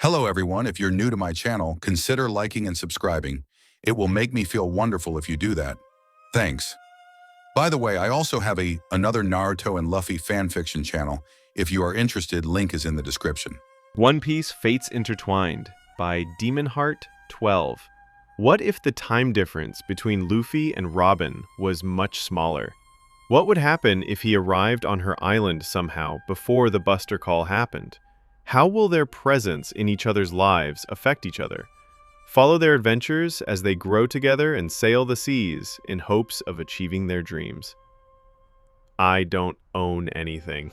Hello everyone, if you're new to my channel, consider liking and subscribing. It will make me feel wonderful if you do that. Thanks. By the way, I also have another Naruto and Luffy fanfiction channel. If you are interested, link is in the description. One Piece Fates Intertwined by Demonheart 12. What if the time difference between Luffy and Robin was much smaller? What would happen if he arrived on her island somehow before the Buster Call happened? How will their presence in each other's lives affect each other? Follow their adventures as they grow together and sail the seas in hopes of achieving their dreams. I don't own anything.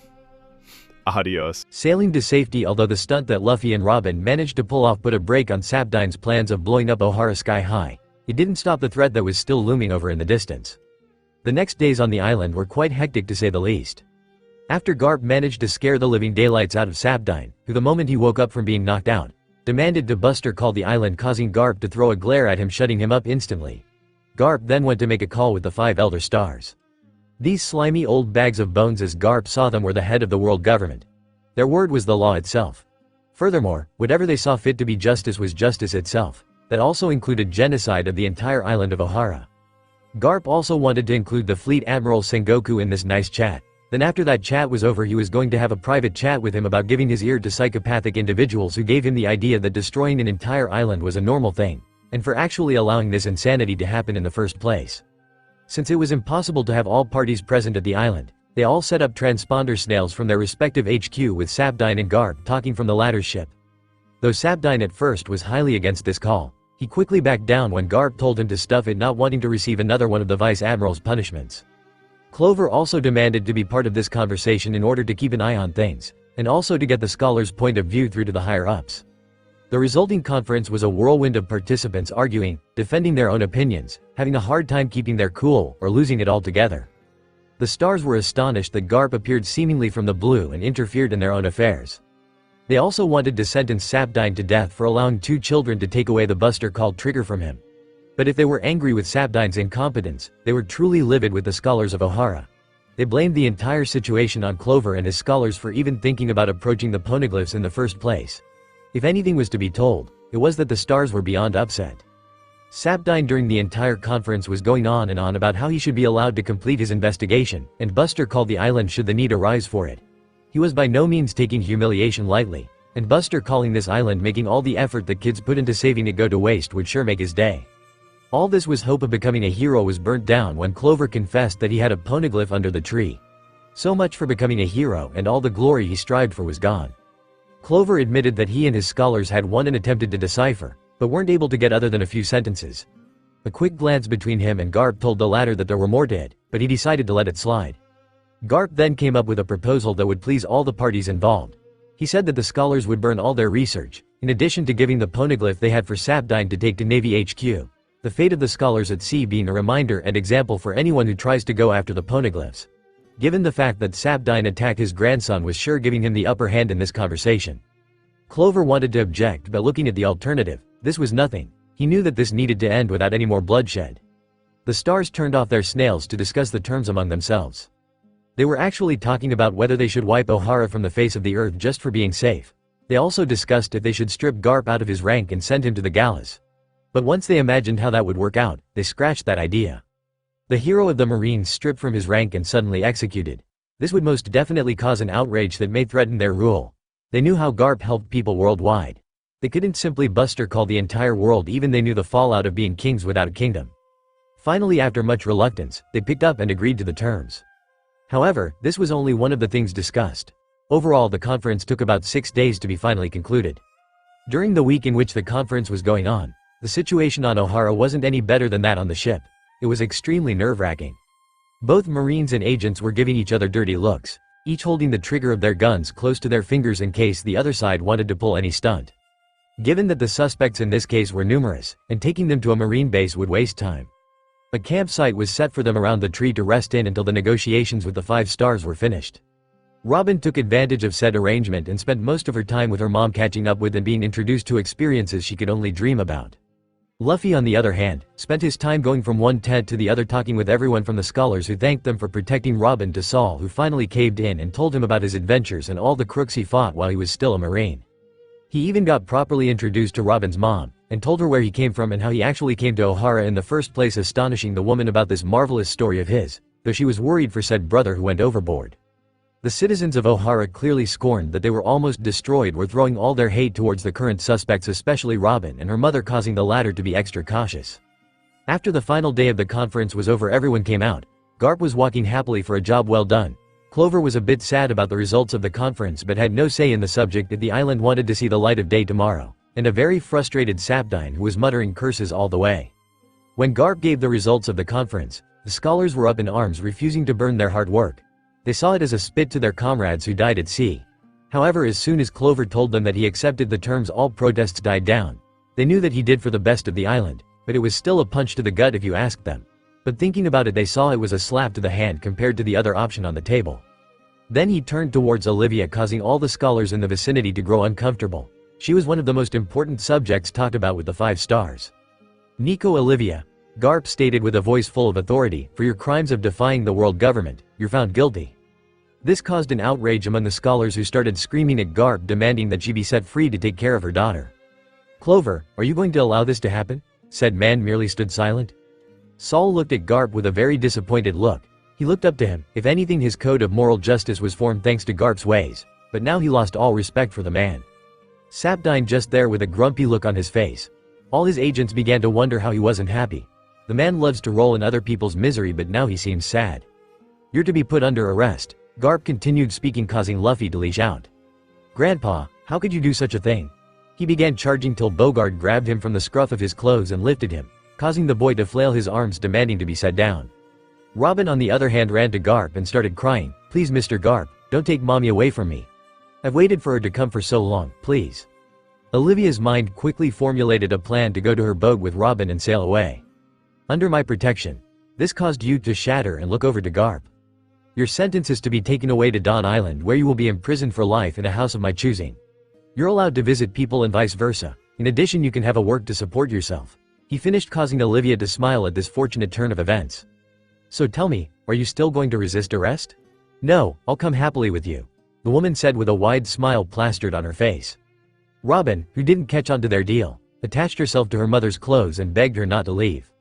Adios. Sailing to safety. Although the stunt that Luffy and Robin managed to pull off put a break on Sapdine's plans of blowing up Ohara sky high, it didn't stop the threat that was still looming over in the distance. The next days on the island were quite hectic to say the least. After Garp managed to scare the living daylights out of Sapdine, who the moment he woke up from being knocked out, demanded to Buster call the island, causing Garp to throw a glare at him, shutting him up instantly. Garp then went to make a call with the 5 Elder Stars. These slimy old bags of bones, as Garp saw them, were the head of the world government. Their word was the law itself. Furthermore, whatever they saw fit to be justice was justice itself. That also included genocide of the entire island of Ohara. Garp also wanted to include the Fleet Admiral Sengoku in this nice chat. Then after that chat was over, he was going to have a private chat with him about giving his ear to psychopathic individuals who gave him the idea that destroying an entire island was a normal thing, and for actually allowing this insanity to happen in the first place. Since it was impossible to have all parties present at the island, they all set up transponder snails from their respective HQ, with Sapdine and Garp talking from the latter's ship. Though Sapdine at first was highly against this call, he quickly backed down when Garp told him to stuff it, not wanting to receive another one of the Vice Admiral's punishments. Clover also demanded to be part of this conversation in order to keep an eye on things, and also to get the scholar's point of view through to the higher-ups. The resulting conference was a whirlwind of participants arguing, defending their own opinions, having a hard time keeping their cool, or losing it altogether. The stars were astonished that Garp appeared seemingly from the blue and interfered in their own affairs. They also wanted to sentence Sapdine to death for allowing 2 children to take away the Buster Call trigger from him. But if they were angry with Sapdine's incompetence, they were truly livid with the scholars of Ohara. They blamed the entire situation on Clover and his scholars for even thinking about approaching the poneglyphs in the first place. If anything was to be told, it was that the stars were beyond upset. Sapdine during the entire conference was going on and on about how he should be allowed to complete his investigation, and Buster called the island should the need arise for it. He was by no means taking humiliation lightly, and Buster calling this island, making all the effort that kids put into saving it go to waste, would sure make his day. All this was hope of becoming a hero was burnt down when Clover confessed that he had a poneglyph under the tree. So much for becoming a hero, and all the glory he strived for was gone. Clover admitted that he and his scholars had won and attempted to decipher, but weren't able to get other than a few sentences. A quick glance between him and Garp told the latter that there were more to it, but he decided to let it slide. Garp then came up with a proposal that would please all the parties involved. He said that the scholars would burn all their research, in addition to giving the poneglyph they had for Sapdine to take to Navy HQ. The fate of the scholars at sea being a reminder and example for anyone who tries to go after the poneglyphs. Given the fact that Sapdine attacked his grandson was sure giving him the upper hand in this conversation. Clover wanted to object, but looking at the alternative, this was nothing. He knew that this needed to end without any more bloodshed. The stars turned off their snails to discuss the terms among themselves. They were actually talking about whether they should wipe Ohara from the face of the earth just for being safe. They also discussed if they should strip Garp out of his rank and send him to the gallows. But once they imagined how that would work out, they scratched that idea. The hero of the Marines stripped from his rank and suddenly executed. This would most definitely cause an outrage that may threaten their rule. They knew how Garp helped people worldwide. They couldn't simply Buster call the entire world, even they knew the fallout of being kings without a kingdom. Finally, after much reluctance, they picked up and agreed to the terms. However, this was only one of the things discussed. Overall, the conference took about 6 days to be finally concluded. During the week in which the conference was going on, the situation on Ohara wasn't any better than that on the ship. It was extremely nerve-wracking. Both Marines and agents were giving each other dirty looks, each holding the trigger of their guns close to their fingers in case the other side wanted to pull any stunt. Given that the suspects in this case were numerous, and taking them to a Marine base would waste time. A campsite was set for them around the tree to rest in until the negotiations with the 5 stars were finished. Robin took advantage of said arrangement and spent most of her time with her mom, catching up with and being introduced to experiences she could only dream about. Luffy, on the other hand, spent his time going from one tent to the other, talking with everyone from the scholars who thanked them for protecting Robin to Saul, who finally caved in and told him about his adventures and all the crooks he fought while he was still a Marine. He even got properly introduced to Robin's mom, and told her where he came from and how he actually came to Ohara in the first place, astonishing the woman about this marvelous story of his, though she was worried for said brother who went overboard. The citizens of Ohara clearly scorned that they were almost destroyed, were throwing all their hate towards the current suspects, especially Robin and her mother, causing the latter to be extra cautious. After the final day of the conference was over, everyone came out. Garp was walking happily for a job well done. Clover was a bit sad about the results of the conference but had no say in the subject, that the island wanted to see the light of day tomorrow, and a very frustrated Sapdine who was muttering curses all the way. When Garp gave the results of the conference, the scholars were up in arms, refusing to burn their hard work. They saw it as a spit to their comrades who died at sea. However, as soon as Clover told them that he accepted the terms, all protests died down. They knew that he did for the best of the island, but it was still a punch to the gut if you asked them. But thinking about it, they saw it was a slap to the hand compared to the other option on the table. Then he turned towards Olivia, causing all the scholars in the vicinity to grow uncomfortable. She was one of the most important subjects talked about with the 5 stars. Nico Olivia, Garp stated with a voice full of authority, for your crimes of defying the world government, you're found guilty. This caused an outrage among the scholars, who started screaming at Garp, demanding that she be set free to take care of her daughter. Clover, are you going to allow this to happen? Said man merely stood silent. Saul looked at Garp with a very disappointed look. He looked up to him. If anything, his code of moral justice was formed thanks to Garp's ways, but now he lost all respect for the man. Sapdine just there with a grumpy look on his face. All his agents began to wonder how he wasn't happy. The man loves to roll in other people's misery, but now he seems sad. You're to be put under arrest. Garp continued speaking, causing Luffy to leash out. Grandpa, how could you do such a thing? He began charging till Bogard grabbed him from the scruff of his clothes and lifted him, causing the boy to flail his arms, demanding to be set down. Robin on the other hand ran to Garp and started crying, please Mr. Garp, don't take mommy away from me. I've waited for her to come for so long, please. Olivia's mind quickly formulated a plan to go to her boat with Robin and sail away. Under my protection. This caused you to shatter and look over to Garp. Your sentence is to be taken away to Dawn Island, where you will be imprisoned for life in a house of my choosing. You're allowed to visit people and vice versa. In addition, you can have a work to support yourself. He finished, causing Olivia to smile at this fortunate turn of events. So tell me, are you still going to resist arrest? No, I'll come happily with you, the woman said with a wide smile plastered on her face. Robin, who didn't catch on to their deal, attached herself to her mother's clothes and begged her not to leave.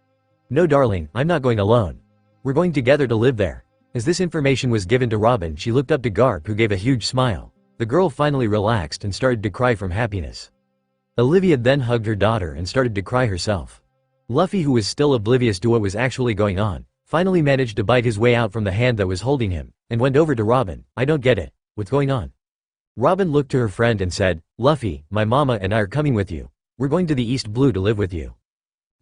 No darling, I'm not going alone. We're going together to live there. As this information was given to Robin, she looked up to Garp, who gave a huge smile. The girl finally relaxed and started to cry from happiness. Olivia then hugged her daughter and started to cry herself. Luffy, who was still oblivious to what was actually going on, finally managed to bite his way out from the hand that was holding him, and went over to Robin. I don't get it. What's going on? Robin looked to her friend and said, Luffy, my mama and I are coming with you. We're going to the East Blue to live with you.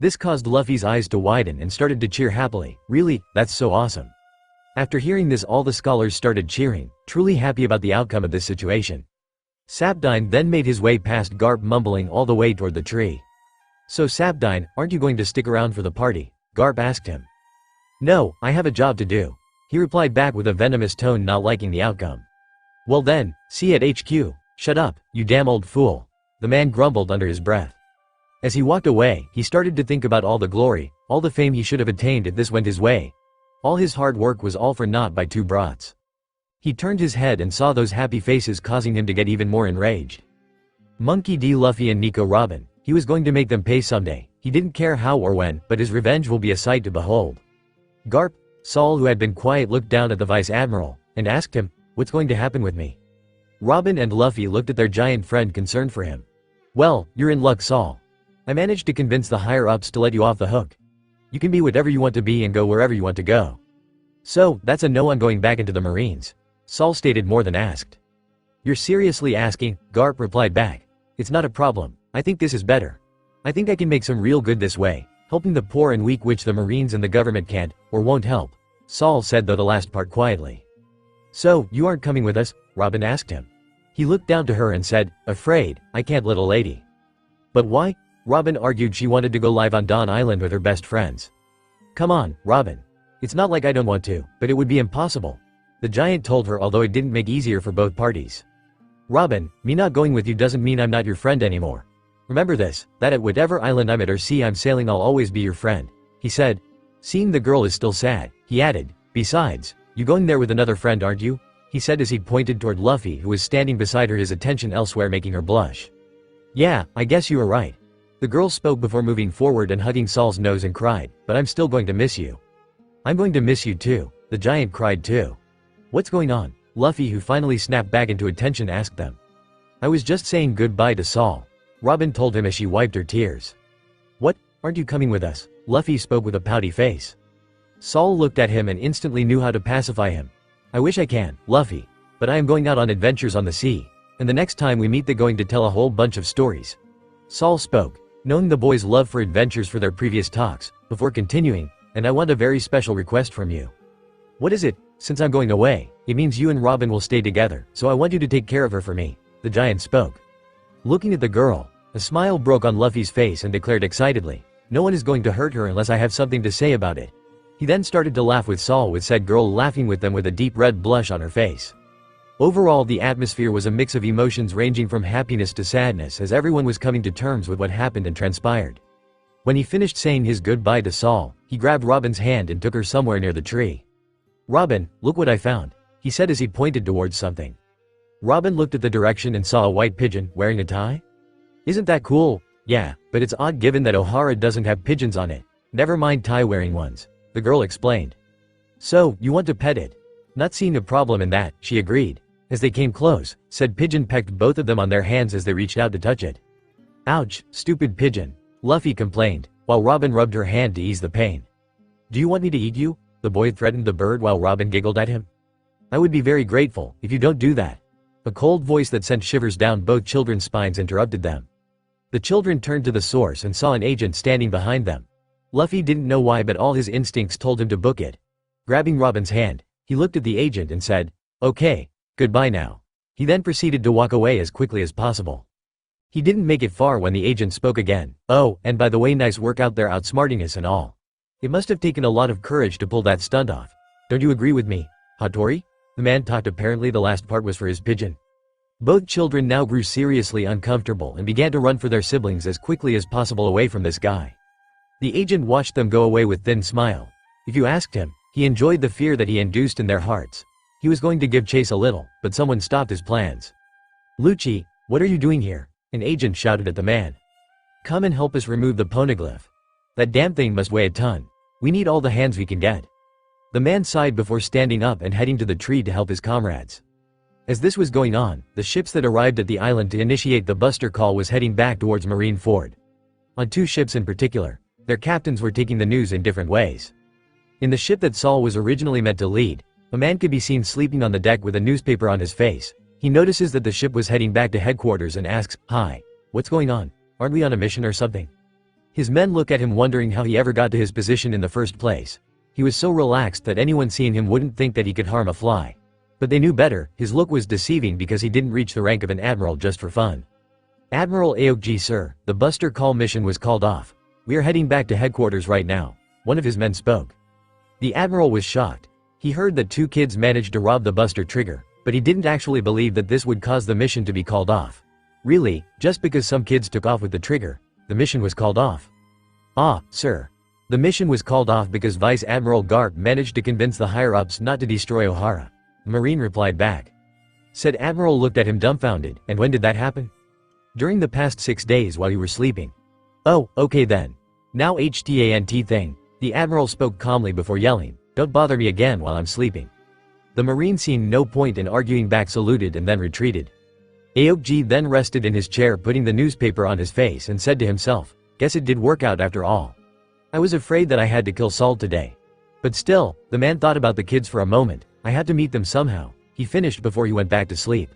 This caused Luffy's eyes to widen and started to cheer happily. Really? That's so awesome. After hearing this, all the scholars started cheering, truly happy about the outcome of this situation. Sapdine then made his way past Garp, mumbling all the way toward the tree. So Sapdine, aren't you going to stick around for the party? Garp asked him. No, I have a job to do. He replied back with a venomous tone, not liking the outcome. Well then, see you at HQ. Shut up, you damn old fool. The man grumbled under his breath. As he walked away, he started to think about all the glory, all the fame he should have attained if this went his way. All his hard work was all for naught by 2 brats. He turned his head and saw those happy faces, causing him to get even more enraged. Monkey D. Luffy and Nico Robin. He was going to make them pay someday. He didn't care how or when, but his revenge will be a sight to behold. Garp, Saul, who had been quiet, looked down at the Vice Admiral and asked him, what's going to happen with me? Robin and Luffy looked at their giant friend, concerned for him. Well, you're in luck, Saul. I managed to convince the higher-ups to let you off the hook. You can be whatever you want to be and go wherever you want to go. So, that's a no on going back into the Marines. Saul stated, more than asked. You're seriously asking? Garp replied back. It's not a problem. I think this is better. I think I can make some real good this way, helping the poor and weak, which the Marines and the government can't, or won't help. Saul said, though the last part quietly. So, you aren't coming with us? Robin asked him. He looked down to her and said, afraid, I can't, little lady. But why? Robin argued she wanted to go live on Dawn Island with her best friends. Come on, Robin. It's not like I don't want to, but it would be impossible. The giant told her, although it didn't make easier for both parties. Robin, me not going with you doesn't mean I'm not your friend anymore. Remember this, that at whatever island I'm at or sea I'm sailing, I'll always be your friend, he said. Seeing the girl is still sad, he added, besides, you going there with another friend, aren't you? He said as he pointed toward Luffy, who was standing beside her, his attention elsewhere, making her blush. Yeah, I guess you were right. The girl spoke before moving forward and hugging Saul's nose and cried, but I'm still going to miss you. I'm going to miss you too. The giant cried too. What's going on? Luffy, who finally snapped back into attention, asked them. I was just saying goodbye to Saul, Robin told him as she wiped her tears. What? Aren't you coming with us? Luffy spoke with a pouty face. Saul looked at him and instantly knew how to pacify him. I wish I can, Luffy. But I am going out on adventures on the sea. And the next time we meet they're going to tell a whole bunch of stories. Saul spoke, knowing the boys' love for adventures for their previous talks, before continuing, and I want a very special request from you. What is it? Since I'm going away, it means you and Robin will stay together, so I want you to take care of her for me, the giant spoke. Looking at the girl, a smile broke on Luffy's face and declared excitedly, no one is going to hurt her unless I have something to say about it. He then started to laugh with Saul, with said girl laughing with them with a deep red blush on her face. Overall, the atmosphere was a mix of emotions ranging from happiness to sadness as everyone was coming to terms with what happened and transpired. When he finished saying his goodbye to Saul, he grabbed Robin's hand and took her somewhere near the tree. Robin, look what I found, he said as he pointed towards something. Robin looked at the direction and saw a white pigeon wearing a tie. Isn't that cool? Yeah, but it's odd given that Ohara doesn't have pigeons on it. Never mind tie-wearing ones, the girl explained. So, you want to pet it? Not seeing a problem in that, she agreed. As they came close, said pigeon pecked both of them on their hands as they reached out to touch it. Ouch, stupid pigeon, Luffy complained, while Robin rubbed her hand to ease the pain. Do you want me to eat you? The boy threatened the bird while Robin giggled at him. I would be very grateful if you don't do that. A cold voice that sent shivers down both children's spines interrupted them. The children turned to the source and saw an agent standing behind them. Luffy didn't know why, but all his instincts told him to book it. Grabbing Robin's hand, he looked at the agent and said, okay, goodbye now. He then proceeded to walk away as quickly as possible. He didn't make it far when the agent spoke again. Oh, and by the way, nice work out there outsmarting us and all. It must have taken a lot of courage to pull that stunt off. Don't you agree with me, Hattori? The man talked. Apparently the last part was for his pigeon. Both children now grew seriously uncomfortable and began to run for their siblings as quickly as possible away from this guy. The agent watched them go away with thin smile. If you asked him, he enjoyed the fear that he induced in their hearts. He was going to give chase a little, but someone stopped his plans. Lucci, what are you doing here? An agent shouted at the man. Come and help us remove the poneglyph. That damn thing must weigh a ton. We need all the hands we can get. The man sighed before standing up and heading to the tree to help his comrades. As this was going on, the ships that arrived at the island to initiate the buster call was heading back towards Marineford. On two ships in particular, their captains were taking the news in different ways. In the ship that Saul was originally meant to lead, a man could be seen sleeping on the deck with a newspaper on his face. He notices that the ship was heading back to headquarters and asks, "Hi, what's going on? Aren't we on a mission or something?" His men look at him wondering how he ever got to his position in the first place. He was so relaxed that anyone seeing him wouldn't think that he could harm a fly. But they knew better. His look was deceiving because he didn't reach the rank of an admiral just for fun. Admiral Aokji, sir, the buster call mission was called off. We are heading back to headquarters right now. One of his men spoke. The admiral was shocked. He heard that two kids managed to rob the buster trigger, but he didn't actually believe that this would cause the mission to be called off. Really, just because some kids took off with the trigger, the mission was called off. Ah, sir. The mission was called off because Vice Admiral Garp managed to convince the higher-ups not to destroy Ohara. The Marine replied back. Said Admiral looked at him dumbfounded. And when did that happen? During the past 6 days while you were sleeping. Oh, okay then. Now HTANT thing. The Admiral spoke calmly before yelling, "Don't bother me again while I'm sleeping." The Marine, seeing no point in arguing back, saluted and then retreated. Aokji then rested in his chair, putting the newspaper on his face, and said to himself, "Guess it did work out after all. I was afraid that I had to kill Saul today. But still," the man thought about the kids for a moment, "I had to meet them somehow," he finished before he went back to sleep.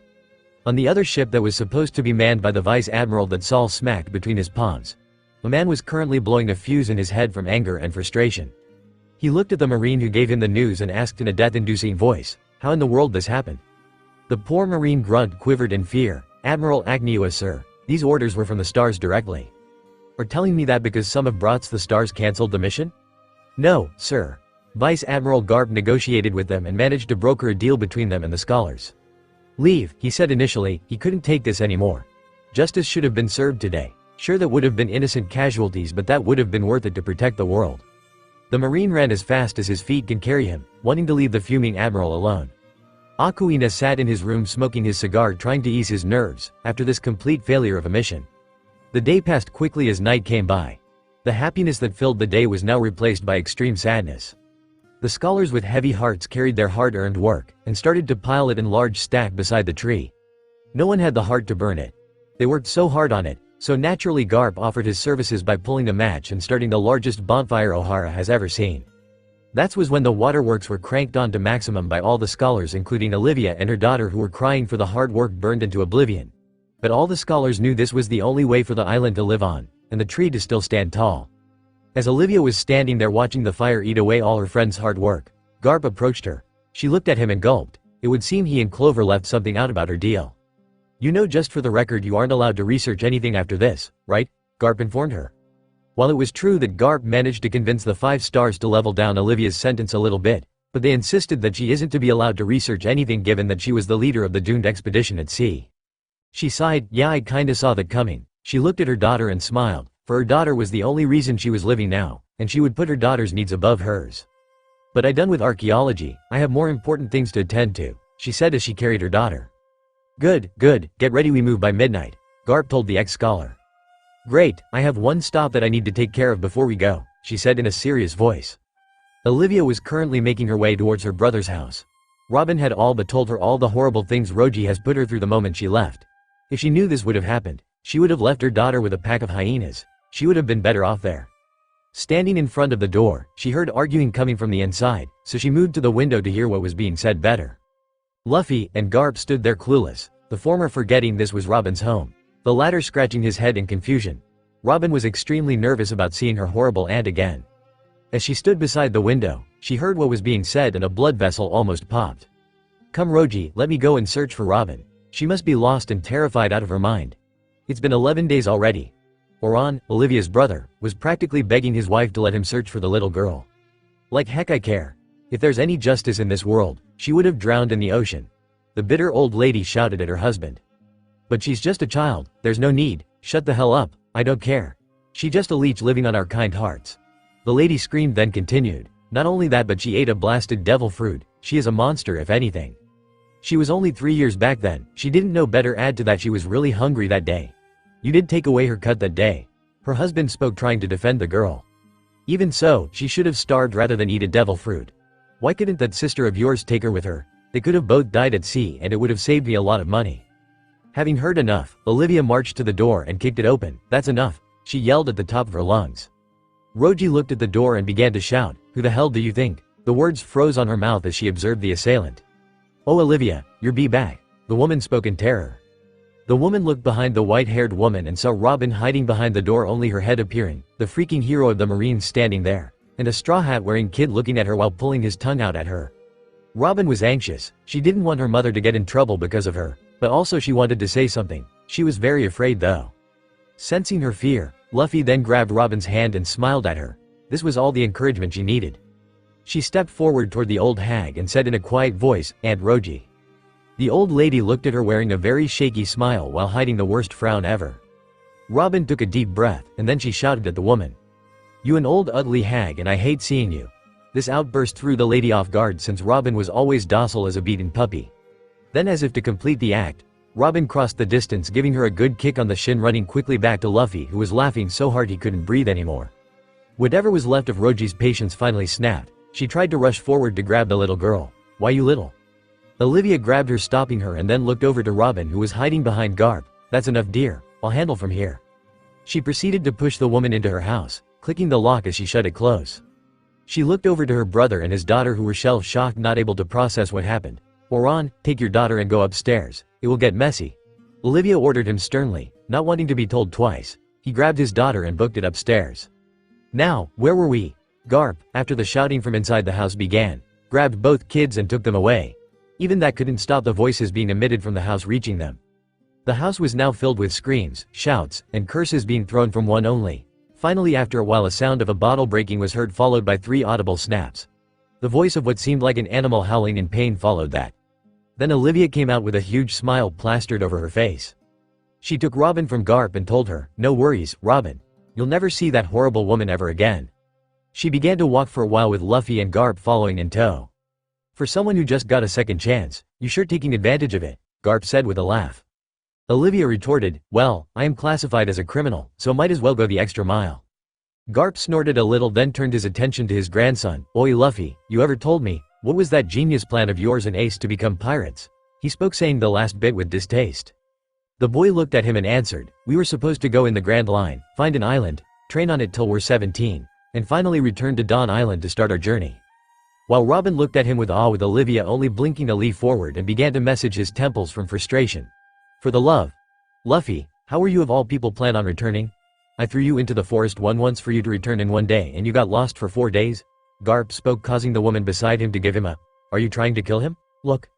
On the other ship that was supposed to be manned by the Vice Admiral that Saul smacked between his palms, a man was currently blowing a fuse in his head from anger and frustration. He looked at the Marine who gave him the news and asked in a death-inducing voice, "How in the world this happened?" The poor Marine grunt quivered in fear. "Admiral Agnew, sir, these orders were from the stars directly." "Are telling me that because some of Bratz the stars cancelled the mission?" "No, sir. Vice Admiral Garp negotiated with them and managed to broker a deal between them and the scholars." "Leave," he said initially. He couldn't take this anymore. Justice should have been served today. Sure, that would have been innocent casualties, but that would have been worth it to protect the world. The Marine ran as fast as his feet can carry him, wanting to leave the fuming Admiral alone. Akuina sat in his room smoking his cigar, trying to ease his nerves after this complete failure of a mission. The day passed quickly as night came by. The happiness that filled the day was now replaced by extreme sadness. The scholars with heavy hearts carried their hard-earned work, and started to pile it in large stack beside the tree. No one had the heart to burn it. They worked so hard on it, so naturally Garp offered his services by pulling a match and starting the largest bonfire Ohara has ever seen. That was when the waterworks were cranked on to maximum by all the scholars, including Olivia and her daughter, who were crying for the hard work burned into oblivion. But all the scholars knew this was the only way for the island to live on, and the tree to still stand tall. As Olivia was standing there watching the fire eat away all her friend's hard work, Garp approached her. She looked at him and gulped. It would seem he and Clover left something out about her deal. "You know, just for the record, you aren't allowed to research anything after this, right?" Garp informed her. While it was true that Garp managed to convince the 5 stars to level down Olivia's sentence a little bit, but they insisted that she isn't to be allowed to research anything given that she was the leader of the doomed expedition at sea. She sighed. "Yeah, I kinda saw that coming." She looked at her daughter and smiled, for her daughter was the only reason she was living now, and she would put her daughter's needs above hers. "But I'm done with archaeology, I have more important things to attend to," she said as she carried her daughter. Good, get ready, we move by midnight," Garp told the ex-scholar. "Great, I have one stop that I need to take care of before we go," she said in a serious voice. Olivia was currently making her way towards her brother's house. Robin had all but told her all the horrible things Roji has put her through the moment she left. If she knew this would have happened, she would have left her daughter with a pack of hyenas. She would have been better off there. Standing in front of the door, she heard arguing coming from the inside, so she moved to the window to hear what was being said better. Luffy and Garp stood there clueless, the former forgetting this was Robin's home, the latter scratching his head in confusion. Robin was extremely nervous about seeing her horrible aunt again. As she stood beside the window, she heard what was being said and a blood vessel almost popped. "Come Roji, let me go and search for Robin. She must be lost and terrified out of her mind. It's been 11 days already." Oran, Olivia's brother, was practically begging his wife to let him search for the little girl. "Like heck I care. If there's any justice in this world, she would have drowned in the ocean," the bitter old lady shouted at her husband. "But she's just a child, there's no need, shut the hell up, I don't care. She just a leech living on our kind hearts," the lady screamed, then continued. "Not only that, but she ate a blasted devil fruit, she is a monster if anything. She was only 3 years back then, she didn't know better, add to that she was really hungry that day. You did take away her cut that day," her husband spoke, trying to defend the girl. "Even so, she should have starved rather than eat a devil fruit. Why couldn't that sister of yours take her with her? They could have both died at sea and it would have saved me a lot of money." Having heard enough, Olivia marched to the door and kicked it open. "That's enough," she yelled at the top of her lungs. Roji looked at the door and began to shout, "Who the hell do you think?" The words froze on her mouth as she observed the assailant. "Oh Olivia, you're back," the woman spoke in terror. The woman looked behind the white-haired woman and saw Robin hiding behind the door, only her head appearing, the freaking hero of the Marines standing there, and a straw hat wearing kid looking at her while pulling his tongue out at her. Robin was anxious. She didn't want her mother to get in trouble because of her, but also she wanted to say something. She was very afraid though. Sensing her fear, Luffy then grabbed Robin's hand and smiled at her. This was all the encouragement she needed. She stepped forward toward the old hag and said in a quiet voice, "Aunt Roji." The old lady looked at her wearing a very shaky smile while hiding the worst frown ever. Robin took a deep breath, and then she shouted at the woman. "You an old ugly hag, and I hate seeing you." This outburst threw the lady off guard, since Robin was always docile as a beaten puppy. Then, as if to complete the act, Robin crossed the distance, giving her a good kick on the shin, running quickly back to Luffy, who was laughing so hard he couldn't breathe anymore. Whatever was left of Roji's patience finally snapped. She tried to rush forward to grab the little girl. "Why you little?" Olivia grabbed her, stopping her, and then looked over to Robin, who was hiding behind Garp. "That's enough dear, I'll handle from here." She proceeded to push the woman into her house, clicking the lock as she shut it close. She looked over to her brother and his daughter, who were shell-shocked, not able to process what happened. "Oran, take your daughter and go upstairs, it will get messy," Olivia ordered him sternly, not wanting to be told twice. He grabbed his daughter and booked it upstairs. Now, where were we? Garp, after the shouting from inside the house began, grabbed both kids and took them away. Even that couldn't stop the voices being emitted from the house reaching them. The house was now filled with screams, shouts, and curses being thrown from one only. Finally, after a while, a sound of a bottle breaking was heard, followed by 3 audible snaps. The voice of what seemed like an animal howling in pain followed that. Then Olivia came out with a huge smile plastered over her face. She took Robin from Garp and told her, "No worries, Robin. You'll never see that horrible woman ever again." She began to walk for a while with Luffy and Garp following in tow. "For someone who just got a second chance, you're sure taking advantage of it," Garp said with a laugh. Olivia retorted, well, I am classified as a criminal, so might as well go the extra mile. Garp snorted a little, then turned his attention to his grandson. Oi Luffy, you ever told me, what was that genius plan of yours and Ace to become pirates? He spoke, saying the last bit with distaste. The boy looked at him and answered, we were supposed to go in the Grand Line, find an island, train on it till we're 17, and finally return to Dawn Island to start our journey. While Robin looked at him with awe, with Olivia only blinking to lean forward and began to massage his temples from frustration. For the love. Luffy, how were you of all people plan on returning? I threw you into the forest once for you to return in one day and you got lost for 4 days? Garp spoke, causing the woman beside him to give him a, are you trying to kill him? Look.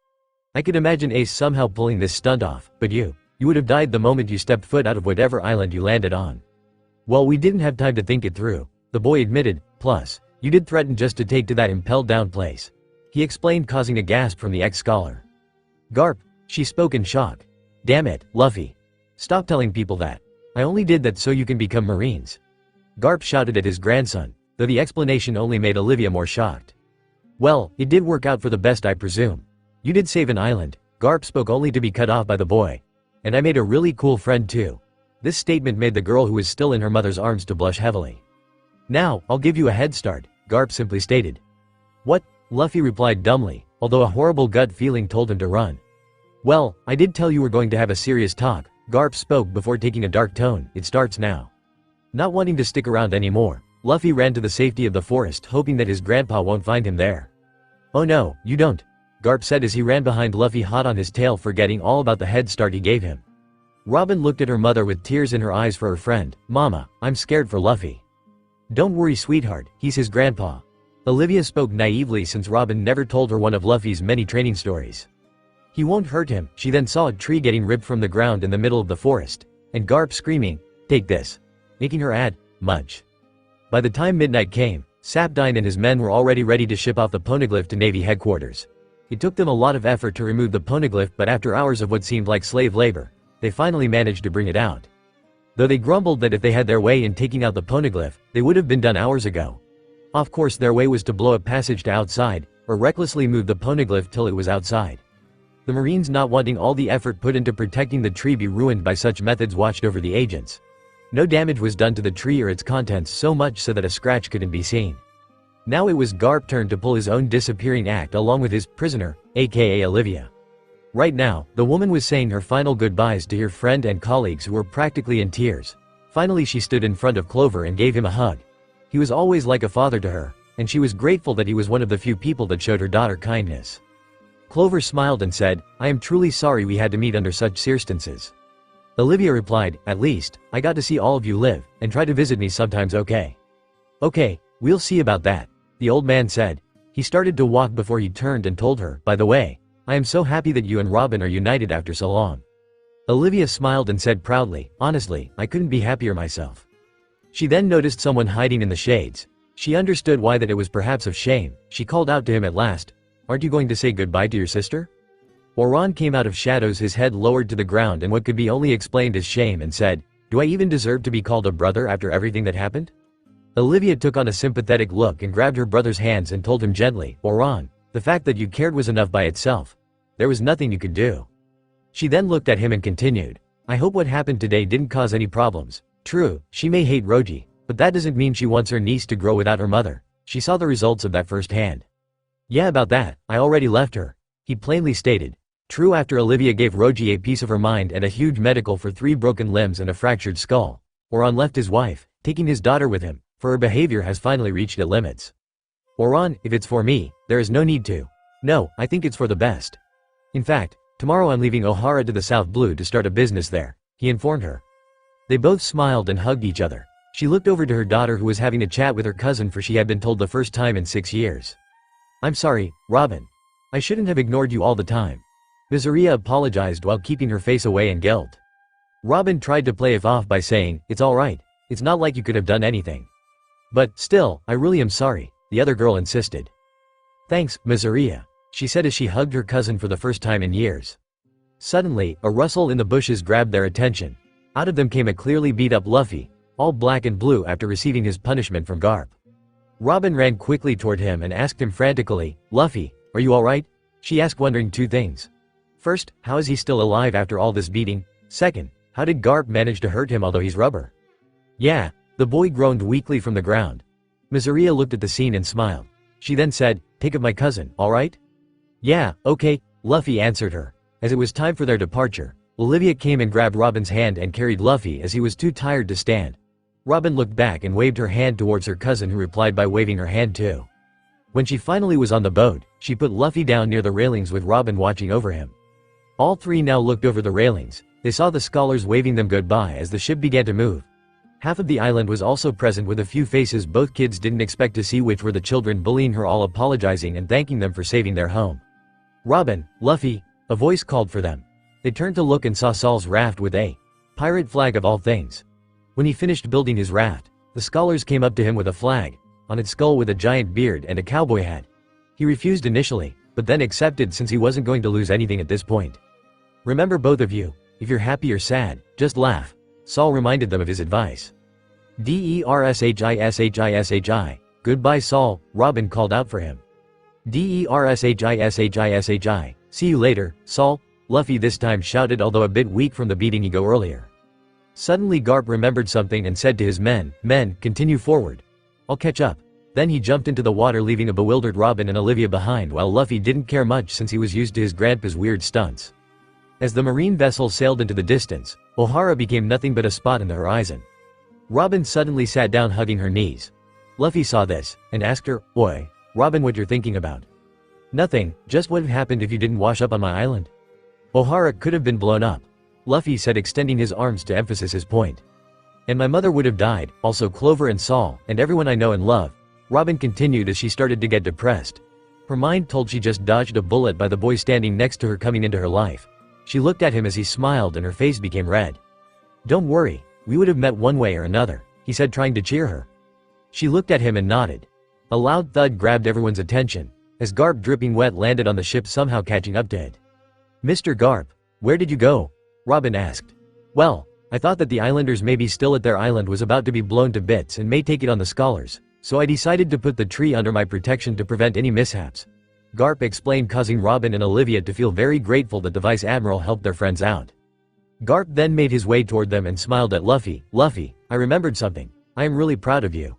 I could imagine Ace somehow pulling this stunt off, but you would have died the moment you stepped foot out of whatever island you landed on. Well, we didn't have time to think it through, the boy admitted, plus, you did threaten just to take to that impelled down place. He explained, causing a gasp from the ex-scholar. Garp, she spoke in shock. Damn it, Luffy. Stop telling people that. I only did that so you can become Marines. Garp shouted at his grandson, though the explanation only made Olivia more shocked. Well, it did work out for the best, I presume. You did save an island. Garp spoke, only to be cut off by the boy. And I made a really cool friend too. This statement made the girl who was still in her mother's arms to blush heavily. Now, I'll give you a head start, Garp simply stated. What? Luffy replied dumbly, although a horrible gut feeling told him to run. Well, I did tell you we're going to have a serious talk, Garp spoke before taking a dark tone. It starts now. Not wanting to stick around anymore, Luffy ran to the safety of the forest, hoping that his grandpa won't find him there. Oh no, you don't, Garp said as he ran behind Luffy, hot on his tail, forgetting all about the head start he gave him. Robin looked at her mother with tears in her eyes for her friend. Mama, I'm scared for Luffy. Don't worry, sweetheart, he's his grandpa. Olivia spoke naively, since Robin never told her one of Luffy's many training stories. He won't hurt him. She then saw a tree getting ripped from the ground in the middle of the forest, and Garp screaming, take this, making her add, munch. By the time midnight came, Sapdine and his men were already ready to ship off the poneglyph to Navy headquarters. It took them a lot of effort to remove the poneglyph, but after hours of what seemed like slave labor, they finally managed to bring it out. Though they grumbled that if they had their way in taking out the poneglyph, they would have been done hours ago. Of course, their way was to blow a passage to outside, or recklessly move the poneglyph till it was outside. The Marines, not wanting all the effort put into protecting the tree be ruined by such methods, watched over the agents. No damage was done to the tree or its contents, so much so that a scratch couldn't be seen. Now it was Garp's turn to pull his own disappearing act along with his prisoner, aka Olivia. Right now, the woman was saying her final goodbyes to her friend and colleagues who were practically in tears. Finally, she stood in front of Clover and gave him a hug. He was always like a father to her, and she was grateful that he was one of the few people that showed her daughter kindness. Clover smiled and said, I am truly sorry we had to meet under such circumstances. Olivia replied, at least, I got to see all of you live, and try to visit me sometimes, okay? Okay, we'll see about that, the old man said. He started to walk before he turned and told her, by the way, I am so happy that you and Robin are united after so long. Olivia smiled and said proudly, honestly, I couldn't be happier myself. She then noticed someone hiding in the shades. She understood why, that it was perhaps of shame. She called out to him at last, aren't you going to say goodbye to your sister? Oran came out of shadows, his head lowered to the ground in what could be only explained as shame, and said, do I even deserve to be called a brother after everything that happened? Olivia took on a sympathetic look and grabbed her brother's hands and told him gently, Oran, the fact that you cared was enough by itself. There was nothing you could do. She then looked at him and continued, I hope what happened today didn't cause any problems. True, she may hate Roji, but that doesn't mean she wants her niece to grow without her mother. She saw the results of that firsthand. Yeah, about that, I already left her, he plainly stated. True, after Olivia gave Roji a piece of her mind and a huge medical for 3 broken limbs and a fractured skull, Oran left his wife, taking his daughter with him, for her behavior has finally reached its limits. Oran, if it's for me, there is no need to. No, I think it's for the best. In fact, tomorrow I'm leaving Ohara to the South Blue to start a business there, he informed her. They both smiled and hugged each other. She looked over to her daughter, who was having a chat with her cousin, for she had been told the first time in 6 years. I'm sorry, Robin. I shouldn't have ignored you all the time. Miseria apologized while keeping her face away in guilt. Robin tried to play it off by saying, it's alright, it's not like you could have done anything. But, still, I really am sorry, the other girl insisted. Thanks, Miseria, she said as she hugged her cousin for the first time in years. Suddenly, a rustle in the bushes grabbed their attention. Out of them came a clearly beat up Luffy, all black and blue after receiving his punishment from Garp. Robin ran quickly toward him and asked him frantically, Luffy, are you alright? She asked, wondering 2 things. First, how is he still alive after all this beating? Second, how did Garp manage to hurt him although he's rubber? Yeah, the boy groaned weakly from the ground. Miseria looked at the scene and smiled. She then said, "Take of my cousin, alright?" "Yeah, okay," Luffy answered her. As it was time for their departure, Olivia came and grabbed Robin's hand and carried Luffy as he was too tired to stand. Robin looked back and waved her hand towards her cousin, who replied by waving her hand too. When she finally was on the boat, she put Luffy down near the railings with Robin watching over him. All three now looked over the railings. They saw the scholars waving them goodbye as the ship began to move. Half of the island was also present with a few faces both kids didn't expect to see, which were the children bullying her, all apologizing and thanking them for saving their home. "Robin, Luffy," a voice called for them. They turned to look and saw Saul's raft with a pirate flag of all things. When he finished building his raft, the scholars came up to him with a flag on its skull with a giant beard and a cowboy hat. He refused initially, but then accepted since he wasn't going to lose anything at this point. "Remember, both of you, if you're happy or sad, just laugh," Saul reminded them of his advice. "Dershishishishishishai, goodbye Saul," Robin called out for him. "Dershishishishishai, see you later, Saul," Luffy this time shouted, although a bit weak from the beating he got earlier. Suddenly Garp remembered something and said to his men, "Continue forward. I'll catch up." Then he jumped into the water, leaving a bewildered Robin and Olivia behind, while Luffy didn't care much since he was used to his grandpa's weird stunts. As the marine vessel sailed into the distance, Ohara became nothing but a spot in the horizon. Robin suddenly sat down, hugging her knees. Luffy saw this and asked her, "Oi, Robin, what you're thinking about?" "Nothing, just what happened if you didn't wash up on my island?" "Ohara could have been blown up," Luffy said, extending his arms to emphasize his point. "And my mother would have died, also Clover and Saul, and everyone I know and love," Robin continued as she started to get depressed. Her mind told she just dodged a bullet by the boy standing next to her coming into her life. She looked at him as he smiled and her face became red. "Don't worry, we would have met one way or another," he said, trying to cheer her. She looked at him and nodded. A loud thud grabbed everyone's attention as Garp, dripping wet, landed on the ship, somehow catching up to it. "Mr. Garp, where did you go?" Robin asked. "Well, I thought that the islanders may be still at their island was about to be blown to bits and may take it on the scholars, so I decided to put the tree under my protection to prevent any mishaps," Garp explained, causing Robin and Olivia to feel very grateful that the Vice Admiral helped their friends out. Garp then made his way toward them and smiled at Luffy. "Luffy, I remembered something. I am really proud of you."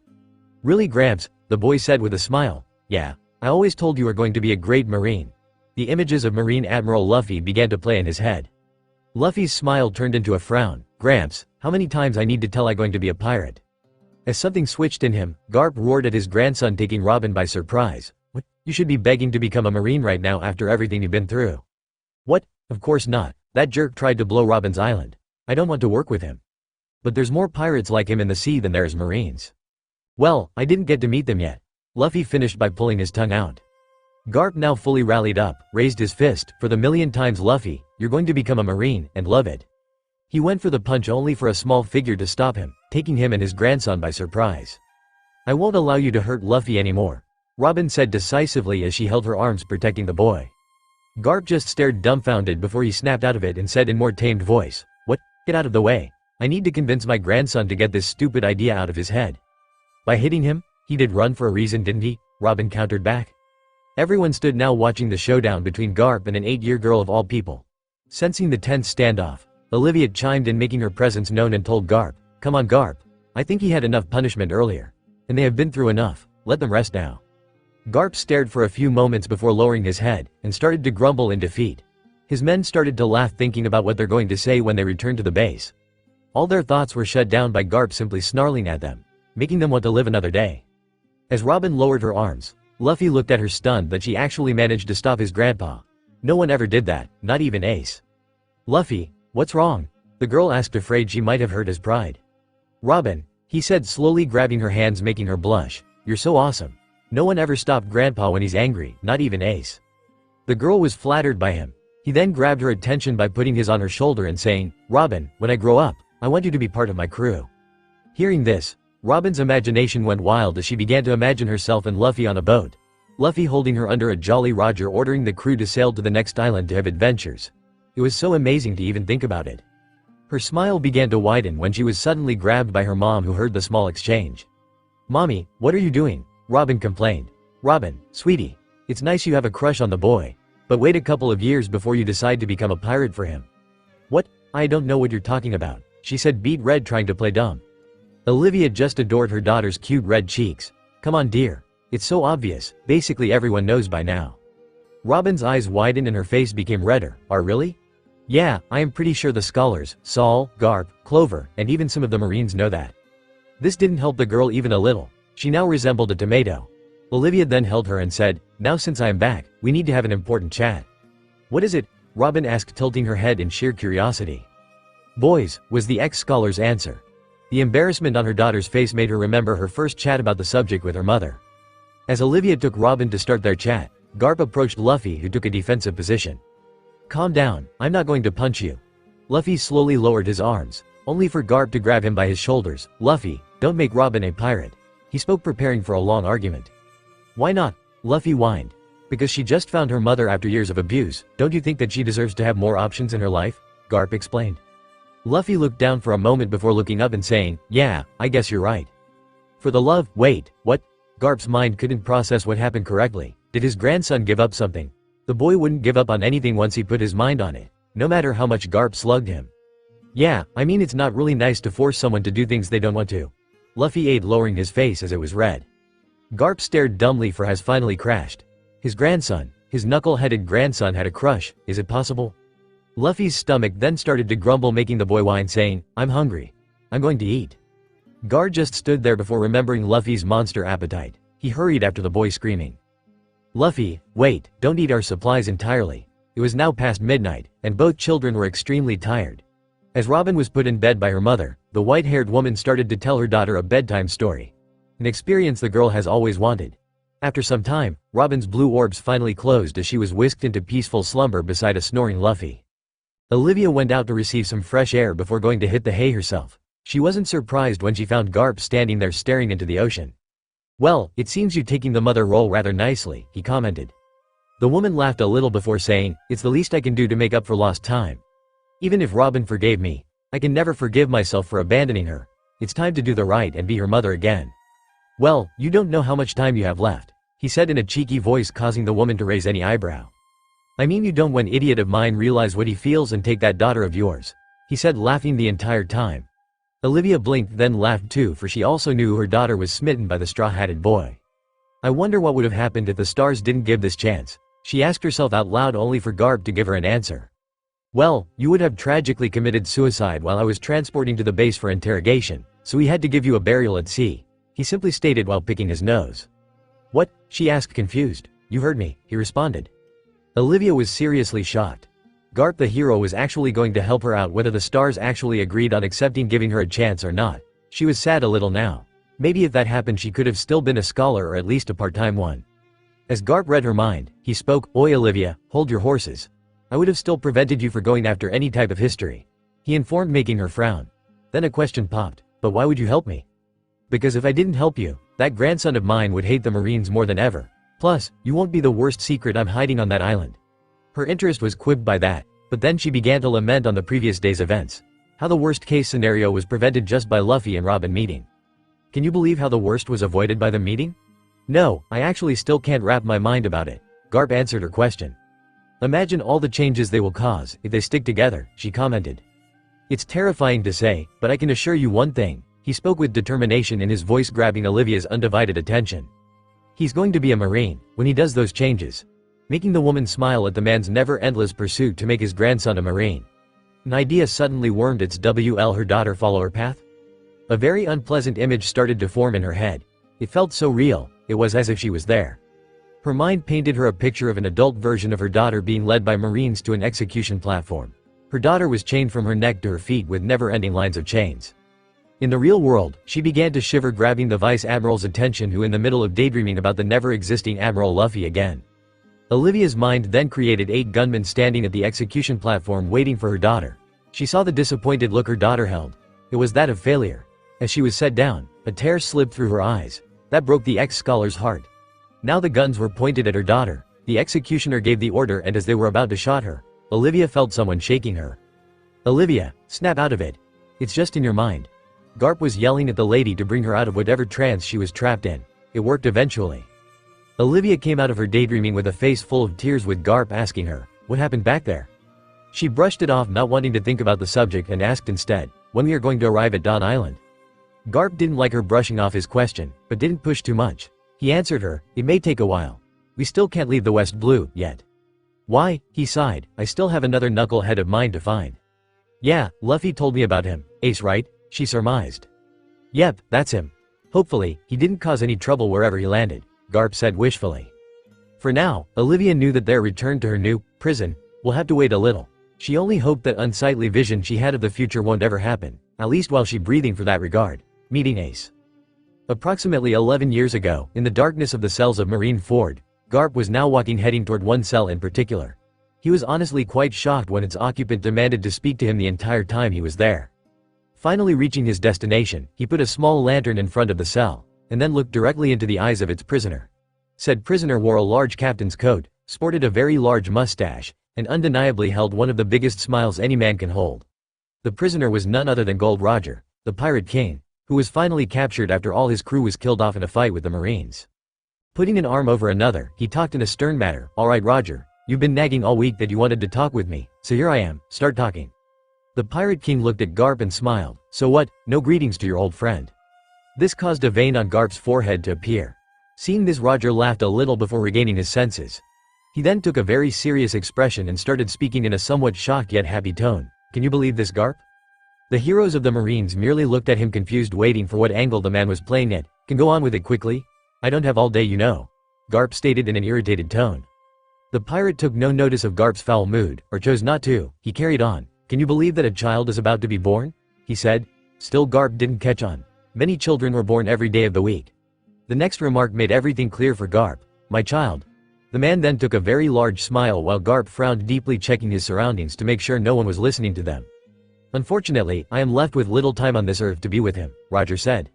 "Really, Gramps?" the boy said with a smile. "Yeah, I always told you were going to be a great Marine." The images of Marine Admiral Luffy began to play in his head. Luffy's smile turned into a frown. "Gramps, how many times I need to tell I'm going to be a pirate?" As something switched in him, Garp roared at his grandson, taking Robin by surprise. "What? You should be begging to become a Marine right now after everything you've been through." "What? Of course not. That jerk tried to blow Robin's island. I don't want to work with him. But there's more pirates like him in the sea than there is Marines." "Well, I didn't get to meet them yet," Luffy finished by pulling his tongue out. Garp, now fully rallied up, raised his fist. "For the millionth time, Luffy, you're going to become a Marine, and love it." He went for the punch, only for a small figure to stop him, taking him and his grandson by surprise. "I won't allow you to hurt Luffy anymore," Robin said decisively as she held her arms, protecting the boy. Garp just stared dumbfounded before he snapped out of it and said in more tamed voice, "What? Get out of the way. I need to convince my grandson to get this stupid idea out of his head." "By hitting him? He did run for a reason, didn't he?" Robin countered back. Everyone stood now watching the showdown between Garp and an 8-year girl of all people. Sensing the tense standoff, Olivia chimed in, making her presence known, and told Garp, "Come on, Garp. I think he had enough punishment earlier. And they have been through enough. Let them rest now." Garp stared for a few moments before lowering his head and started to grumble in defeat. His men started to laugh, thinking about what they're going to say when they returned to the base. All their thoughts were shut down by Garp simply snarling at them, making them want to live another day. As Robin lowered her arms, Luffy looked at her, stunned that she actually managed to stop his grandpa. No one ever did that, not even Ace. "Luffy, what's wrong?" the girl asked, afraid she might have hurt his pride. "Robin," he said, slowly grabbing her hands, making her blush, "you're so awesome. No one ever stopped Grandpa when he's angry, not even Ace." The girl was flattered by him. He then grabbed her attention by putting his on her shoulder and saying, "Robin, when I grow up, I want you to be part of my crew." Hearing this, Robin's imagination went wild as she began to imagine herself and Luffy on a boat. Luffy holding her under a Jolly Roger, ordering the crew to sail to the next island to have adventures. It was so amazing to even think about it. Her smile began to widen when she was suddenly grabbed by her mom, who heard the small exchange. "Mommy, what are you doing?" Robin complained. "Robin, sweetie, it's nice you have a crush on the boy, but wait a couple of years before you decide to become a pirate for him." "What? I don't know what you're talking about, she said, beet red, trying to play dumb. Olivia just adored her daughter's cute red cheeks. Come on, dear. It's so obvious, basically everyone knows by now. Robin's eyes widened and her face became redder. Are really? Yeah, I am pretty sure the scholars, Saul, Garp, Clover, and even some of the Marines know that. This didn't help the girl even a little. She now resembled a tomato. Olivia then held her and said, now since I am back, we need to have an important chat. What is it? Robin asked, tilting her head in sheer curiosity. Boys, was the ex-scholar's answer. The embarrassment on her daughter's face made her remember her first chat about the subject with her mother. As Olivia took Robin to start their chat, Garp approached Luffy, who took a defensive position. Calm down, I'm not going to punch you. Luffy slowly lowered his arms, only for Garp to grab him by his shoulders. Luffy, don't make Robin a pirate. He spoke, preparing for a long argument. Why not? Luffy whined. Because she just found her mother after years of abuse. Don't you think that she deserves to have more options in her life? Garp explained. Luffy looked down for a moment before looking up and saying, yeah, I guess you're right. For the love, wait, what? Garp's mind couldn't process what happened correctly. Did his grandson give up something? The boy wouldn't give up on anything once he put his mind on it, no matter how much Garp slugged him. Yeah, I mean, it's not really nice to force someone to do things they don't want to. Luffy aid, lowering his face as it was red. Garp stared dumbly, for has finally crashed. His grandson, his knuckle-headed grandson, had a crush. Is it possible? Luffy's stomach then started to grumble, making the boy whine, saying, I'm hungry. I'm going to eat. Gar just stood there before remembering Luffy's monster appetite. He hurried after the boy, screaming. Luffy, wait, don't eat our supplies entirely. It was now past midnight, and both children were extremely tired. As Robin was put in bed by her mother, the white-haired woman started to tell her daughter a bedtime story. An experience the girl has always wanted. After some time, Robin's blue orbs finally closed as she was whisked into peaceful slumber beside a snoring Luffy. Olivia went out to receive some fresh air before going to hit the hay herself. She wasn't surprised when she found Garp standing there staring into the ocean. Well, it seems you're taking the mother role rather nicely, he commented. The woman laughed a little before saying, it's the least I can do to make up for lost time. Even if Robin forgave me, I can never forgive myself for abandoning her. It's time to do the right and be her mother again. Well, you don't know how much time you have left, he said in a cheeky voice, causing the woman to raise any eyebrow. I mean, you don't, when idiot of mine, realize what he feels and take that daughter of yours, he said, laughing the entire time. Olivia blinked, then laughed too, for she also knew her daughter was smitten by the straw-hatted boy. I wonder what would have happened if the stars didn't give this chance, she asked herself out loud, only for Garp to give her an answer. Well, you would have tragically committed suicide while I was transporting to the base for interrogation, so we had to give you a burial at sea, he simply stated while picking his nose. What? She asked, confused. You heard me, he responded. Olivia was seriously shocked. Garp the hero was actually going to help her out, whether the stars actually agreed on accepting giving her a chance or not. She was sad a little now. Maybe if that happened she could have still been a scholar, or at least a part-time one. As Garp read her mind, he spoke, Oi Olivia, hold your horses. I would have still prevented you from going after any type of history, he informed, making her frown. Then a question popped, but why would you help me? Because if I didn't help you, that grandson of mine would hate the Marines more than ever. Plus, you won't be the worst secret I'm hiding on that island. Her interest was quibbed by that, but then she began to lament on the previous day's events. How the worst-case scenario was prevented just by Luffy and Robin meeting. Can you believe how the worst was avoided by them meeting? No, I actually still can't wrap my mind about it, Garp answered her question. Imagine all the changes they will cause if they stick together, she commented. It's terrifying to say, but I can assure you one thing, he spoke with determination in his voice, grabbing Olivia's undivided attention. He's going to be a Marine when he does those changes, making the woman smile at the man's never-endless pursuit to make his grandson a Marine. An idea suddenly wormed its her daughter follow her path? A very unpleasant image started to form in her head. It felt so real, it was as if she was there. Her mind painted her a picture of an adult version of her daughter being led by Marines to an execution platform. Her daughter was chained from her neck to her feet with never-ending lines of chains. In the real world, she began to shiver, grabbing the Vice Admiral's attention, who in the middle of daydreaming about the never-existing Admiral Luffy again. Olivia's mind then created 8 gunmen standing at the execution platform waiting for her daughter. She saw the disappointed look her daughter held. It was that of failure. As she was set down, a tear slipped through her eyes. That broke the ex-scholar's heart. Now the guns were pointed at her daughter. The executioner gave the order, and as they were about to shoot her, Olivia felt someone shaking her. Olivia, snap out of it. It's just in your mind. Garp was yelling at the lady to bring her out of whatever trance she was trapped in. It worked eventually. Olivia came out of her daydreaming with a face full of tears, with Garp asking her, what happened back there? She brushed it off, not wanting to think about the subject, and asked instead, when we are going to arrive at Dawn Island. Garp didn't like her brushing off his question, but didn't push too much. He answered her, it may take a while. We still can't leave the West Blue, yet. Why? He sighed, I still have another knucklehead of mine to find. Yeah, Luffy told me about him, Ace right? She surmised. Yep, that's him. Hopefully, he didn't cause any trouble wherever he landed, Garp said wishfully. For now, Olivia knew that their return to her new prison will have to wait a little. She only hoped that unsightly vision she had of the future won't ever happen, at least while she breathing for that regard. Meeting Ace. Approximately 11 years ago, in the darkness of the cells of Marine Ford, Garp was now walking heading toward one cell in particular. He was honestly quite shocked when its occupant demanded to speak to him the entire time he was there. Finally reaching his destination, he put a small lantern in front of the cell, and then looked directly into the eyes of its prisoner. Said prisoner wore a large captain's coat, sported a very large mustache, and undeniably held one of the biggest smiles any man can hold. The prisoner was none other than Gold Roger, the Pirate King, who was finally captured after all his crew was killed off in a fight with the Marines. Putting an arm over another, he talked in a stern manner, alright Roger, you've been nagging all week that you wanted to talk with me, so here I am, start talking. The Pirate King looked at Garp and smiled, so what, no greetings to your old friend. This caused a vein on Garp's forehead to appear. Seeing this, Roger laughed a little before regaining his senses. He then took a very serious expression and started speaking in a somewhat shocked yet happy tone. Can you believe this, Garp? The heroes of the Marines merely looked at him confused, waiting for what angle the man was playing at. Can go on with it quickly? I don't have all day, you know. Garp stated in an irritated tone. The pirate took no notice of Garp's foul mood, or chose not to. He carried on. Can you believe that a child is about to be born? He said. Still Garp didn't catch on. Many children were born every day of the week. The next remark made everything clear for Garp. My child. The man then took a very large smile while Garp frowned deeply, checking his surroundings to make sure no one was listening to them. Unfortunately, I am left with little time on this earth to be with him, Roger said.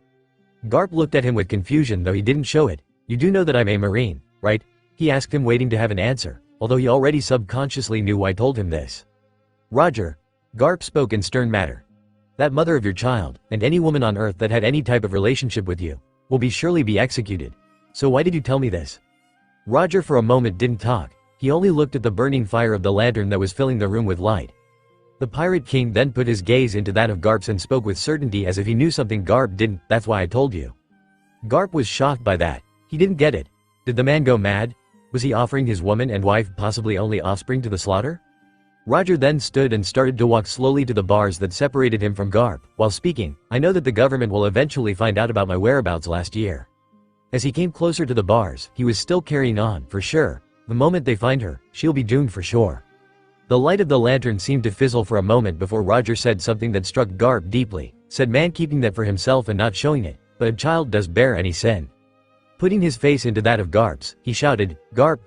Garp looked at him with confusion, though he didn't show it. You do know that I'm a Marine, right? He asked him, waiting to have an answer, although he already subconsciously knew why told him this. Roger. Garp spoke in stern manner. That mother of your child, and any woman on earth that had any type of relationship with you, will surely be executed. So why did you tell me this? Roger for a moment didn't talk. He only looked at the burning fire of the lantern that was filling the room with light. The Pirate King then put his gaze into that of Garp's and spoke with certainty as if he knew something Garp didn't. That's why I told you. Garp was shocked by that. He didn't get it. Did the man go mad? Was he offering his woman and wife, possibly only offspring, to the slaughter? Roger then stood and started to walk slowly to the bars that separated him from Garp. While speaking, I know that the government will eventually find out about my whereabouts last year. As he came closer to the bars, he was still carrying on, for sure. The moment they find her, she'll be doomed for sure. The light of the lantern seemed to fizzle for a moment before Roger said something that struck Garp deeply. Said man keeping that for himself and not showing it, but a child does bear any sin. Putting his face into that of Garp's, he shouted, Garp,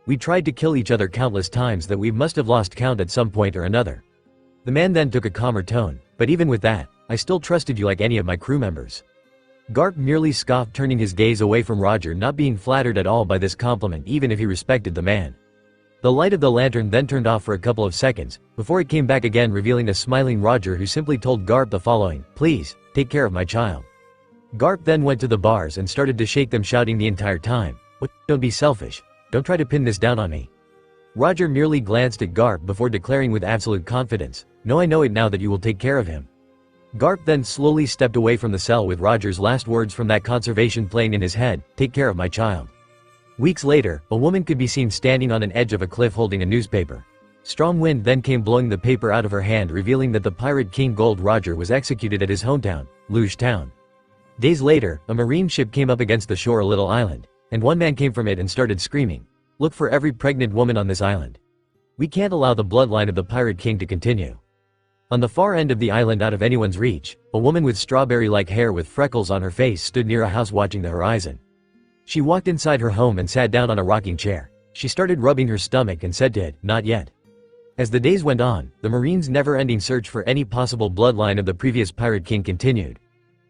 we tried to kill each other countless times that we must have lost count at some point or another. The man then took a calmer tone, but even with that, I still trusted you like any of my crew members. Garp merely scoffed, turning his gaze away from Roger, not being flattered at all by this compliment even if he respected the man. The light of the lantern then turned off for a couple of seconds, before it came back again, revealing a smiling Roger who simply told Garp the following, please, take care of my child. Garp then went to the bars and started to shake them, shouting the entire time, what, don't be selfish, don't try to pin this down on me. Roger merely glanced at Garp before declaring with absolute confidence, no, I know it now that you will take care of him. Garp then slowly stepped away from the cell with Roger's last words from that conversation playing in his head, take care of my child. Weeks later, a woman could be seen standing on an edge of a cliff holding a newspaper. Strong wind then came blowing the paper out of her hand, revealing that the Pirate King Gold Roger was executed at his hometown, Luge Town. Days later, a marine ship came up against the shore, a little island, and one man came from it and started screaming, look for every pregnant woman on this island. We can't allow the bloodline of the Pirate King to continue. On the far end of the island, out of anyone's reach, a woman with strawberry-like hair with freckles on her face stood near a house watching the horizon. She walked inside her home and sat down on a rocking chair. She started rubbing her stomach and said to it, not yet. As the days went on, the Marines' never-ending search for any possible bloodline of the previous Pirate King continued.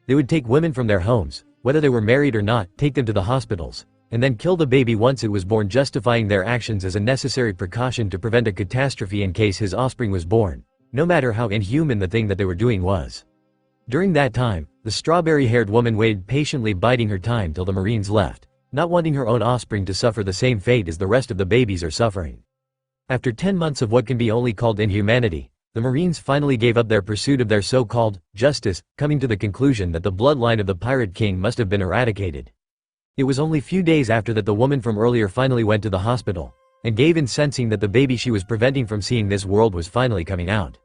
They would take women from their homes, whether they were married or not, take them to the hospitals, and then kill the baby once it was born, justifying their actions as a necessary precaution to prevent a catastrophe in case his offspring was born, no matter how inhuman the thing that they were doing was. During that time, the strawberry-haired woman waited patiently, biding her time till the Marines left, not wanting her own offspring to suffer the same fate as the rest of the babies are suffering. After 10 months of what can be only called inhumanity, the Marines finally gave up their pursuit of their so-called justice, coming to the conclusion that the bloodline of the Pirate King must have been eradicated. It was only few days after that the woman from earlier finally went to the hospital, and gave in sensing that the baby she was preventing from seeing this world was finally coming out.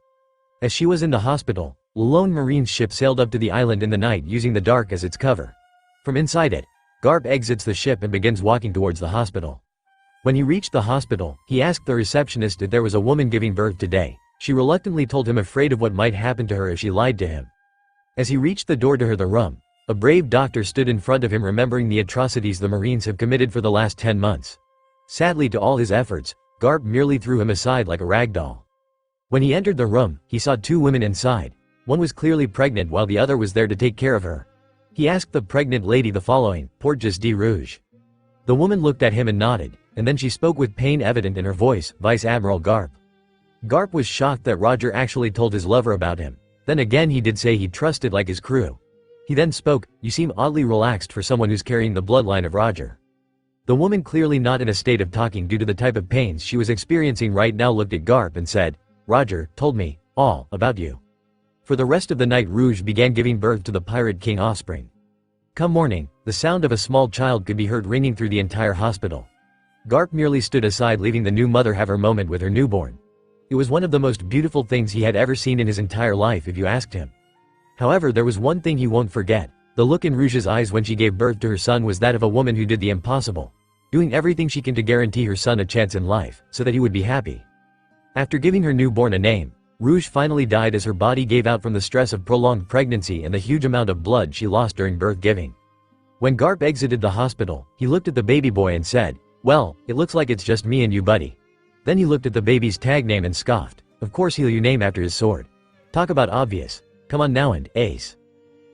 As she was in the hospital, a lone Marine's ship sailed up to the island in the night using the dark as its cover. From inside it, Garp exits the ship and begins walking towards the hospital. When he reached the hospital, he asked the receptionist if there was a woman giving birth today. She reluctantly told him, afraid of what might happen to her if she lied to him. As he reached the door to the room, a brave doctor stood in front of him, remembering the atrocities the Marines have committed for the last 10 months. Sadly, to all his efforts, Garp merely threw him aside like a rag doll. When he entered the room, he saw 2 women inside. One was clearly pregnant while the other was there to take care of her. He asked the pregnant lady the following, "Portes de rouge?" The woman looked at him and nodded, and then she spoke with pain evident in her voice, "Vice Admiral Garp." Garp was shocked that Roger actually told his lover about him. Then again he did say he trusted like his crew. He then spoke, "You seem oddly relaxed for someone who's carrying the bloodline of Roger." The woman, clearly not in a state of talking due to the type of pains she was experiencing right now, looked at Garp and said, "Roger told me all about you." For the rest of the night, Rouge began giving birth to the Pirate King offspring. Come morning, the sound of a small child could be heard ringing through the entire hospital. Garp merely stood aside, leaving the new mother have her moment with her newborn. It was one of the most beautiful things he had ever seen in his entire life, if you asked him. However, there was one thing he won't forget. The look in Rouge's eyes when she gave birth to her son was that of a woman who did the impossible, doing everything she can to guarantee her son a chance in life, so that he would be happy. After giving her newborn a name, Rouge finally died as her body gave out from the stress of prolonged pregnancy and the huge amount of blood she lost during birth giving. When Garp exited the hospital, he looked at the baby boy and said, "Well, it looks like it's just me and you, buddy." Then he looked at the baby's tag name and scoffed. "Of course he'll you name after his sword. Talk about obvious. Come on now." And Ace.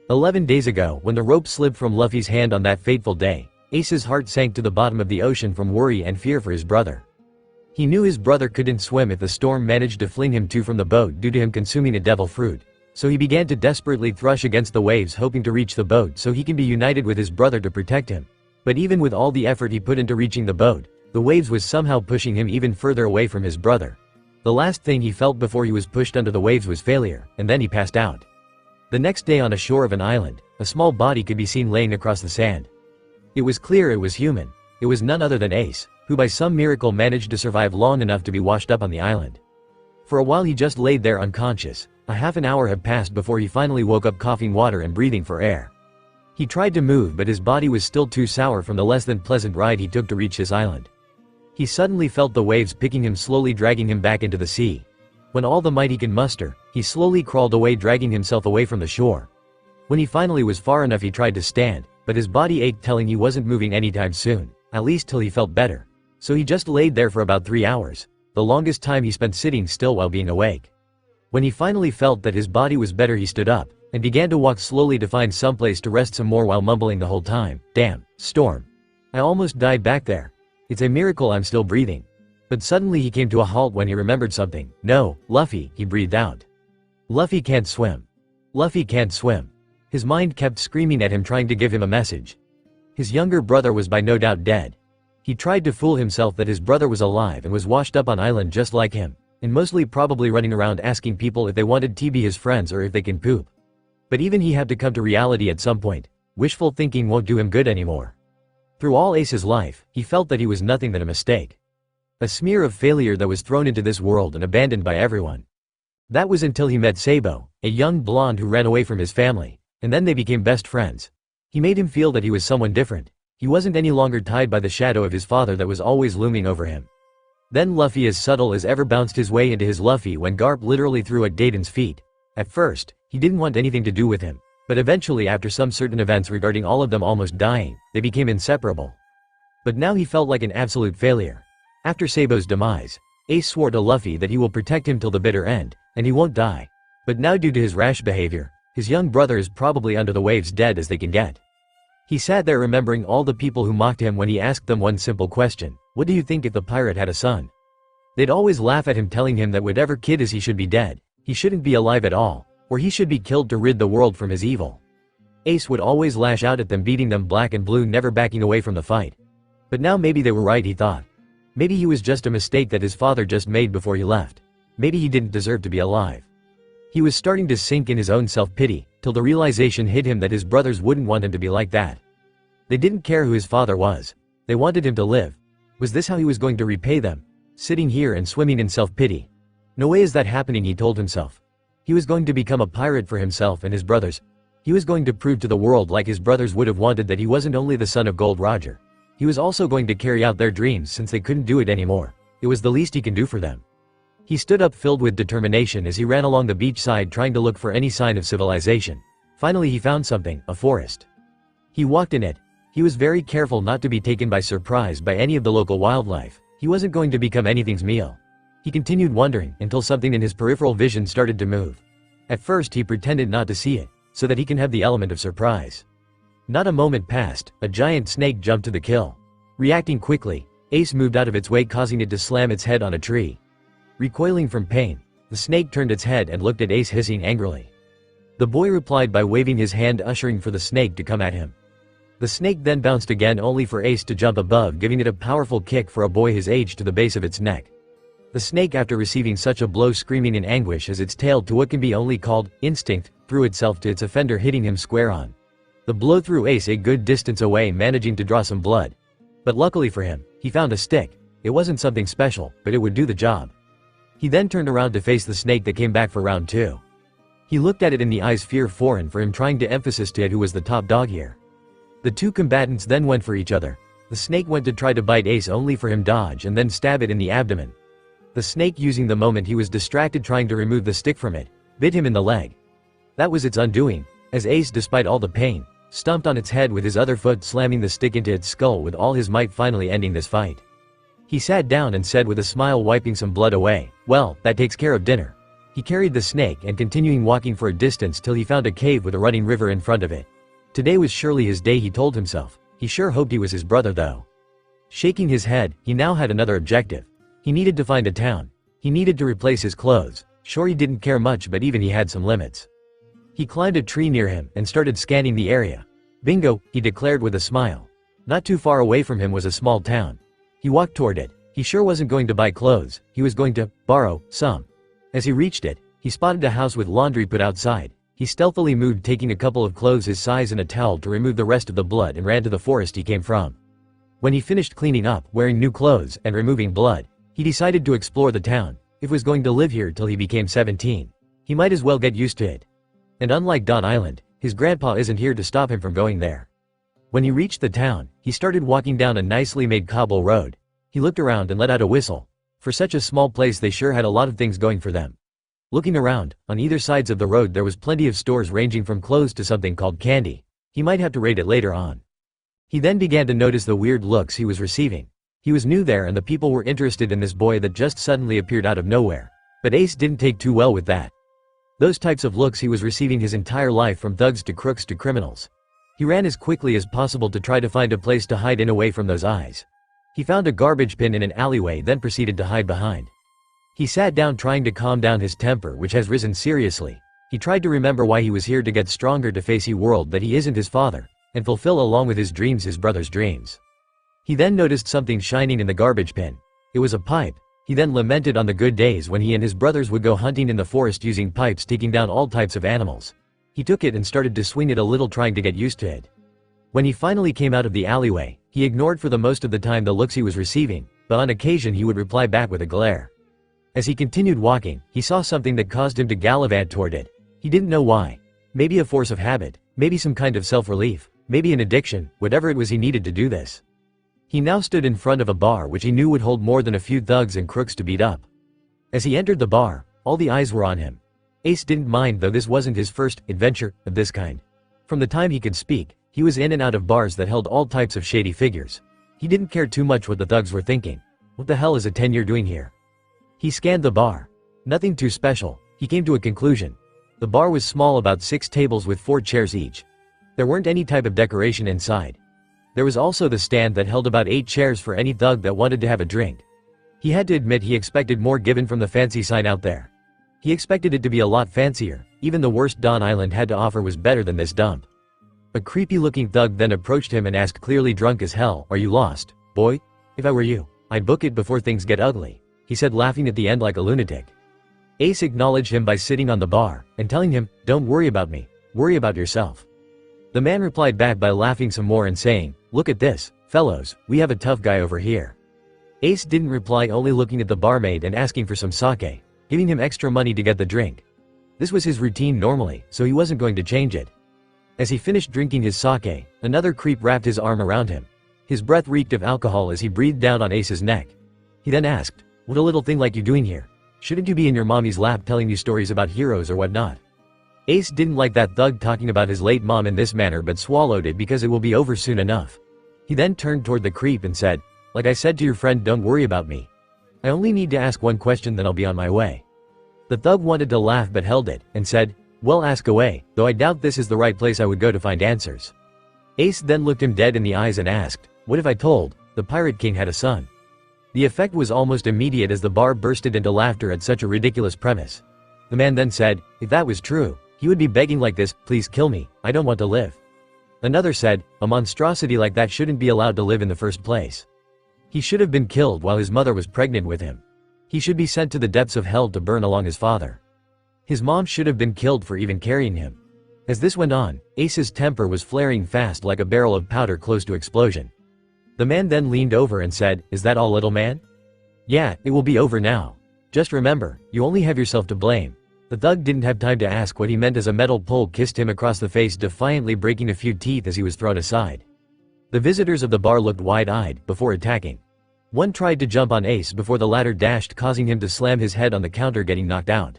11 days ago, when the rope slipped from Luffy's hand on that fateful day, Ace's heart sank to the bottom of the ocean from worry and fear for his brother. He knew his brother couldn't swim if the storm managed to fling him from the boat due to him consuming a devil fruit. So he began to desperately thrush against the waves, hoping to reach the boat so he can be united with his brother to protect him. But even with all the effort he put into reaching the boat, the waves was somehow pushing him even further away from his brother. The last thing he felt before he was pushed under the waves was failure, and then he passed out. The next day, on a shore of an island, a small body could be seen laying across the sand. It was clear it was human. It was none other than Ace, who by some miracle managed to survive long enough to be washed up on the island. For a while he just laid there unconscious. A half an hour had passed before he finally woke up, coughing water and breathing for air. He tried to move, but his body was still too sour from the less than pleasant ride he took to reach his island. He suddenly felt the waves picking him, slowly dragging him back into the sea. When all the might he could muster, he slowly crawled away, dragging himself away from the shore. When he finally was far enough, he tried to stand, but his body ached, telling he wasn't moving anytime soon, at least till he felt better. So he just laid there for about 3 hours, the longest time he spent sitting still while being awake. When he finally felt that his body was better, he stood up and began to walk slowly to find someplace to rest some more, while mumbling the whole time, "Damn, storm. I almost died back there. It's a miracle I'm still breathing." But suddenly he came to a halt when he remembered something. "No, Luffy," he breathed out. "Luffy can't swim. Luffy can't swim." His mind kept screaming at him, trying to give him a message. His younger brother was by no doubt dead. He tried to fool himself that his brother was alive and was washed up on island just like him, and mostly probably running around asking people if they wanted to be his friends or if they can poop. But even he had to come to reality at some point. Wishful thinking won't do him good anymore. Through all Ace's life, he felt that he was nothing but a mistake. A smear of failure that was thrown into this world and abandoned by everyone. That was until he met Sabo, a young blonde who ran away from his family, and then they became best friends. He made him feel that he was someone different. He wasn't any longer tied by the shadow of his father that was always looming over him. Then Luffy, as subtle as ever, bounced his way into his Luffy when Garp literally threw at Dayton's feet. At first, he didn't want anything to do with him, but eventually, after some certain events regarding all of them almost dying, they became inseparable. But now he felt like an absolute failure. After Sabo's demise, Ace swore to Luffy that he will protect him till the bitter end, and he won't die. But now, due to his rash behavior, his young brother is probably under the waves, dead as they can get. He sat there remembering all the people who mocked him when he asked them one simple question: "What do you think if the pirate had a son?" They'd always laugh at him, telling him that whatever kid is, he should be dead, he shouldn't be alive at all, or he should be killed to rid the world from his evil. Ace would always lash out at them, beating them black and blue, never backing away from the fight. But now maybe they were right, he thought. Maybe he was just a mistake that his father just made before he left. Maybe he didn't deserve to be alive. He was starting to sink in his own self-pity, till the realization hit him that his brothers wouldn't want him to be like that. They didn't care who his father was. They wanted him to live. Was this how he was going to repay them? Sitting here and swimming in self-pity. No way is that happening, he told himself. He was going to become a pirate for himself and his brothers. He was going to prove to the world, like his brothers would have wanted, that he wasn't only the son of Gold Roger. He was also going to carry out their dreams since they couldn't do it anymore. It was the least he can do for them. He stood up filled with determination as he ran along the beach side trying to look for any sign of civilization. Finally he found something, a forest. He walked in it. He was very careful not to be taken by surprise by any of the local wildlife. He wasn't going to become anything's meal. He continued wandering until something in his peripheral vision started to move. At first he pretended not to see it, so that he can have the element of surprise. Not a moment passed, a giant snake jumped to the kill. Reacting quickly, Ace moved out of its way, causing it to slam its head on a tree. Recoiling from pain, the snake turned its head and looked at Ace, hissing angrily. The boy replied by waving his hand, ushering for the snake to come at him. The snake then bounced again, only for Ace to jump above, giving it a powerful kick for a boy his age to the base of its neck. The snake, after receiving such a blow, screaming in anguish as its tail, to what can be only called instinct, threw itself to its offender, hitting him square on. The blow threw Ace a good distance away, managing to draw some blood. But luckily for him, he found a stick. It wasn't something special, but it would do the job. He then turned around to face the snake that came back for round 2. He looked at it in the eyes, fear foreign for him, trying to emphasize to it who was the top dog here. The two combatants then went for each other. The snake went to try to bite Ace, only for him dodge and then stab it in the abdomen. The snake, using the moment he was distracted trying to remove the stick from it, bit him in the leg. That was its undoing, as Ace, despite all the pain, stomped on its head with his other foot, slamming the stick into its skull with all his might, finally ending this fight. He sat down and said with a smile, wiping some blood away, "Well, that takes care of dinner." He carried the snake and continuing walking for a distance till he found a cave with a running river in front of it. Today was surely his day, he told himself. He sure hoped he was his brother though. Shaking his head, he now had another objective. He needed to find a town. He needed to replace his clothes. Sure, he didn't care much, but even he had some limits. He climbed a tree near him and started scanning the area. Bingo, he declared with a smile. Not too far away from him was a small town. He walked toward it. He sure wasn't going to buy clothes, he was going to borrow some. As he reached it, he spotted a house with laundry put outside. He stealthily moved, taking a couple of clothes his size and a towel to remove the rest of the blood, and ran to the forest he came from. When he finished cleaning up, wearing new clothes, and removing blood, he decided to explore the town. If he was going to live here till he became 17, he might as well get used to it. And unlike Don Island, his grandpa isn't here to stop him from going there. When he reached the town, he started walking down a nicely made cobble road. He looked around and let out a whistle. For such a small place, they sure had a lot of things going for them. Looking around, on either sides of the road there was plenty of stores ranging from clothes to something called candy. He might have to rate it later on. He then began to notice the weird looks he was receiving. He was new there and the people were interested in this boy that just suddenly appeared out of nowhere. But Ace didn't take too well with that. Those types of looks he was receiving his entire life, from thugs to crooks to criminals. He ran as quickly as possible to try to find a place to hide in away from those eyes. He found a garbage bin in an alleyway, then proceeded to hide behind. He sat down, trying to calm down his temper, which has risen seriously. He tried to remember why he was here, to get stronger, to face the world that he isn't his father, and fulfill along with his dreams his brother's dreams. He then noticed something shining in the garbage bin. It was a pipe. He then lamented on the good days when he and his brothers would go hunting in the forest using pipes, taking down all types of animals. He took it and started to swing it a little, trying to get used to it. When he finally came out of the alleyway, he ignored for the most of the time the looks he was receiving, but on occasion he would reply back with a glare. As he continued walking, he saw something that caused him to gallivant toward it. He didn't know why. Maybe a force of habit, maybe some kind of self-relief, maybe an addiction. Whatever it was, he needed to do this. He now stood in front of a bar which he knew would hold more than a few thugs and crooks to beat up. As he entered the bar, all the eyes were on him. Ace didn't mind, though this wasn't his first adventure of this kind. From the time he could speak, he was in and out of bars that held all types of shady figures. He didn't care too much what the thugs were thinking. What the hell is a 10-year doing here? He scanned the bar. Nothing too special. He came to a conclusion. The bar was small, about 6 tables with 4 chairs each. There weren't any type of decoration inside. There was also the stand that held about 8 chairs for any thug that wanted to have a drink. He had to admit he expected more, given from the fancy sign out there. He expected it to be a lot fancier. Even the worst Don Island had to offer was better than this dump. A creepy looking thug then approached him and asked, clearly drunk as hell, "Are you lost, boy? If I were you, I'd book it before things get ugly, he said, laughing at the end like a lunatic. Ace acknowledged him by sitting on the bar and telling him, "Don't worry about me, worry about yourself." The man replied back by laughing some more and saying, "Look at this, fellows, we have a tough guy over here." Ace didn't reply, only looking at the barmaid and asking for some sake, giving him extra money to get the drink. This was his routine normally, so he wasn't going to change it. As he finished drinking his sake, another creep wrapped his arm around him. His breath reeked of alcohol as he breathed down on Ace's neck. He then asked, "What a little thing like you doing here? Shouldn't you be in your mommy's lap telling you stories about heroes or whatnot?" Ace didn't like that thug talking about his late mom in this manner, but swallowed it because it will be over soon enough. He then turned toward the creep and said, "Like I said to your friend, don't worry about me. I only need to ask one question, then I'll be on my way." The thug wanted to laugh but held it, and said, "Well, ask away, though I doubt this is the right place I would go to find answers." Ace then looked him dead in the eyes and asked, "What if I told the Pirate King had a son?" The effect was almost immediate as the bar bursted into laughter at such a ridiculous premise. The man then said, "If that was true, he would be begging like this, 'Please kill me, I don't want to live.'" Another said, "A monstrosity like that shouldn't be allowed to live in the first place. He should have been killed while his mother was pregnant with him. He should be sent to the depths of hell to burn along his father. His mom should have been killed for even carrying him." As this went on, Ace's temper was flaring fast like a barrel of powder close to explosion. The man then leaned over and said, "Is that all, little man? Yeah, it will be over now. Just remember, you only have yourself to blame." The thug didn't have time to ask what he meant as a metal pole kissed him across the face, defiantly breaking a few teeth as he was thrown aside. The visitors of the bar looked wide-eyed before attacking. One tried to jump on Ace before the latter dashed, causing him to slam his head on the counter, getting knocked out.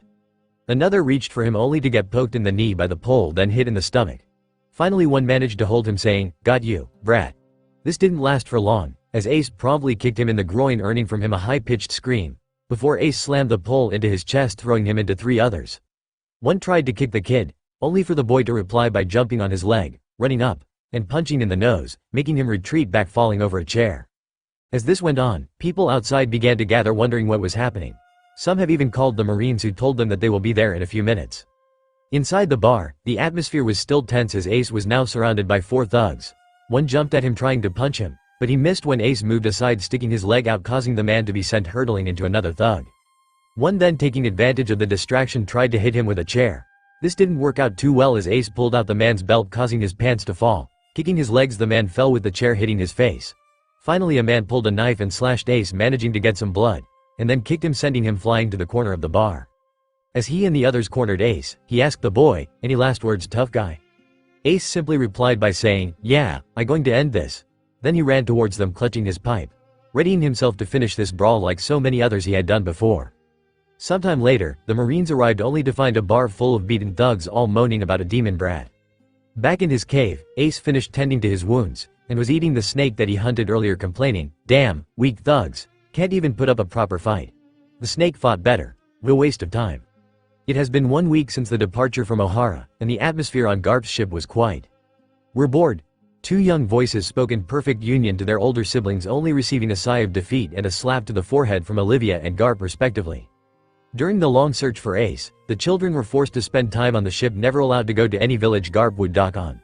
Another reached for him only to get poked in the knee by the pole, then hit in the stomach. Finally one managed to hold him, saying, "Got you, brat." This didn't last for long, as Ace promptly kicked him in the groin, earning from him a high-pitched scream, before Ace slammed the pole into his chest, throwing him into 3 others. One tried to kick the kid, only for the boy to reply by jumping on his leg, running up, and punching in the nose, making him retreat back, falling over a chair. As this went on, people outside began to gather, wondering what was happening. Some have even called the Marines, who told them that they will be there in a few minutes. Inside the bar, the atmosphere was still tense as Ace was now surrounded by 4 thugs. One jumped at him trying to punch him, but he missed when Ace moved aside, sticking his leg out, causing the man to be sent hurtling into another thug. One then, taking advantage of the distraction, tried to hit him with a chair. This didn't work out too well as Ace pulled out the man's belt, causing his pants to fall. Kicking his legs, the man fell with the chair hitting his face. Finally a man pulled a knife and slashed Ace, managing to get some blood, and then kicked him, sending him flying to the corner of the bar. As he and the others cornered Ace, he asked the boy, "Any last words, tough guy?" Ace simply replied by saying, "Yeah, I'm going to end this." Then he ran towards them, clutching his pipe, readying himself to finish this brawl like so many others he had done before. Sometime later, the Marines arrived only to find a bar full of beaten thugs, all moaning about a demon brat. Back in his cave, Ace finished tending to his wounds, and was eating the snake that he hunted earlier, complaining, "Damn, weak thugs, can't even put up a proper fight. The snake fought better. What a waste of time." It has been 1 week since the departure from Ohara, and the atmosphere on Garp's ship was quiet. "We're bored." 2 young voices spoke in perfect union to their older siblings, only receiving a sigh of defeat and a slap to the forehead from Olivia and Garp respectively. During the long search for Ace, the children were forced to spend time on the ship, never allowed to go to any village Garp would dock on.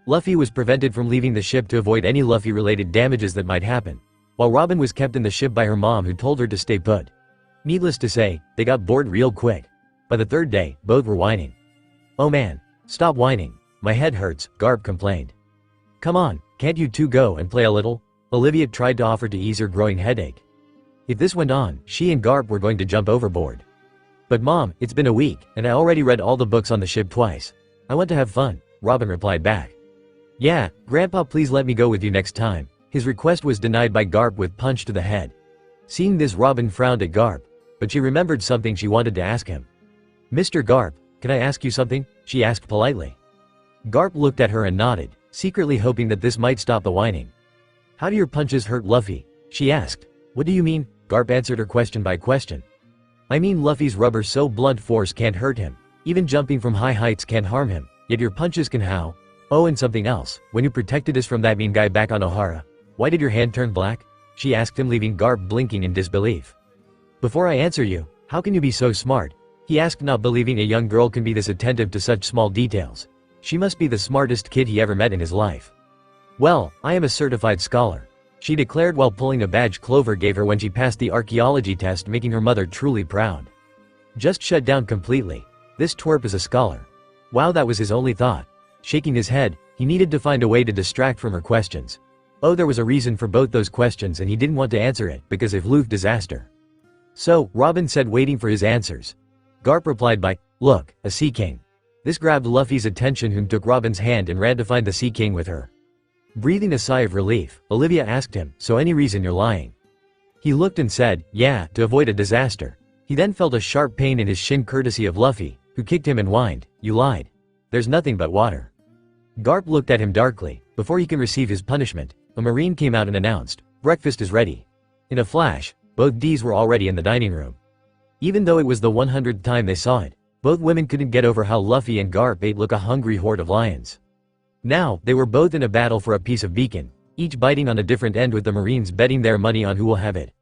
Luffy was prevented from leaving the ship to avoid any Luffy-related damages that might happen, while Robin was kept in the ship by her mom, who told her to stay put. Needless to say, they got bored real quick. By the 3rd day, both were whining. "Oh man, stop whining. My head hurts," Garp complained. "Come on, can't you 2 go and play a little?" Olivia tried to offer to ease her growing headache. If this went on, she and Garp were going to jump overboard. "But Mom, it's been a week, and I already read all the books on the ship twice. I want to have fun," Robin replied back. "Yeah, Grandpa, please let me go with you next time." His request was denied by Garp with punch to the head. Seeing this, Robin frowned at Garp, but she remembered something she wanted to ask him. "Mr. Garp, can I ask you something?" she asked politely. Garp looked at her and nodded, secretly hoping that this might stop the whining. "How do your punches hurt Luffy?" she asked. "What do you mean?" Garp answered her question by question. "I mean Luffy's rubber so blunt force can't hurt him. Even jumping from high heights can't harm him, yet your punches can how? Oh, and something else, when you protected us from that mean guy back on Ohara, why did your hand turn black?" she asked him, leaving Garp blinking in disbelief. "Before I answer you, how can you be so smart?" he asked, not believing a young girl can be this attentive to such small details. She must be the smartest kid he ever met in his life. "Well, I am a certified scholar. She declared while pulling a badge Clover gave her when she passed the archaeology test, making her mother truly proud. Just shut down completely. This twerp is a scholar. Wow, that was his only thought. Shaking his head, he needed to find a way to distract from her questions. Oh, there was a reason for both those questions and he didn't want to answer it because of Luffy disaster. So, Robin said, waiting for his answers. Garp replied by, "Look, a Sea King." This grabbed Luffy's attention, whom took Robin's hand and ran to find the Sea King with her. Breathing a sigh of relief, Olivia asked him, "So any reason you're lying?" He looked and said, "Yeah, to avoid a disaster." He then felt a sharp pain in his shin courtesy of Luffy, who kicked him and whined, "You lied. There's nothing but water." Garp looked at him darkly. Before he can receive his punishment, a marine came out and announced, "Breakfast is ready." In a flash, both D's were already in the dining room. Even though it was the 100th time they saw it, both women couldn't get over how Luffy and Garp ate like a hungry horde of lions. Now, they were both in a battle for a piece of beacon, each biting on a different end, with the Marines betting their money on who will have it.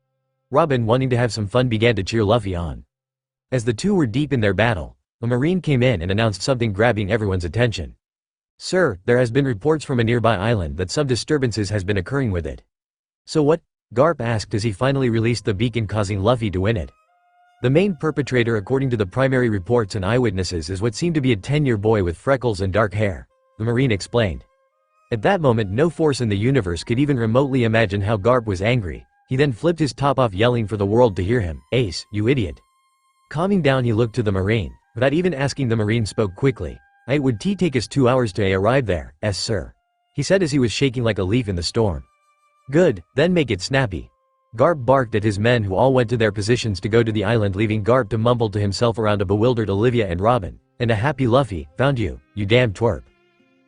Robin, wanting to have some fun, began to cheer Luffy on. As the two were deep in their battle, a Marine came in and announced something, grabbing everyone's attention. "Sir, there has been reports from a nearby island that some disturbances has been occurring with it." "So what?" Garp asked as he finally released the beacon, causing Luffy to win it. The main perpetrator, according to the primary reports and eyewitnesses, is what seemed to be a 10-year boy with freckles and dark hair, the Marine explained. At that moment, no force in the universe could even remotely imagine how Garp was angry. He then flipped his top off, yelling for the world to hear him, "Ace, you idiot." Calming down, he looked to the Marine. Without even asking, the Marine spoke quickly. "It would take us 2 hours to arrive there, sir," he said as he was shaking like a leaf in the storm. "Good, then make it snappy." Garp barked at his men, who all went to their positions to go to the island, leaving Garp to mumble to himself around a bewildered Olivia and Robin, and a happy Luffy. "Found you, you damn twerp."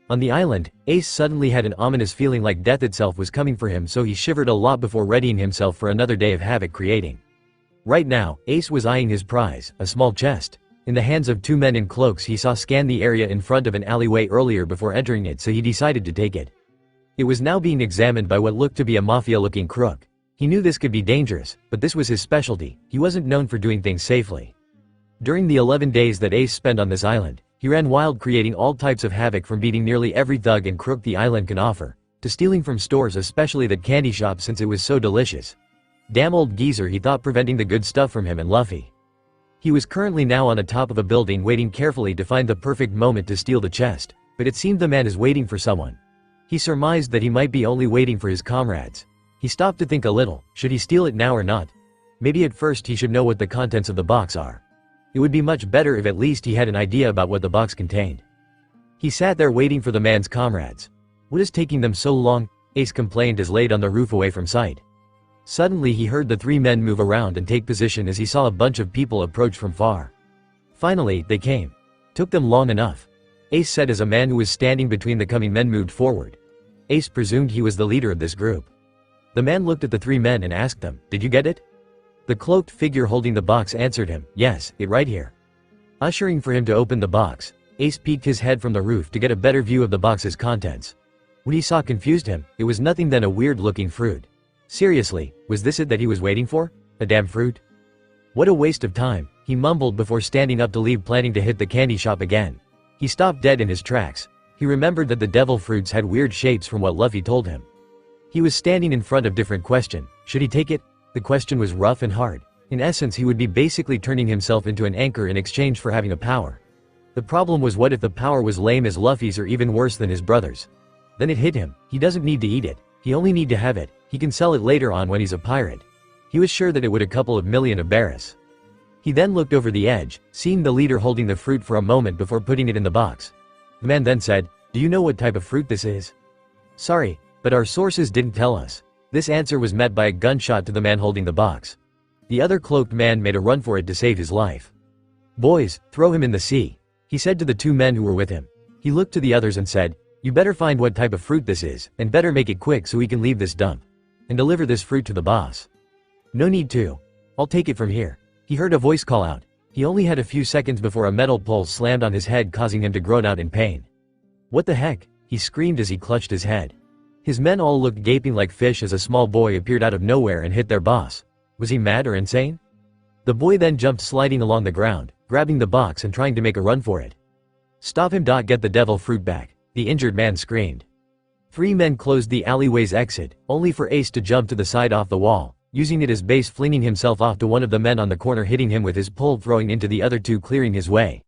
On the island, Ace suddenly had an ominous feeling like death itself was coming for him, so he shivered a lot before readying himself for another day of havoc creating. Right now, Ace was eyeing his prize, a small chest, in the hands of two men in cloaks he saw scan the area in front of an alleyway earlier before entering it, so he decided to take it. It was now being examined by what looked to be a mafia-looking crook. He knew this could be dangerous, but this was his specialty. He wasn't known for doing things safely. During the 11 days that Ace spent on this island, he ran wild, creating all types of havoc, from beating nearly every thug and crook the island can offer, to stealing from stores, especially that candy shop, since it was so delicious. Damn old geezer, he thought, preventing the good stuff from him and Luffy. He was currently now on the top of a building, waiting carefully to find the perfect moment to steal the chest, but it seemed the man is waiting for someone. He surmised that he might be only waiting for his comrades. He stopped to think a little. Should he steal it now or not? Maybe at first he should know what the contents of the box are. It would be much better if at least he had an idea about what the box contained. He sat there waiting for the man's comrades. "What is taking them so long?" Ace complained as laid on the roof away from sight. Suddenly he heard the three men move around and take position as he saw a bunch of people approach from far. Finally, they came. "Took them long enough," Ace said as a man who was standing between the coming men moved forward. Ace presumed he was the leader of this group. The man looked at the three men and asked them, "Did you get it?" The cloaked figure holding the box answered him, "Yes, it right here." Ushering for him to open the box, Ace peeked his head from the roof to get a better view of the box's contents. What he saw confused him. It was nothing than a weird-looking fruit. Seriously, was this it that he was waiting for? A damn fruit? What a waste of time, he mumbled before standing up to leave, planning to hit the candy shop again. He stopped dead in his tracks. He remembered that the devil fruits had weird shapes from what Luffy told him. He was standing in front of different question. Should he take it? The question was rough and hard. In essence, he would be basically turning himself into an anchor in exchange for having a power. The problem was, what if the power was lame as Luffy's, or even worse than his brother's? Then it hit him. He doesn't need to eat it. He only need to have it. He can sell it later on when he's a pirate. He was sure that it would a couple of million of Barris. He then looked over the edge, seeing the leader holding the fruit for a moment before putting it in the box. The man then said, "Do you know what type of fruit this is?" "Sorry, but our sources didn't tell us." This answer was met by a gunshot to the man holding the box. The other cloaked man made a run for it to save his life. "Boys, throw him in the sea," he said to the two men who were with him. He looked to the others and said, "You better find what type of fruit this is, and better make it quick so we can leave this dump and deliver this fruit to the boss." "No need to. I'll take it from here," he heard a voice call out. He only had a few seconds before a metal pole slammed on his head, causing him to groan out in pain. "What the heck?" he screamed as he clutched his head. His men all looked gaping like fish as a small boy appeared out of nowhere and hit their boss. Was he mad or insane? The boy then jumped, sliding along the ground, grabbing the box and trying to make a run for it. "Stop him! Get the devil fruit back," the injured man screamed. Three men closed the alleyway's exit, only for Ace to jump to the side off the wall, using it as base, flinging himself off to one of the men on the corner, hitting him with his pole, throwing into the other two, clearing his way.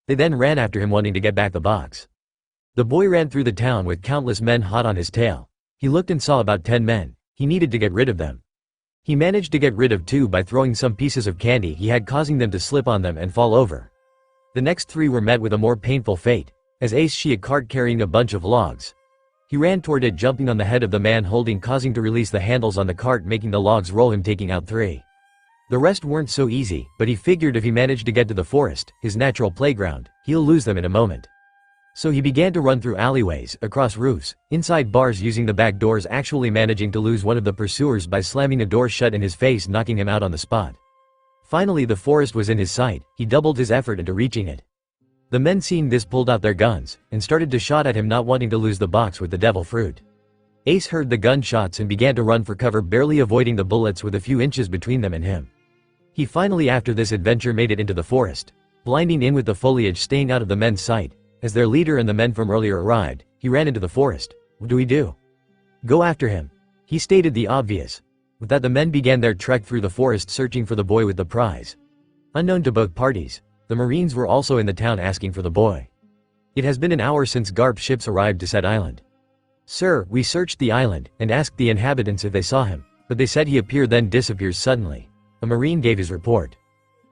They then ran after him, wanting to get back the box. The boy ran through the town with countless men hot on his tail. He looked and saw about 10 men. He needed to get rid of them. He managed to get rid of 2 by throwing some pieces of candy he had, causing them to slip on them and fall over. The next 3 were met with a more painful fate, as Ace saw a cart carrying a bunch of logs. He ran toward it, jumping on the head of the man holding, causing to release the handles on the cart, making the logs roll him, taking out 3. The rest weren't so easy, but he figured if he managed to get to the forest, his natural playground, he'll lose them in a moment. So he began to run through alleyways, across roofs, inside bars, using the back doors, actually managing to lose one of the pursuers by slamming a door shut in his face, knocking him out on the spot. Finally the forest was in his sight. He doubled his effort into reaching it. The men, seeing this, pulled out their guns and started to shoot at him, not wanting to lose the box with the devil fruit. Ace heard the gunshots and began to run for cover, barely avoiding the bullets with a few inches between them and him. He finally, after this adventure, made it into the forest, blinding in with the foliage, staying out of the men's sight. As their leader and the men from earlier arrived, he ran into the forest. What do we do? Go after him. He stated the obvious. With that, the men began their trek through the forest, searching for the boy with the prize. Unknown to both parties, the Marines were also in the town asking for the boy. It has been an hour since Garp's ships arrived to said island. Sir, we searched the island and asked the inhabitants if they saw him, but they said he appeared then disappears suddenly. A Marine gave his report.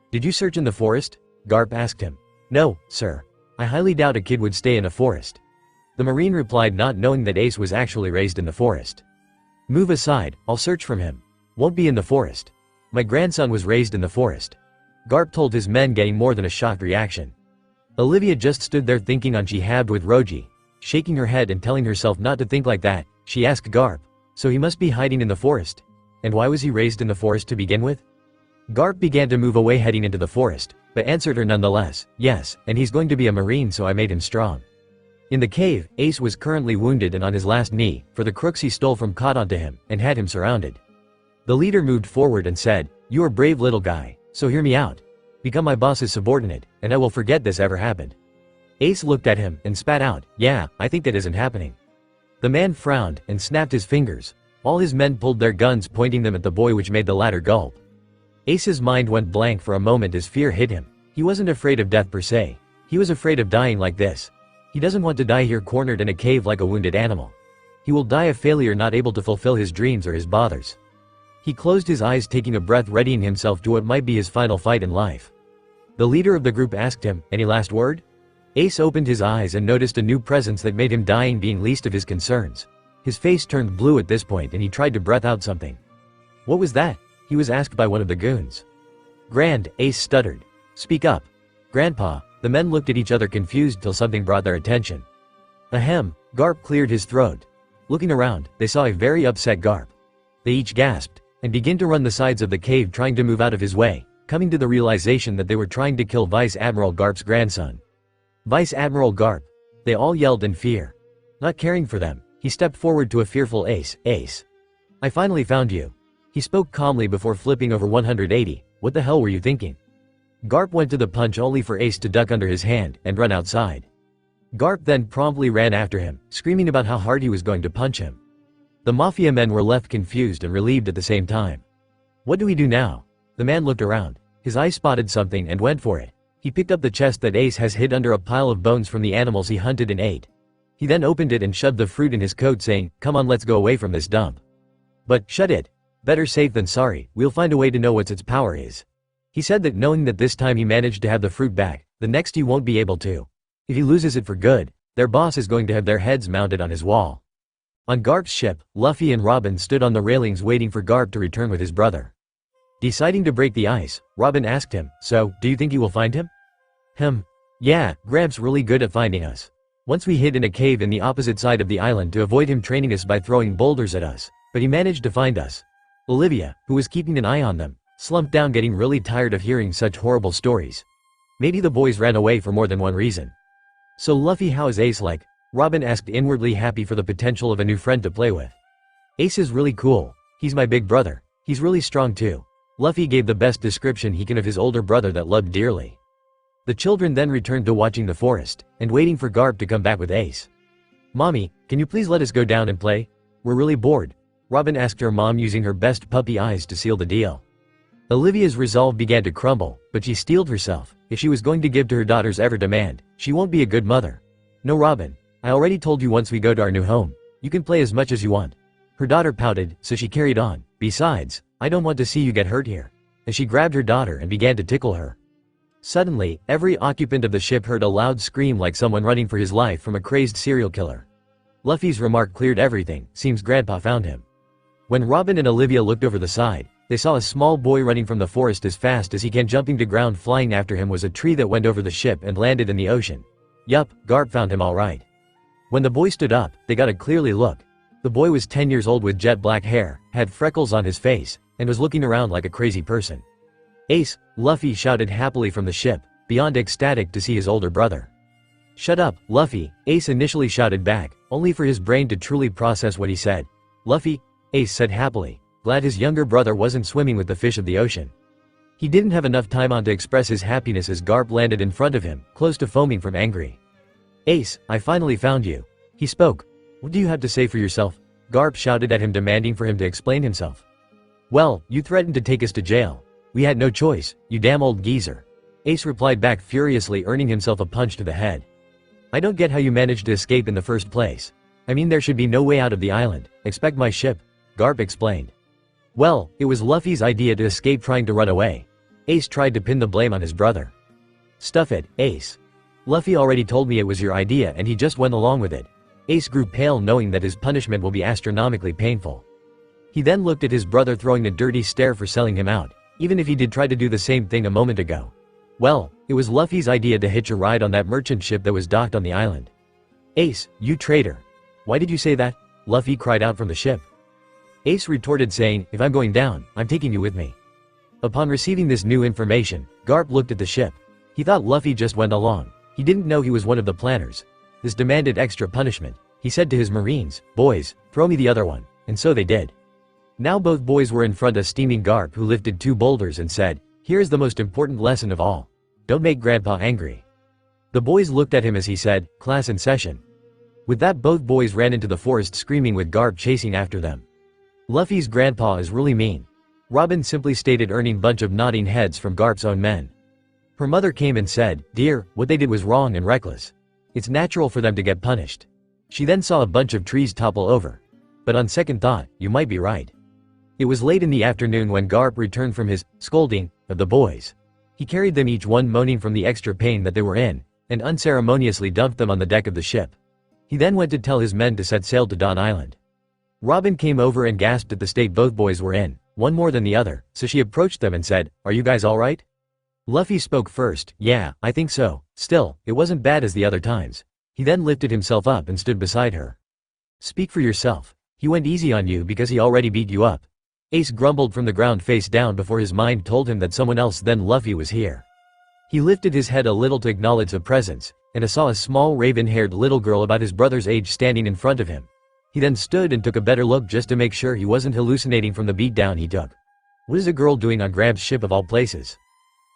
Did you search in the forest? Garp asked him. No, sir. I highly doubt a kid would stay in a forest. The Marine replied, not knowing that Ace was actually raised in the forest. Move aside, I'll search from him. Won't be in the forest. My grandson was raised in the forest. Garp told his men, getting more than a shocked reaction. Olivia just stood there thinking on she had with Roji, shaking her head and telling herself not to think like that. She asked Garp, so he must be hiding in the forest? And why was he raised in the forest to begin with? Garp began to move away, heading into the forest, but answered her nonetheless, yes, and he's going to be a Marine, so I made him strong. In the cave, Ace was currently wounded and on his last knee, for the crooks he stole from caught onto him, and had him surrounded. The leader moved forward and said, "You're a brave little guy, so hear me out. Become my boss's subordinate, and I will forget this ever happened." Ace looked at him and spat out, "Yeah, I think that isn't happening." The man frowned and snapped his fingers. All his men pulled their guns, pointing them at the boy, which made the latter gulp. Ace's mind went blank for a moment as fear hit him. He wasn't afraid of death per se. He was afraid of dying like this. He doesn't want to die here, cornered in a cave like a wounded animal. He will die a failure, not able to fulfill his dreams or his bothers. He closed his eyes, taking a breath, readying himself to what might be his final fight in life. The leader of the group asked him, "Any last word?" Ace opened his eyes and noticed a new presence that made him dying being least of his concerns. His face turned blue at this point and he tried to breath out something. What was that? He was asked by one of the goons. "Grand," Ace stuttered. "Speak up." "Grandpa." The men looked at each other confused till something brought their attention. Ahem, Garp cleared his throat. Looking around, they saw a very upset Garp. They each gasped and began to run the sides of the cave, trying to move out of his way, coming to the realization that they were trying to kill Vice Admiral Garp's grandson. Vice Admiral Garp. They all yelled in fear. Not caring for them, he stepped forward to a fearful Ace. "Ace. I finally found you." He spoke calmly before flipping over 180. "What the hell were you thinking?" Garp went to the punch, only for Ace to duck under his hand and run outside. Garp then promptly ran after him, screaming about how hard he was going to punch him. The Mafia men were left confused and relieved at the same time. "What do we do now?" The man looked around. His eye spotted something and went for it. He picked up the chest that Ace has hid under a pile of bones from the animals he hunted and ate. He then opened it and shoved the fruit in his coat, saying, "Come on, let's go away from this dump." "But, shut it. Better safe than sorry, we'll find a way to know what its power is." He said that, knowing that this time he managed to have the fruit back, the next he won't be able to. If he loses it for good, their boss is going to have their heads mounted on his wall. On Garp's ship, Luffy and Robin stood on the railings waiting for Garp to return with his brother. Deciding to break the ice, Robin asked him, "So, do you think you will find him?" Yeah, Gramps really good at finding us. Once we hid in a cave in the opposite side of the island to avoid him training us by throwing boulders at us, but he managed to find us." Olivia, who was keeping an eye on them, slumped down, getting really tired of hearing such horrible stories. Maybe the boys ran away for more than one reason. "So Luffy, how is Ace like?" Robin asked, inwardly happy for the potential of a new friend to play with. "Ace is really cool. He's my big brother. He's really strong too." Luffy gave the best description he can of his older brother that loved dearly. The children then returned to watching the forest and waiting for Garp to come back with Ace. "Mommy, can you please let us go down and play? We're really bored," Robin asked her mom using her best puppy eyes to seal the deal. Olivia's resolve began to crumble, but she steeled herself. If she was going to give to her daughter's every demand, she won't be a good mother. "No, Robin. I already told you once we go to our new home. You can play as much as you want." Her daughter pouted, so she carried on. "Besides, I don't want to see you get hurt here." As she grabbed her daughter and began to tickle her. Suddenly, every occupant of the ship heard a loud scream like someone running for his life from a crazed serial killer. Luffy's remark cleared everything. Seems Grandpa found him. When Robin and Olivia looked over the side, they saw a small boy running from the forest as fast as he can. Jumping to ground, flying after him was a tree that went over the ship and landed in the ocean. Yup, Garp found him all right. When the boy stood up, they got a clearly look. The boy was 10 years old with jet black hair, had freckles on his face, and was looking around like a crazy person. "Ace!" Luffy shouted happily from the ship, beyond ecstatic to see his older brother. "Shut up, Luffy," Ace initially shouted back, only for his brain to truly process what he said. "Luffy," Ace said happily, glad his younger brother wasn't swimming with the fish of the ocean. He didn't have enough time on to express his happiness as Garp landed in front of him, close to foaming from angry. "Ace, I finally found you." He spoke. "What do you have to say for yourself?" Garp shouted at him, demanding for him to explain himself. "Well, you threatened to take us to jail. We had no choice, you damn old geezer." Ace replied back furiously, earning himself a punch to the head. "I don't get how you managed to escape in the first place. I mean, there should be no way out of the island. Expect my ship," Garp explained. "Well, it was Luffy's idea to escape, trying to run away." Ace tried to pin the blame on his brother. "Stuff it, Ace. Luffy already told me it was your idea and he just went along with it." Ace grew pale, knowing that his punishment will be astronomically painful. He then looked at his brother, throwing a dirty stare for selling him out, even if he did try to do the same thing a moment ago. "Well, it was Luffy's idea to hitch a ride on that merchant ship that was docked on the island." "Ace, you traitor. Why did you say that?" Luffy cried out from the ship. Ace retorted, saying, "If I'm going down, I'm taking you with me." Upon receiving this new information, Garp looked at the ship. He thought Luffy just went along. He didn't know he was one of the planners. This demanded extra punishment. He said to his marines, "Boys, throw me the other one," and so they did. Now both boys were in front of steaming Garp, who lifted 2 boulders and said, "Here's the most important lesson of all. Don't make Grandpa angry." The boys looked at him as he said, "Class in session." With that, both boys ran into the forest screaming, with Garp chasing after them. "Luffy's grandpa is really mean," Robin simply stated, earning bunch of nodding heads from Garp's own men. Her mother came and said, "Dear, what they did was wrong and reckless. It's natural for them to get punished." She then saw a bunch of trees topple over. "But on second thought, you might be right." It was late in the afternoon when Garp returned from his scolding of the boys. He carried them, each one moaning from the extra pain that they were in, and unceremoniously dumped them on the deck of the ship. He then went to tell his men to set sail to Dawn Island. Robin came over and gasped at the state both boys were in, one more than the other, so she approached them and said, "Are you guys alright?" Luffy spoke first. "Yeah, I think so. Still, it wasn't bad as the other times." He then lifted himself up and stood beside her. "Speak for yourself. He went easy on you because he already beat you up." Ace grumbled from the ground, face down, before his mind told him that someone else than Luffy was here. He lifted his head a little to acknowledge the presence, and saw a small raven-haired little girl about his brother's age standing in front of him. He then stood and took a better look just to make sure he wasn't hallucinating from the beatdown he took. What is a girl doing on Grab's ship of all places?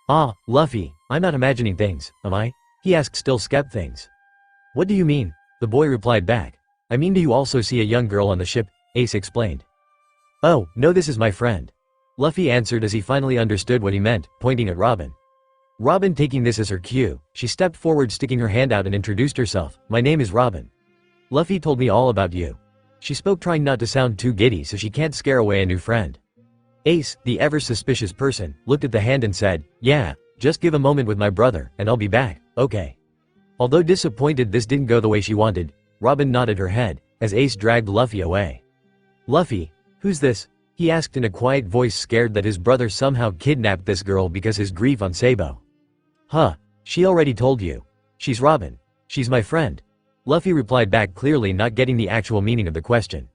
"Ah, Luffy, I'm not imagining things, am I?" he asked, still skeptical things. "What do you mean?" the boy replied back. "I mean, do you also see a young girl on the ship?" Ace explained. "Oh, no, this is my friend," Luffy answered as he finally understood what he meant, pointing at Robin. Robin, taking this as her cue, she stepped forward, sticking her hand out, and introduced herself. "My name is Robin. Luffy told me all about you." She spoke, trying not to sound too giddy so she can't scare away a new friend. Ace, the ever-suspicious person, looked at the hand and said, "Yeah, just give a moment with my brother, and I'll be back, okay?" Although disappointed this didn't go the way she wanted, Robin nodded her head, as Ace dragged Luffy away. "Luffy, who's this?" he asked in a quiet voice, scared that his brother somehow kidnapped this girl because his grief on Sabo. "Huh, she already told you. She's Robin. She's my friend," Luffy replied back, clearly not getting the actual meaning of the question.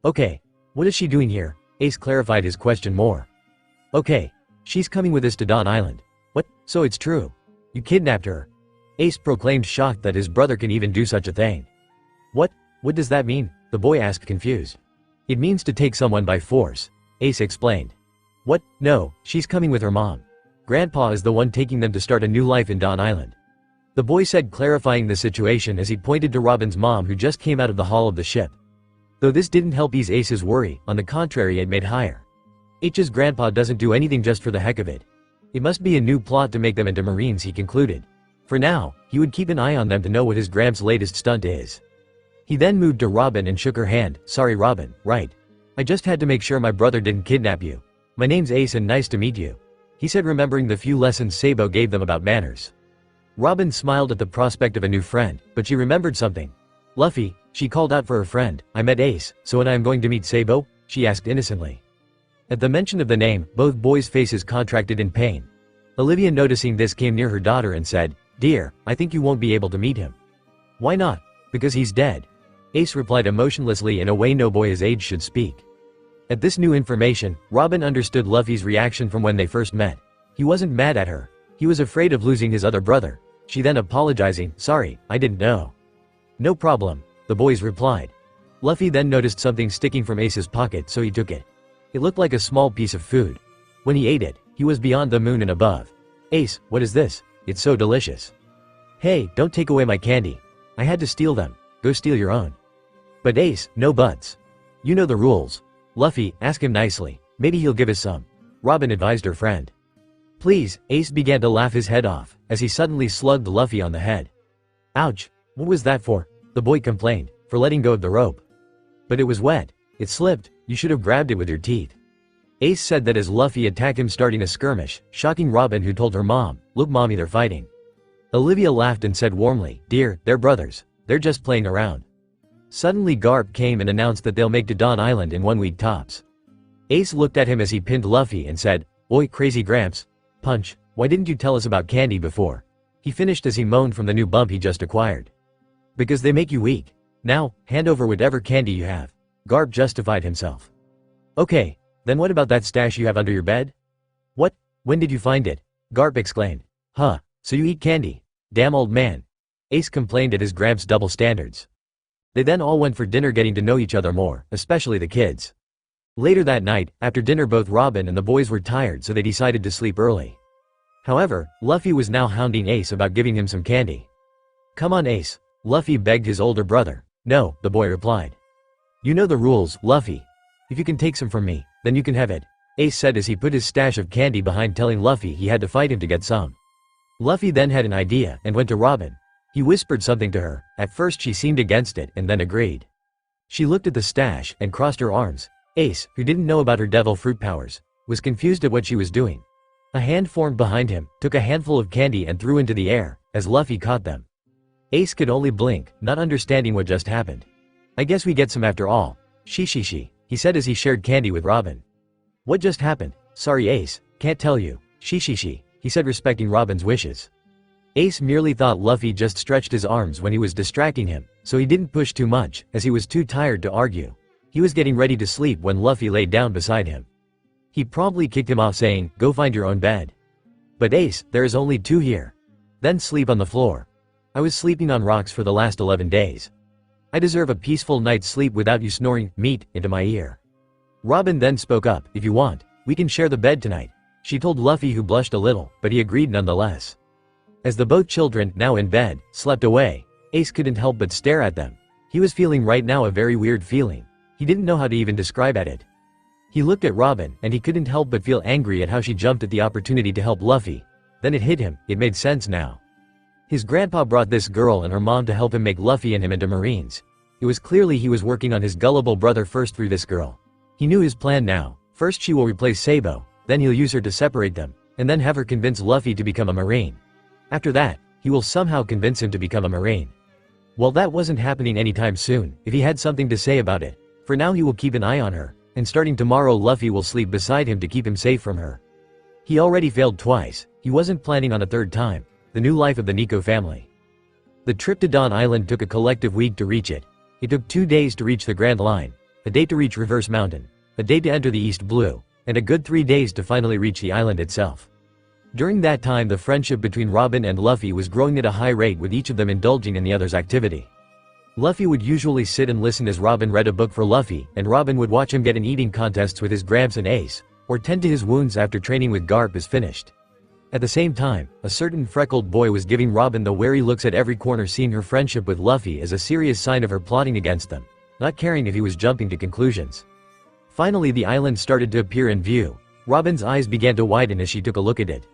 "Okay, what is she doing here?" Ace clarified his question more. "Okay, she's coming with us to Dawn Island." "What? So it's true? You kidnapped her?" Ace proclaimed, shocked that his brother can even do such a thing. What does that mean?" the boy asked, confused. "It means to take someone by force," Ace explained. "What? No, she's coming with her mom. Grandpa is the one taking them to start a new life in Dawn Island." The boy said, clarifying the situation as he pointed to Robin's mom who just came out of the hull of the ship. Though this didn't help ease Ace's worry, on the contrary it made higher. H's grandpa doesn't do anything just for the heck of it. It must be a new plot to make them into Marines, he concluded. For now, he would keep an eye on them to know what his Gramps' latest stunt is. He then moved to Robin and shook her hand. Sorry Robin, right. I just had to make sure my brother didn't kidnap you. My name's Ace and nice to meet you, he said, remembering the few lessons Sabo gave them about manners. Robin smiled at the prospect of a new friend, but she remembered something. Luffy, she called out for her friend. I met Ace, so when I am going to meet Sabo? She asked innocently. At the mention of the name, both boys' faces contracted in pain. Olivia, noticing this, came near her daughter and said, Dear, I think you won't be able to meet him. Why not? Because he's dead. Ace replied emotionlessly in a way no boy his age should speak. At this new information, Robin understood Luffy's reaction from when they first met. He wasn't mad at her. He was afraid of losing his other brother. She then apologizing, Sorry, I didn't know. No problem, the boys replied. Luffy then noticed something sticking from Ace's pocket, so he took it. It looked like a small piece of food. When he ate it, he was beyond the moon and above. Ace, what is this? It's so delicious. Hey, don't take away my candy. I had to steal them. Go steal your own. But Ace, no buts. You know the rules. Luffy, ask him nicely. Maybe he'll give us some. Robin advised her friend. Please, Ace began to laugh his head off, as he suddenly slugged Luffy on the head. Ouch, what was that for? The boy complained, for letting go of the rope. But it was wet. It slipped, you should have grabbed it with your teeth. Ace said that as Luffy attacked him, starting a skirmish, shocking Robin, who told her mom, Look mommy, they're fighting. Olivia laughed and said warmly, Dear, they're brothers. They're just playing around. Suddenly Garp came and announced that they'll make to Dawn Island in 1 week tops. Ace looked at him as he pinned Luffy and said, Oi crazy Gramps. Punch, why didn't you tell us about candy before? He finished as he moaned from the new bump he just acquired. Because they make you weak. Now, hand over whatever candy you have. Garp justified himself. Okay, then what about that stash you have under your bed? What? When did you find it? Garp exclaimed. Huh, so you eat candy? Damn old man. Ace complained at his Gramps' double standards. They then all went for dinner, getting to know each other more, especially the kids. Later that night, after dinner, both Robin and the boys were tired, so they decided to sleep early. However, Luffy was now hounding Ace about giving him some candy. Come on Ace, Luffy begged his older brother. No, the boy replied. You know the rules, Luffy. If you can take some from me, then you can have it, Ace said as he put his stash of candy behind, telling Luffy he had to fight him to get some. Luffy then had an idea and went to Robin. He whispered something to her. At first she seemed against it and then agreed. She looked at the stash and crossed her arms. Ace, who didn't know about her devil fruit powers, was confused at what she was doing. A hand formed behind him, took a handful of candy and threw into the air, as Luffy caught them. Ace could only blink, not understanding what just happened. I guess we get some after all. She, he said as he shared candy with Robin. What just happened? Sorry Ace, can't tell you. She, he said, respecting Robin's wishes. Ace merely thought Luffy just stretched his arms when he was distracting him, so he didn't push too much, as he was too tired to argue. He was getting ready to sleep when Luffy laid down beside him. He promptly kicked him off, saying, Go find your own bed. But Ace, there is only 2 here. Then sleep on the floor. I was sleeping on rocks for the last 11 days. I deserve a peaceful night's sleep without you snoring meat into my ear. Robin then spoke up, If you want, we can share the bed tonight. She told Luffy, who blushed a little, but he agreed nonetheless. As the both children, now in bed, slept away, Ace couldn't help but stare at them. He was feeling right now a very weird feeling. He didn't know how to even describe it. He looked at Robin and he couldn't help but feel angry at how she jumped at the opportunity to help Luffy. Then it hit him, it made sense now. His grandpa brought this girl and her mom to help him make Luffy and him into Marines. It was clearly he was working on his gullible brother first through this girl. He knew his plan now. First she will replace Sabo, then he'll use her to separate them, and then have her convince Luffy to become a Marine. After that, he will somehow convince him to become a Marine. Well, that wasn't happening anytime soon, if he had something to say about it. For now he will keep an eye on her, and starting tomorrow Luffy will sleep beside him to keep him safe from her. He already failed twice, he wasn't planning on a third time. The new life of the Nico family. The trip to Dawn Island took a collective week to reach it. It took 2 days to reach the Grand Line, a day to reach Reverse Mountain, a day to enter the East Blue, and a good 3 days to finally reach the island itself. During that time the friendship between Robin and Luffy was growing at a high rate, with each of them indulging in the other's activity. Luffy would usually sit and listen as Robin read a book for Luffy, and Robin would watch him get in eating contests with his Gramps and Ace, or tend to his wounds after training with Garp is finished. At the same time, a certain freckled boy was giving Robin the wary looks at every corner, seeing her friendship with Luffy as a serious sign of her plotting against them, not caring if he was jumping to conclusions. Finally the island started to appear in view. Robin's eyes began to widen as she took a look at it.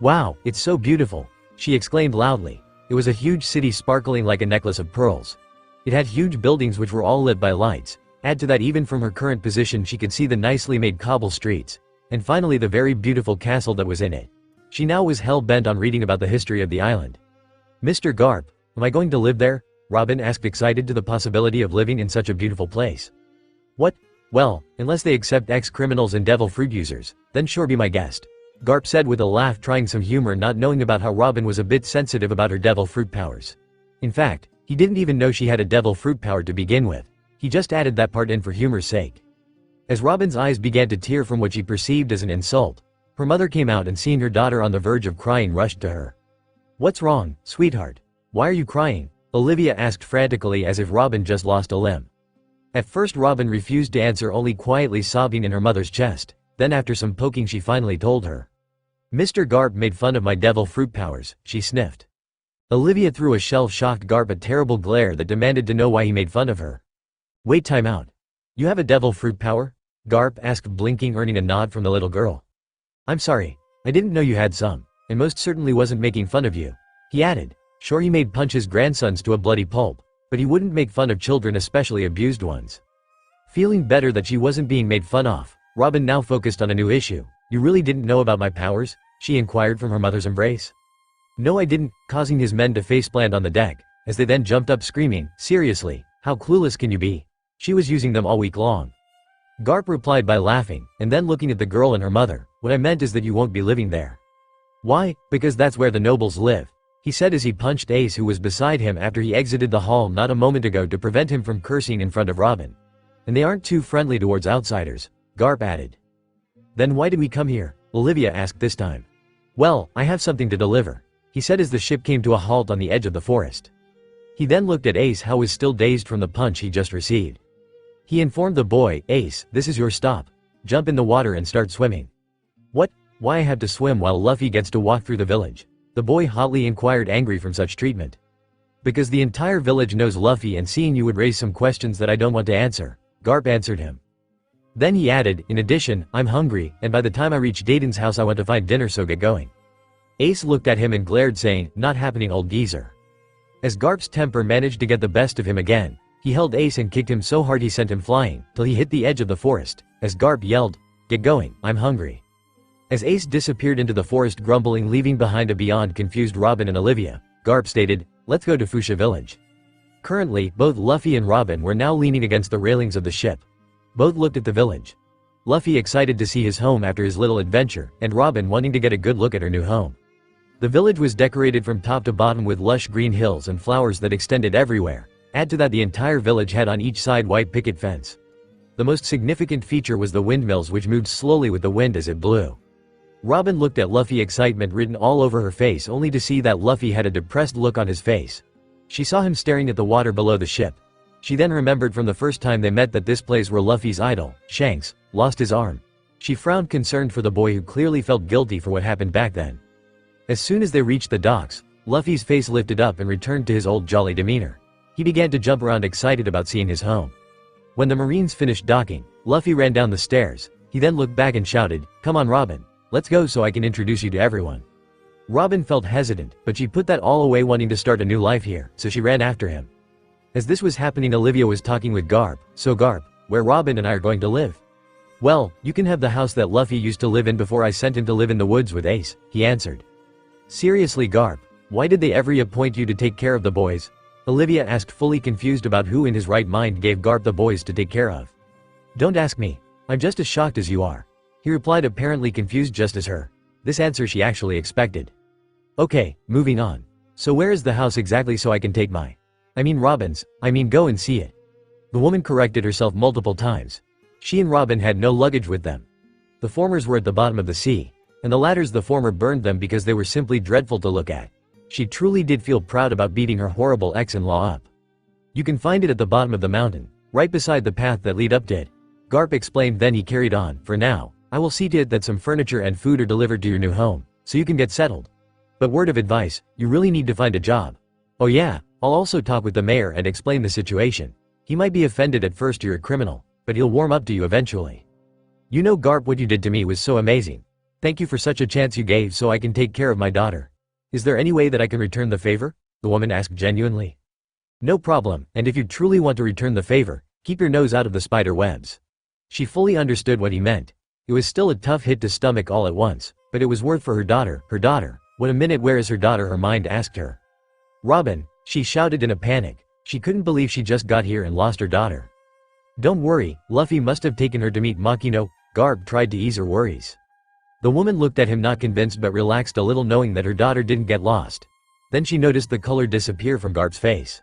"Wow, it's so beautiful," she exclaimed loudly. It was a huge city sparkling like a necklace of pearls. It had huge buildings which were all lit by lights. Add to that, even from her current position she could see the nicely made cobble streets. And finally the very beautiful castle that was in it. She now was hell-bent on reading about the history of the island. "Mr. Garp, am I going to live there?" Robin asked, excited to the possibility of living in such a beautiful place. "What? Well, unless they accept ex-criminals and devil fruit users, then sure, be my guest," Garp said with a laugh, trying some humor, not knowing about how Robin was a bit sensitive about her devil fruit powers. In fact, he didn't even know she had a devil fruit power to begin with. He just added that part in for humor's sake. As Robin's eyes began to tear from what she perceived as an insult, her mother came out and, seeing her daughter on the verge of crying, rushed to her. "What's wrong, sweetheart? Why are you crying?" Olivia asked frantically, as if Robin just lost a limb. At first Robin refused to answer, only quietly sobbing in her mother's chest. Then after some poking she finally told her. "Mr. Garp made fun of my devil fruit powers," she sniffed. Olivia threw a shell-shocked Garp a terrible glare that demanded to know why he made fun of her. "Wait, time out. You have a devil fruit power?" Garp asked, blinking, earning a nod from the little girl. "I'm sorry, I didn't know you had some, and most certainly wasn't making fun of you," he added. Sure, he made punch his grandsons to a bloody pulp, but he wouldn't make fun of children, especially abused ones. Feeling better that she wasn't being made fun of, Robin now focused on a new issue. "You really didn't know about my powers?" she inquired from her mother's embrace. "No, I didn't," causing his men to faceplant on the deck, as they then jumped up screaming, "Seriously, how clueless can you be? She was using them all week long." Garp replied by laughing, and then looking at the girl and her mother. "What I meant is that you won't be living there." "Why? Because that's where the nobles live," he said as he punched Ace, who was beside him after he exited the hall not a moment ago, to prevent him from cursing in front of Robin. "And they aren't too friendly towards outsiders," Garp added. "Then why did we come here?" Olivia asked this time. "Well, I have something to deliver," he said as the ship came to a halt on the edge of the forest. He then looked at Ace, who was still dazed from the punch he just received. He informed the boy, "Ace, this is your stop. Jump in the water and start swimming." "What? Why I have to swim while Luffy gets to walk through the village?" the boy hotly inquired, angry from such treatment. "Because the entire village knows Luffy, and seeing you would raise some questions that I don't want to answer," Garp answered him. Then he added, "In addition, I'm hungry, and by the time I reach Dayton's house I want to find dinner, so get going." Ace looked at him and glared, saying, "Not happening, old geezer." As Garp's temper managed to get the best of him again, he held Ace and kicked him so hard he sent him flying, till he hit the edge of the forest, as Garp yelled, "Get going, I'm hungry." As Ace disappeared into the forest grumbling, leaving behind a beyond confused Robin and Olivia, Garp stated, "Let's go to Fuchsia Village." Currently, both Luffy and Robin were now leaning against the railings of the ship. Both looked at the village. Luffy excited to see his home after his little adventure, and Robin wanting to get a good look at her new home. The village was decorated from top to bottom with lush green hills and flowers that extended everywhere. Add to that the entire village had on each side white picket fence. The most significant feature was the windmills, which moved slowly with the wind as it blew. Robin looked at Luffy, excitement written all over her face, only to see that Luffy had a depressed look on his face. She saw him staring at the water below the ship. She then remembered from the first time they met that this place where Luffy's idol, Shanks, lost his arm. She frowned, concerned for the boy who clearly felt guilty for what happened back then. As soon as they reached the docks, Luffy's face lifted up and returned to his old jolly demeanor. He began to jump around, excited about seeing his home. When the Marines finished docking, Luffy ran down the stairs. He then looked back and shouted, "Come on, Robin. Let's go so I can introduce you to everyone." Robin felt hesitant, but she put that all away, wanting to start a new life here, so she ran after him. As this was happening, Olivia was talking with Garp. "So Garp, where Robin and I are going to live?" "Well, you can have the house that Luffy used to live in before I sent him to live in the woods with Ace," he answered. "Seriously, Garp, why did they ever appoint you to take care of the boys?" Olivia asked, fully confused about who in his right mind gave Garp the boys to take care of. "Don't ask me. I'm just as shocked as you are," he replied, apparently confused just as her. This answer she actually expected. "Okay, moving on. So where is the house exactly so I can take Robin's, go and see it." The woman corrected herself multiple times. She and Robin had no luggage with them. The formers were at the bottom of the sea, and the latters, the former burned them because they were simply dreadful to look at. She truly did feel proud about beating her horrible ex-in-law up. "You can find it at the bottom of the mountain, right beside the path that lead up did," Garp explained. Then he carried on, "For now, I will see to it that some furniture and food are delivered to your new home, so you can get settled. But word of advice, you really need to find a job. Oh yeah, I'll also talk with the mayor and explain the situation. He might be offended at first you're a criminal, but he'll warm up to you eventually. You know Garp, what you did to me was so amazing. Thank you for such a chance you gave so I can take care of my daughter. Is there any way that I can return the favor? The woman asked genuinely. No problem, and if you truly want to return the favor, keep your nose out of the spider webs. She fully understood what he meant. It was still a tough hit to stomach all at once, but it was worth for her daughter. What a minute, where is her daughter? Her mind asked her. Robin, she shouted in a panic. She couldn't believe she just got here and lost her daughter. Don't worry, Luffy must have taken her to meet Makino. Garp tried to ease her worries. The woman looked at him, not convinced but relaxed a little, knowing that her daughter didn't get lost. Then she noticed the color disappear from Garp's face.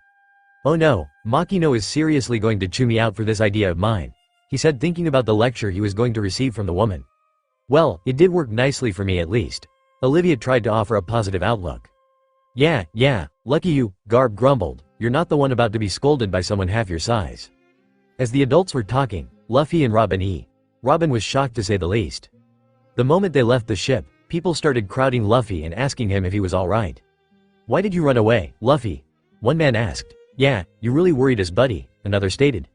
Oh no, Makino is seriously going to chew me out for this idea of mine, he said, thinking about the lecture he was going to receive from the woman. Well, it did work nicely for me at least. Olivia tried to offer a positive outlook. Yeah, lucky you, Garp grumbled. You're not the one about to be scolded by someone half your size. As the adults were talking, Luffy and Robin was shocked to say the least. The moment they left the ship, people started crowding Luffy and asking him if he was alright. Why did you run away, Luffy? One man asked. Yeah, you really worried us, buddy, another stated.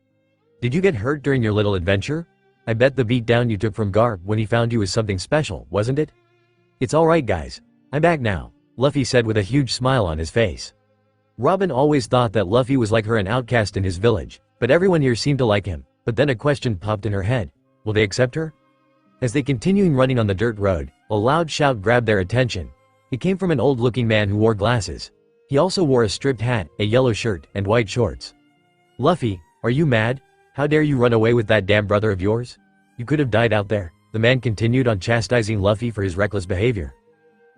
Did you get hurt during your little adventure? I bet the beatdown you took from Garp when he found you was something special, wasn't it? It's alright guys. I'm back now, Luffy said with a huge smile on his face. Robin always thought that Luffy was like her, an outcast in his village, but everyone here seemed to like him. But then a question popped in her head. Will they accept her? As they continued running on the dirt road, a loud shout grabbed their attention. It came from an old-looking man who wore glasses. He also wore a striped hat, a yellow shirt, and white shorts. Luffy, are you mad? How dare you run away with that damn brother of yours? You could have died out there, the man continued on, chastising Luffy for his reckless behavior.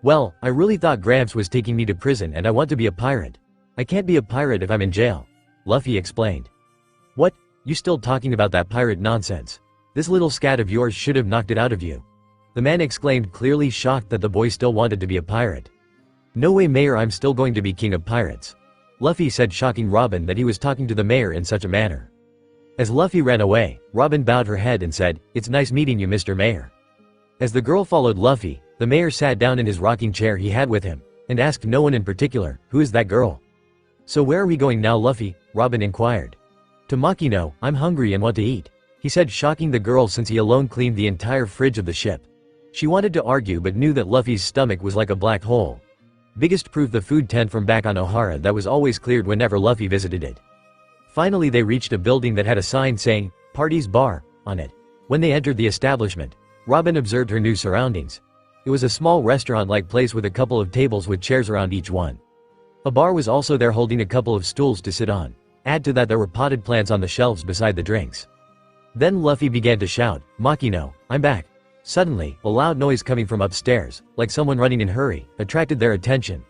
Well, I really thought Gramps was taking me to prison and I want to be a pirate. I can't be a pirate if I'm in jail, Luffy explained. What? You still talking about that pirate nonsense? This little scat of yours should have knocked it out of you. The man exclaimed, clearly shocked that the boy still wanted to be a pirate. No way, Mayor, I'm still going to be king of pirates, Luffy said, shocking Robin that he was talking to the mayor in such a manner. As Luffy ran away, Robin bowed her head and said, It's nice meeting you, Mr. Mayor. As the girl followed Luffy, the mayor sat down in his rocking chair he had with him, and asked no one in particular, who is that girl? So where are we going now, Luffy? Robin inquired. To Makino, I'm hungry and want to eat, he said, shocking the girl since he alone cleaned the entire fridge of the ship. She wanted to argue but knew that Luffy's stomach was like a black hole. Biggest proof, the food tent from back on Ohara that was always cleared whenever Luffy visited it. Finally they reached a building that had a sign saying, Parties Bar, on it. When they entered the establishment, Robin observed her new surroundings. It was a small restaurant-like place with a couple of tables with chairs around each one. A bar was also there holding a couple of stools to sit on. Add to that there were potted plants on the shelves beside the drinks. Then Luffy began to shout, Makino, I'm back. Suddenly, a loud noise coming from upstairs, like someone running in a hurry, attracted their attention.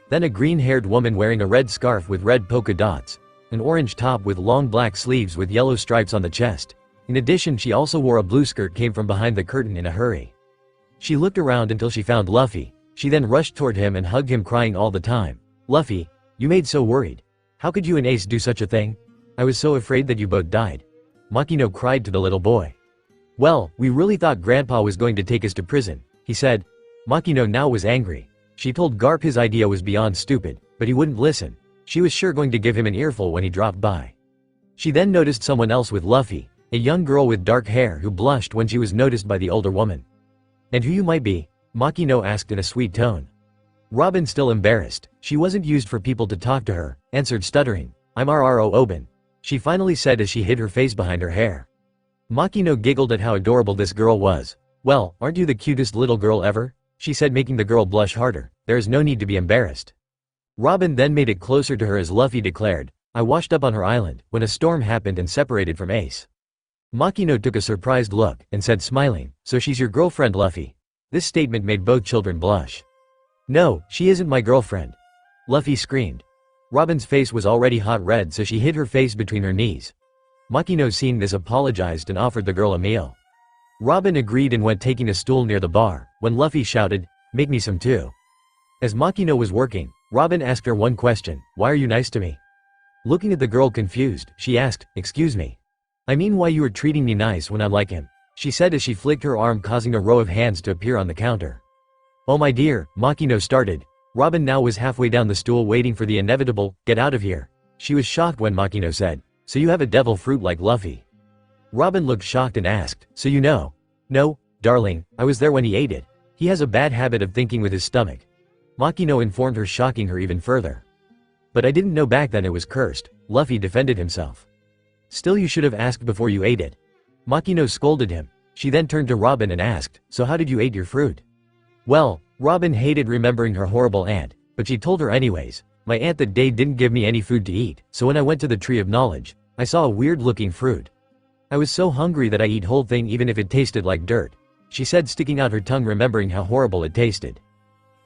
Then a green-haired woman wearing a red scarf with red polka dots, an orange top with long black sleeves with yellow stripes on the chest. In addition, she also wore a blue skirt, came from behind the curtain in a hurry. She looked around until she found Luffy. She then rushed toward him and hugged him, crying all the time. Luffy, you made so worried. How could you and Ace do such a thing? I was so afraid that you both died, Makino cried to the little boy. Well, we really thought Grandpa was going to take us to prison, he said. Makino now was angry. She told Garp his idea was beyond stupid, but he wouldn't listen. She was sure going to give him an earful when he dropped by. She then noticed someone else with Luffy, a young girl with dark hair who blushed when she was noticed by the older woman. And who you might be? Makino asked in a sweet tone. Robin, still embarrassed, she wasn't used for people to talk to her, answered stuttering. I'm Rro Oben, she finally said as she hid her face behind her hair. Makino giggled at how adorable this girl was. Well, aren't you the cutest little girl ever? She said, making the girl blush harder. There is no need to be embarrassed. Robin then made it closer to her as Luffy declared, I washed up on her island when a storm happened and separated from Ace. Makino took a surprised look and said, smiling, so she's your girlfriend, Luffy? This statement made both children blush. No, she isn't my girlfriend, Luffy screamed. Robin's face was already hot red, so she hid her face between her knees. Makino, seeing this, apologized and offered the girl a meal. Robin agreed and went, taking a stool near the bar, when Luffy shouted, make me some too. As Makino was working, Robin asked her one question, why are you nice to me? Looking at the girl confused, she asked, excuse me? I mean, why you are treating me nice when I'm like him, she said as she flicked her arm, causing a row of hands to appear on the counter. "Oh my dear," Makino started. Robin now was halfway down the stool waiting for the inevitable, "Get out of here." She was shocked when Makino said, "So you have a devil fruit like Luffy?" Robin looked shocked and asked, "So you know?" "No, darling, I was there when he ate it. He has a bad habit of thinking with his stomach." Makino informed her, shocking her even further. "But I didn't know back then it was cursed," Luffy defended himself. "Still, you should have asked before you ate it." Makino scolded him. She then turned to Robin and asked, "So how did you eat your fruit?" Well, Robin hated remembering her horrible aunt, but she told her anyways. "My aunt that day didn't give me any food to eat, so when I went to the tree of knowledge, I saw a weird-looking fruit. I was so hungry that I eat whole thing even if it tasted like dirt," she said, sticking out her tongue remembering how horrible it tasted.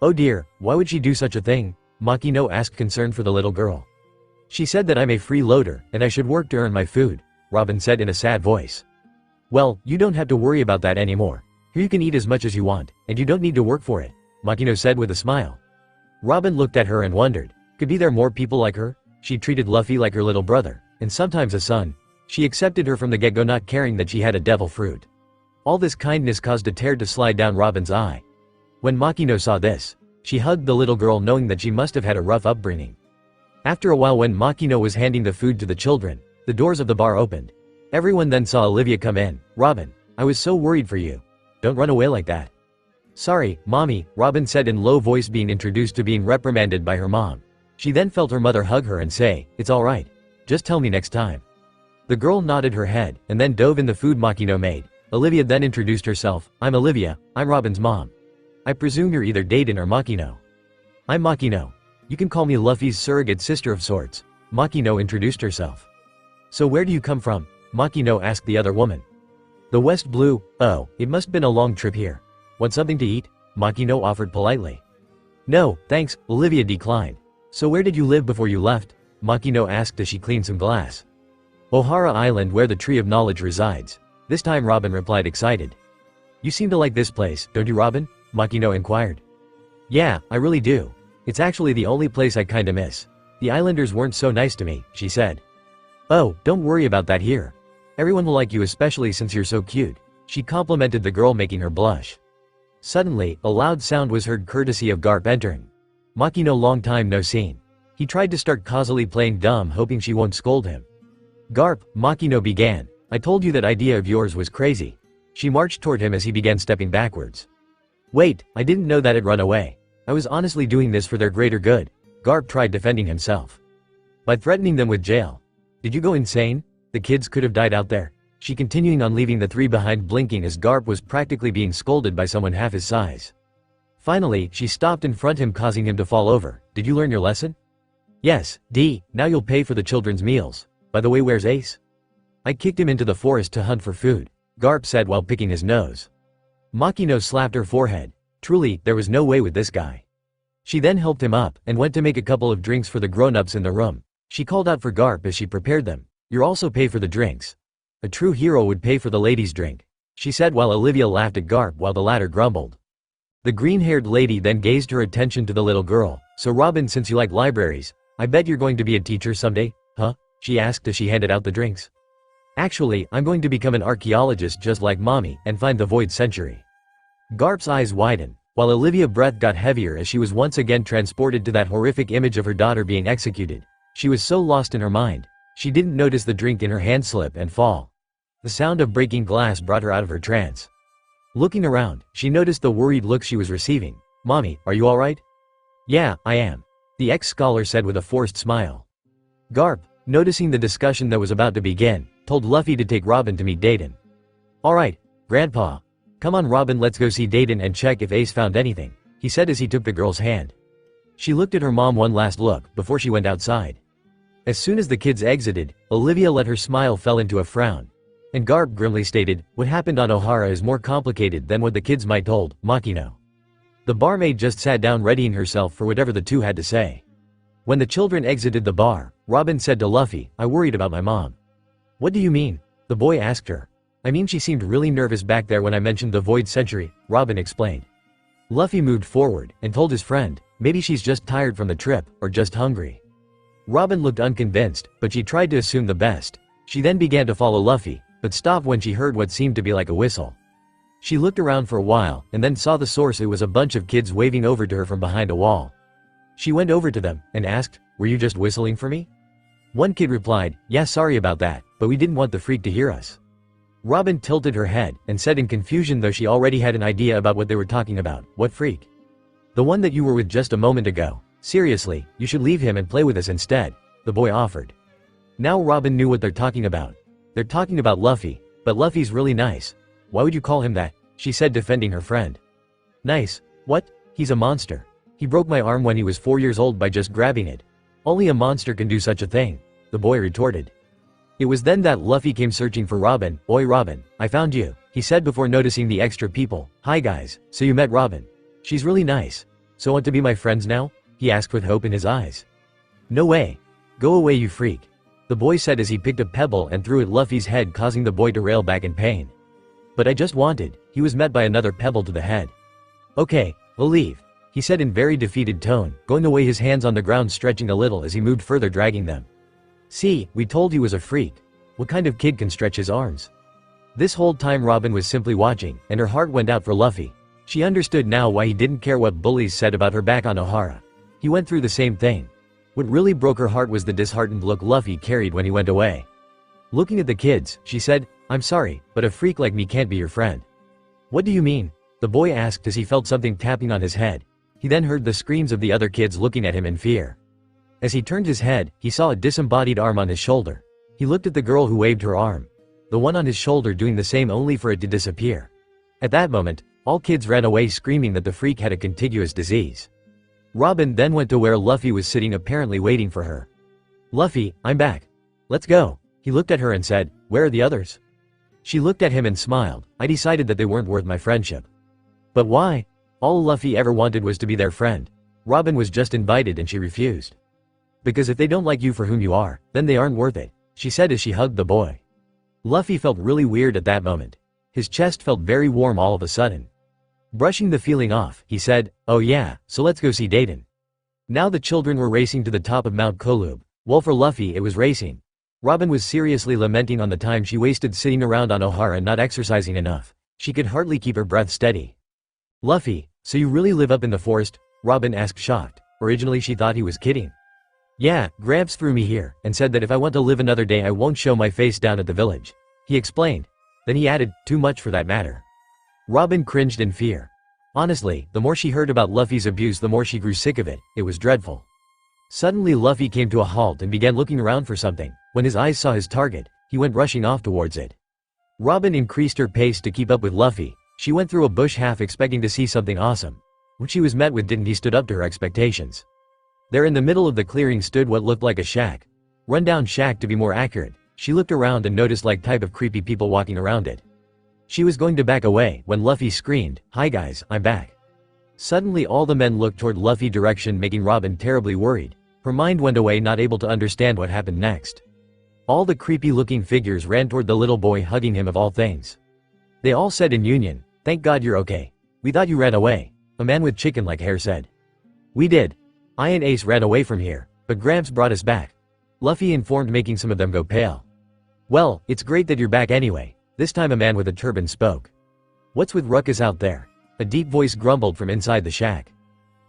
"Oh dear, why would she do such a thing?" Makino asked, concerned for the little girl. "She said that I'm a freeloader, and I should work to earn my food," Robin said in a sad voice. "Well, you don't have to worry about that anymore. Here you can eat as much as you want, and you don't need to work for it," Makino said with a smile. Robin looked at her and wondered, could be there more people like her? She treated Luffy like her little brother, and sometimes a son. She accepted her from the get-go, not caring that she had a devil fruit. All this kindness caused a tear to slide down Robin's eye. When Makino saw this, she hugged the little girl, knowing that she must have had a rough upbringing. After a while, when Makino was handing the food to the children, the doors of the bar opened. Everyone then saw Olivia come in. "Robin, I was so worried for you. Don't run away like that." "Sorry, Mommy," Robin said in low voice, being introduced to being reprimanded by her mom. She then felt her mother hug her and say, "It's alright. Just tell me next time." The girl nodded her head, and then dove in the food Makino made. Olivia then introduced herself. "I'm Olivia, I'm Robin's mom. I presume you're either Dayton or Makino." "I'm Makino. You can call me Luffy's surrogate sister of sorts," Makino introduced herself. "So where do you come from?" Makino asked the other woman. "The West Blue. Oh, it must been a long trip here. Want something to eat?" Makino offered politely. "No, thanks," Olivia declined. "So where did you live before you left?" Makino asked as she cleaned some glass. "Ohara Island, where the Tree of Knowledge resides." This time Robin replied, excited. "You seem to like this place, don't you, Robin?" Makino inquired. "Yeah, I really do. It's actually the only place I kinda miss. The islanders weren't so nice to me," she said. "Oh, don't worry about that here. Everyone will like you, especially since you're so cute," she complimented the girl, making her blush. Suddenly, a loud sound was heard, courtesy of Garp entering. Makino, long time no seen. He tried to start causally playing dumb, hoping she won't scold him. "Garp," Makino began, "I told you that idea of yours was crazy." She marched toward him as he began stepping backwards. "Wait, I didn't know that it run away. I was honestly doing this for their greater good." Garp tried defending himself. "By threatening them with jail. Did you go insane? The kids could have died out there." She continuing on, leaving the three behind, blinking as Garp was practically being scolded by someone half his size. Finally, she stopped in front of him, causing him to fall over. "Did you learn your lesson?" "Yes, D. Now you'll pay for the children's meals. By the way, where's Ace?" "I kicked him into the forest to hunt for food," Garp said while picking his nose. Makino slapped her forehead. Truly, there was no way with this guy. She then helped him up, and went to make a couple of drinks for the grown-ups in the room. She called out for Garp as she prepared them. "You'll also pay for the drinks. A true hero would pay for the lady's drink," she said, while Olivia laughed at Garp while the latter grumbled. The green-haired lady then gazed her attention to the little girl. "So Robin, since you like libraries, I bet you're going to be a teacher someday, huh?" she asked as she handed out the drinks. "Actually, I'm going to become an archaeologist just like Mommy, and find the Void Century." Garp's eyes widened, while Olivia's breath got heavier as she was once again transported to that horrific image of her daughter being executed. She was so lost in her mind, she didn't notice the drink in her hand slip and fall. The sound of breaking glass brought her out of her trance. Looking around, she noticed the worried look she was receiving. "Mommy, are you alright?" "Yeah, I am," the ex-scholar said with a forced smile. Garp, noticing the discussion that was about to begin, told Luffy to take Robin to meet Dayton. "Alright, Grandpa. Come on Robin, let's go see Dayton and check if Ace found anything," he said as he took the girl's hand. She looked at her mom one last look before she went outside. As soon as the kids exited, Olivia let her smile fell into a frown. And Garp grimly stated, "What happened on Ohara is more complicated than what the kids might told, Makino." The barmaid just sat down, readying herself for whatever the two had to say. When the children exited the bar, Robin said to Luffy, "I worried about my mom." "What do you mean?" the boy asked her. "I mean, she seemed really nervous back there when I mentioned the Void Century," Robin explained. Luffy moved forward and told his friend, "Maybe she's just tired from the trip, or just hungry." Robin looked unconvinced, but she tried to assume the best. She then began to follow Luffy, but stopped when she heard what seemed to be like a whistle. She looked around for a while and then saw the source. It was a bunch of kids waving over to her from behind a wall. She went over to them and asked, "Were you just whistling for me?" One kid replied, "Yeah, sorry about that, but we didn't want the freak to hear us." Robin tilted her head and said in confusion, though she already had an idea about what they were talking about. "What freak?" "The one that you were with just a moment ago. Seriously, you should leave him and play with us instead," the boy offered. Now Robin knew what they're talking about. They're talking about Luffy, but Luffy's really nice. "Why would you call him that?" she said, defending her friend. "Nice? What? He's a monster. He broke my arm when he was 4 years old by just grabbing it. Only a monster can do such a thing," the boy retorted. It was then that Luffy came searching for Robin. "Oi Robin, I found you," he said before noticing the extra people. "Hi guys, so you met Robin. She's really nice. So want to be my friends now?" he asked with hope in his eyes. "No way. Go away you freak," the boy said as he picked a pebble and threw at Luffy's head, causing the boy to rail back in pain. "But I just wanted," he was met by another pebble to the head. "Okay, we'll leave," he said in very defeated tone, going away, his hands on the ground stretching a little as he moved further, dragging them. "See, we told you he was a freak. What kind of kid can stretch his arms?" This whole time Robin was simply watching, and her heart went out for Luffy. She understood now why he didn't care what bullies said about her back on Ohara. He went through the same thing. What really broke her heart was the disheartened look Luffy carried when he went away. Looking at the kids, she said, "I'm sorry, but a freak like me can't be your friend." "What do you mean?" the boy asked as he felt something tapping on his head. He then heard the screams of the other kids looking at him in fear. As he turned his head, he saw a disembodied arm on his shoulder. He looked at the girl who waved her arm. The one on his shoulder doing the same, only for it to disappear. At that moment, all kids ran away screaming that the freak had a contagious disease. Robin then went to where Luffy was sitting, apparently waiting for her. "Luffy, I'm back. Let's go." He looked at her and said, "Where are the others?" She looked at him and smiled. "I decided that they weren't worth my friendship." "But why?" All Luffy ever wanted was to be their friend. Robin was just invited and she refused. "Because if they don't like you for whom you are, then they aren't worth it," she said as she hugged the boy. Luffy felt really weird at that moment. His chest felt very warm all of a sudden. Brushing the feeling off, he said, "Oh yeah, so let's go see Dayton." Now the children were racing to the top of Mount Kolub. Well, for Luffy it was racing. Robin was seriously lamenting on the time she wasted sitting around on Ohara and not exercising enough. She could hardly keep her breath steady. "Luffy, so you really live up in the forest?" Robin asked, shocked. Originally she thought he was kidding. "Yeah, Gramps threw me here and said that if I want to live another day I won't show my face down at the village," he explained. Then he added, "Too much for that matter." Robin cringed in fear. Honestly, the more she heard about Luffy's abuse, the more she grew sick of it. It was dreadful. Suddenly Luffy came to a halt and began looking around for something. When his eyes saw his target, he went rushing off towards it. Robin increased her pace to keep up with Luffy. She went through a bush half expecting to see something awesome. What she was met with didn't stood up to her expectations. There in the middle of the clearing stood what looked like a shack. Rundown shack to be more accurate. She looked around and noticed like type of creepy people walking around it. She was going to back away when Luffy screamed, "Hi guys, I'm back." Suddenly all the men looked toward Luffy direction, making Robin terribly worried. Her mind went away, not able to understand what happened next. All the creepy looking figures ran toward the little boy, hugging him of all things. They all said in union, "Thank God you're okay. We thought you ran away," a man with chicken-like hair said. "We did. I and Ace ran away from here, but Gramps brought us back," Luffy informed, making some of them go pale. "Well, it's great that you're back anyway." This time a man with a turban spoke. "What's with Ruckus out there?" a deep voice grumbled from inside the shack.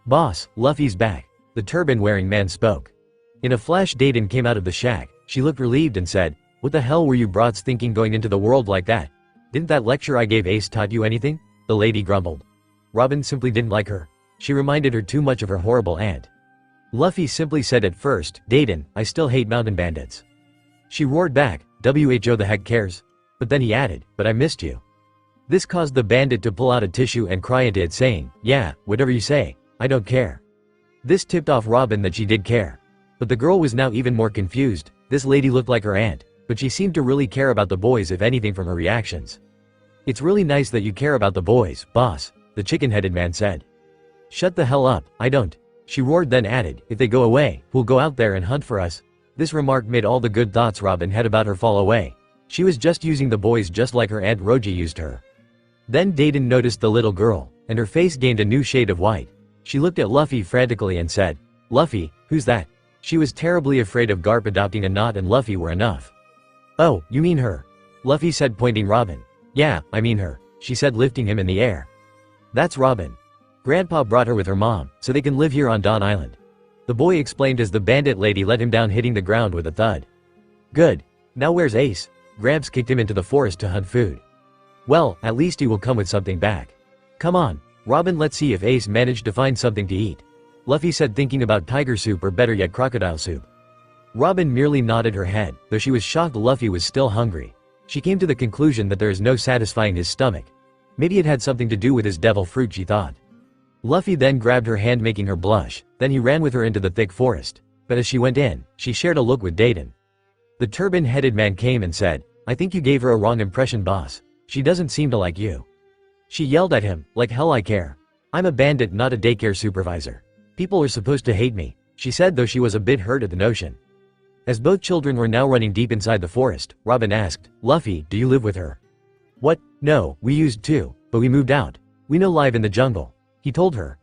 "Boss, Luffy's back," the turban-wearing man spoke. In a flash Dayton came out of the shack. She looked relieved and said, "What the hell were you brats thinking going into the world like that? Didn't that lecture I gave Ace taught you anything?" the lady grumbled. Robin simply didn't like her. She reminded her too much of her horrible aunt. Luffy simply said at first, "Dayton, I still hate mountain bandits." She roared back, "Who the heck cares?" But then he added, "But I missed you." This caused the bandit to pull out a tissue and cry into it, saying, "Yeah, whatever you say, I don't care." This tipped off Robin that she did care. But the girl was now even more confused. This lady looked like her aunt, but she seemed to really care about the boys, if anything, from her reactions. "It's really nice that you care about the boys, boss," the chicken-headed man said. "Shut the hell up, I don't," she roared, then added, "If they go away, who'll go out there and hunt for us?" This remark made all the good thoughts Robin had about her fall away. She was just using the boys just like her Aunt Roji used her. Then Dayton noticed the little girl, and her face gained a new shade of white. She looked at Luffy frantically and said, "Luffy, who's that?" She was terribly afraid of Garp adopting a knot and Luffy were enough. "Oh, you mean her?" Luffy said, pointing Robin. "Yeah, I mean her. she said, lifting him in the air. That's Robin. Grandpa brought her with her mom, so they can live here on Dawn Island. The boy explained as the bandit lady let him down, hitting the ground with a thud. Good. Now where's Ace? Gramps kicked him into the forest to hunt food. Well, at least he will come with something back. Come on, Robin, let's see if Ace managed to find something to eat. Luffy said, thinking about tiger soup or better yet crocodile soup. Robin merely nodded her head, though she was shocked Luffy was still hungry. She came to the conclusion that there is no satisfying his stomach. Maybe it had something to do with his devil fruit, she thought. Luffy then grabbed her hand, making her blush, then he ran with her into the thick forest. But as she went in, she shared a look with Dayton. The turban-headed man came and said, I think you gave her a wrong impression, boss. She doesn't seem to like you. She yelled at him, like hell I care. I'm a bandit, not a daycare supervisor. People are supposed to hate me, she said, though she was a bit hurt at the notion. As both children were now running deep inside the forest, Robin asked, Luffy, do you live with her? What? No, we used to, but we moved out. We no live in the jungle, he told her.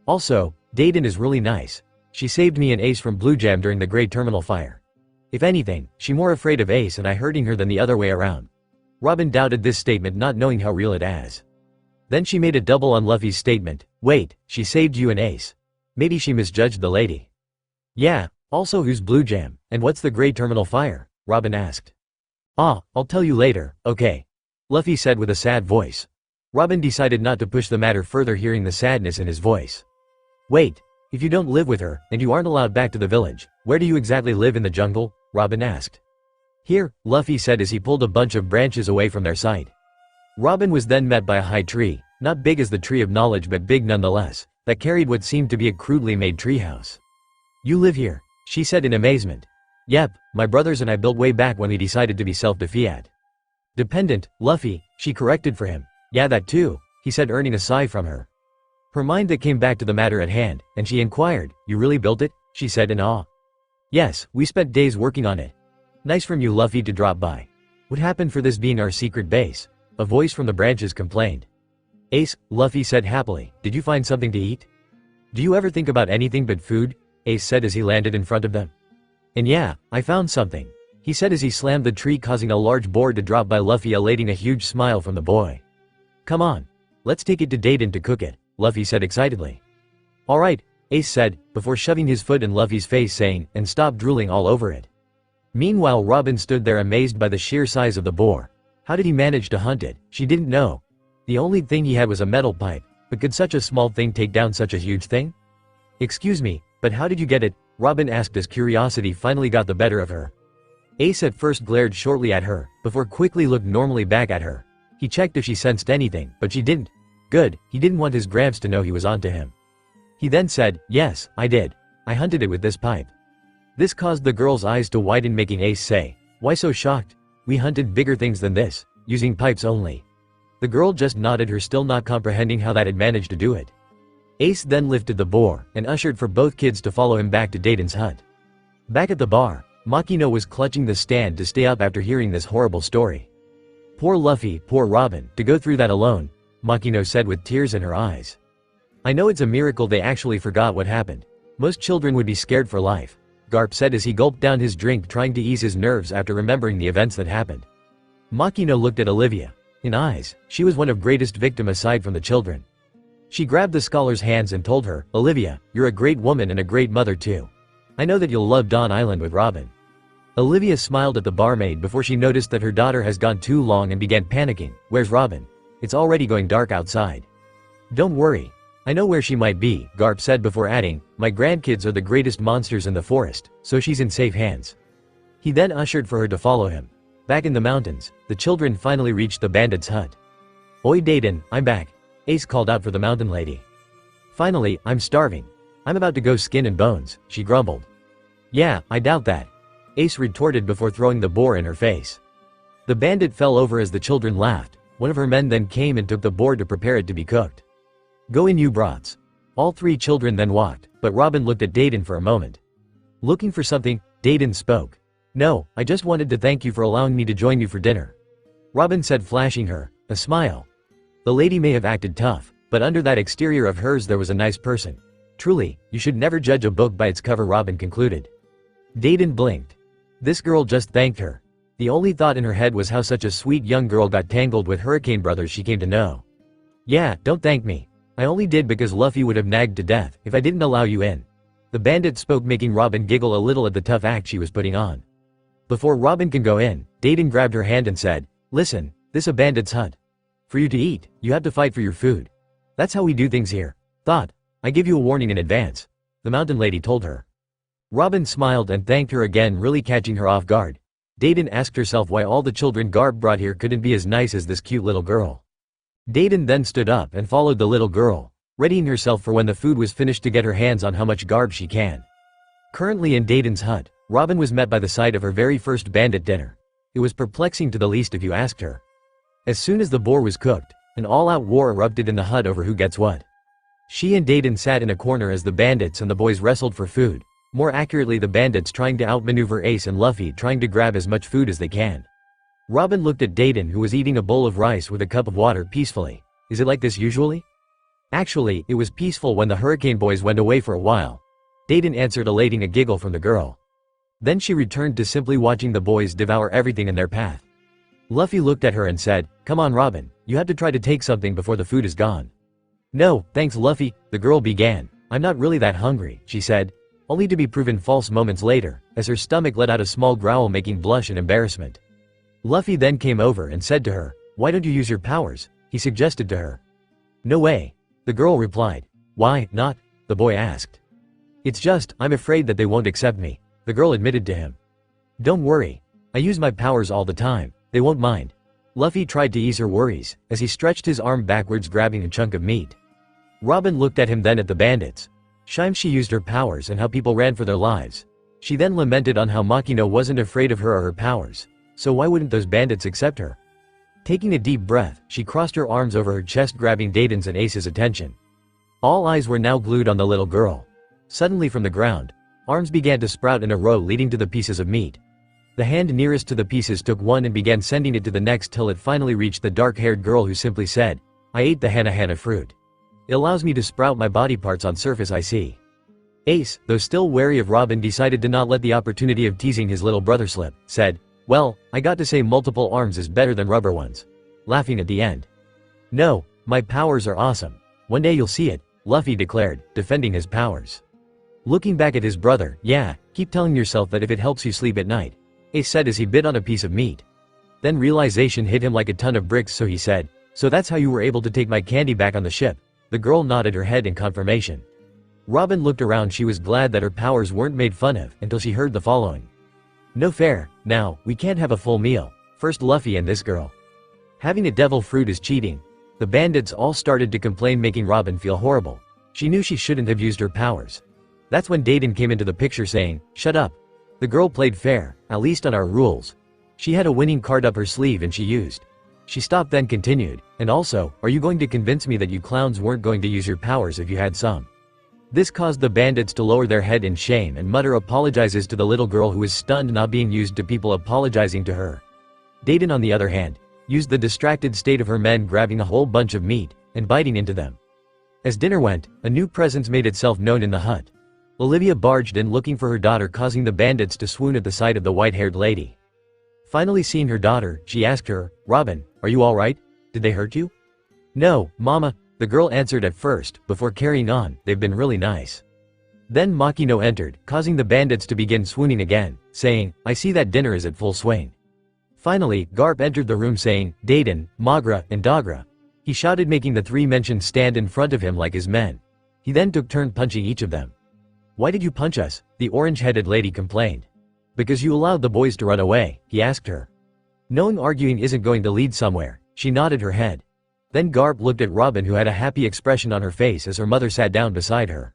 Also, Dayton is really nice. She saved me and Ace from Blue Jam during the Great Terminal Fire. If anything, she more afraid of Ace and I hurting her than the other way around. Robin doubted this statement, not knowing how real it is. Then she made a double on Luffy's statement. Wait, she saved you and Ace. Maybe she misjudged the lady. Yeah, also who's Blue Jam, and what's the Great Terminal Fire? Robin asked. Ah, I'll tell you later, okay. Luffy said with a sad voice. Robin decided not to push the matter further, hearing the sadness in his voice. Wait, if you don't live with her, and you aren't allowed back to the village, where do you exactly live in the jungle? Robin asked. Here, Luffy said as he pulled a bunch of branches away from their sight. Robin was then met by a high tree, not big as the tree of knowledge but big nonetheless, that carried what seemed to be a crudely made treehouse. You live here, she said in amazement. Yep, my brothers and I built way back when we decided to be self-defeat. Dependent, Luffy, she corrected for him. Yeah, that too, he said, earning a sigh from her. Her mind that came back to the matter at hand, and she inquired, you really built it? She said in awe. Yes, we spent days working on it. Nice from you, Luffy, to drop by. What happened for this being our secret base? A voice from the branches complained. Ace, Luffy said happily, did you find something to eat? Do you ever think about anything but food? Ace said as he landed in front of them. And yeah, I found something, he said as he slammed the tree, causing a large board to drop by Luffy, elating a huge smile from the boy. Come on, let's take it to Dayton to cook it, Luffy said excitedly. Alright, Ace said, before shoving his foot in Luffy's face, saying, and stop drooling all over it. Meanwhile, Robin stood there amazed by the sheer size of the boar. How did he manage to hunt it? She didn't know. The only thing he had was a metal pipe, but could such a small thing take down such a huge thing? Excuse me, but how did you get it? Robin asked as curiosity finally got the better of her. Ace at first glared shortly at her, before quickly looked normally back at her. He checked if she sensed anything, but she didn't. Good, he didn't want his Gramps to know he was onto him. He then said, yes, I did. I hunted it with this pipe. This caused the girl's eyes to widen, making Ace say, why so shocked? We hunted bigger things than this, using pipes only. The girl just nodded, her still not comprehending how that had managed to do it. Ace then lifted the boar, and ushered for both kids to follow him back to Dayton's hut. Back at the bar, Makino was clutching the stand to stay up after hearing this horrible story. Poor Luffy, poor Robin, to go through that alone, Makino said with tears in her eyes. I know it's a miracle they actually forgot what happened. Most children would be scared for life, Garp said as he gulped down his drink, trying to ease his nerves after remembering the events that happened. Makino looked at Olivia. In eyes, she was one of greatest victim aside from the children. She grabbed the scholar's hands and told her, Olivia, you're a great woman and a great mother too. I know that you'll love Dawn Island with Robin. Olivia smiled at the barmaid before she noticed that her daughter has gone too long and began panicking. Where's Robin? It's already going dark outside. Don't worry. I know where she might be, Garp said before adding, my grandkids are the greatest monsters in the forest, so she's in safe hands. He then ushered for her to follow him. Back in the mountains, the children finally reached the bandit's hut. Oi Dayton, I'm back, Ace called out for the mountain lady. Finally, I'm starving. I'm about to go skin and bones, she grumbled. Yeah, I doubt that, Ace retorted before throwing the boar in her face. The bandit fell over as the children laughed. One of her men then came and took the boar to prepare it to be cooked. Go in, you brats. All three children then walked, but Robin looked at Dayton for a moment. Looking for something, Dayton spoke. No, I just wanted to thank you for allowing me to join you for dinner, Robin said, flashing her a smile. The lady may have acted tough, but under that exterior of hers there was a nice person. Truly, you should never judge a book by its cover, Robin concluded. Dayton blinked. This girl just thanked her. The only thought in her head was how such a sweet young girl got tangled with hurricane brothers she came to know. "Yeah, don't thank me. I only did because Luffy would have nagged to death if I didn't allow you in." The bandit spoke, making Robin giggle a little at the tough act she was putting on. Before Robin can go in, Dayton grabbed her hand and said, "Listen, this a bandit's hut. For you to eat, you have to fight for your food. That's how we do things here. Thought I give you a warning in advance," the mountain lady told her. Robin smiled and thanked her again, really catching her off guard. Dayton asked herself why all the children Garp brought here couldn't be as nice as this cute little girl. Dayton then stood up and followed the little girl, readying herself for when the food was finished to get her hands on how much Garp she can. Currently in Dayton's hut, Robin was met by the sight of her very first bandit dinner. It was perplexing to the least if you asked her. As soon as the boar was cooked, an all-out war erupted in the hut over who gets what. She and Dayton sat in a corner as the bandits and the boys wrestled for food. More accurately, the bandits trying to outmaneuver Ace and Luffy trying to grab as much food as they can. Robin looked at Dayton, who was eating a bowl of rice with a cup of water peacefully. "Is it like this usually?" "Actually, it was peaceful when the Hurricane Boys went away for a while," Dayton answered, elating a giggle from the girl. Then she returned to simply watching the boys devour everything in their path. Luffy looked at her and said, "Come on Robin, you have to try to take something before the food is gone." "No, thanks Luffy," the girl began. "I'm not really that hungry," she said, only to be proven false moments later, as her stomach let out a small growl making blush in embarrassment. Luffy then came over and said to her, "Why don't you use your powers?" he suggested to her. "No way," the girl replied. "Why not?" the boy asked. "It's just, I'm afraid that they won't accept me," the girl admitted to him. "Don't worry. I use my powers all the time, they won't mind." Luffy tried to ease her worries, as he stretched his arm backwards grabbing a chunk of meat. Robin looked at him, then at the bandits. She used her powers and how people ran for their lives. She then lamented on how Makino wasn't afraid of her or her powers. So why wouldn't those bandits accept her? Taking a deep breath, she crossed her arms over her chest, grabbing Dayton's and Ace's attention. All eyes were now glued on the little girl. Suddenly from the ground, arms began to sprout in a row leading to the pieces of meat. The hand nearest to the pieces took one and began sending it to the next till it finally reached the dark-haired girl, who simply said, "I ate the hana fruit. It allows me to sprout my body parts on surface I see." Ace, though still wary of Robin, decided to not let the opportunity of teasing his little brother slip, said, "Well, I got to say multiple arms is better than rubber ones," laughing at the end. "No, my powers are awesome. One day you'll see it," Luffy declared, defending his powers. Looking back at his brother, "Yeah, keep telling yourself that if it helps you sleep at night," Ace said as he bit on a piece of meat. Then realization hit him like a ton of bricks, so he said, "So that's how you were able to take my candy back on the ship?" The girl nodded her head in confirmation. Robin looked around. She was glad that her powers weren't made fun of until she heard the following. "No fair. Now, we can't have a full meal. First Luffy and this girl. Having a devil fruit is cheating." The bandits all started to complain, making Robin feel horrible. She knew she shouldn't have used her powers. That's when Dayton came into the picture saying, "Shut up. The girl played fair, at least on our rules. She had a winning card up her sleeve and she used." She stopped, then continued, "And also, are you going to convince me that you clowns weren't going to use your powers if you had some?" This caused the bandits to lower their head in shame and mutter apologizes to the little girl, who was stunned, not being used to people apologizing to her. Dayton, on the other hand, used the distracted state of her men grabbing a whole bunch of meat and biting into them. As dinner went, a new presence made itself known in the hut. Olivia barged in looking for her daughter, causing the bandits to swoon at the sight of the white-haired lady. Finally seeing her daughter, she asked her, "Robin, are you alright? Did they hurt you?" "No, Mama," the girl answered at first, before carrying on, "They've been really nice." Then Makino entered, causing the bandits to begin swooning again, saying, "I see that dinner is at full swing." Finally, Garp entered the room saying, "Dayton, Magra, and Dagra." He shouted, making the three mentioned stand in front of him like his men. He then took turn punching each of them. "Why did you punch us?" the orange-headed lady complained. "Because you allowed the boys to run away," he asked her. Knowing arguing isn't going to lead somewhere, she nodded her head. Then Garp looked at Robin, who had a happy expression on her face as her mother sat down beside her.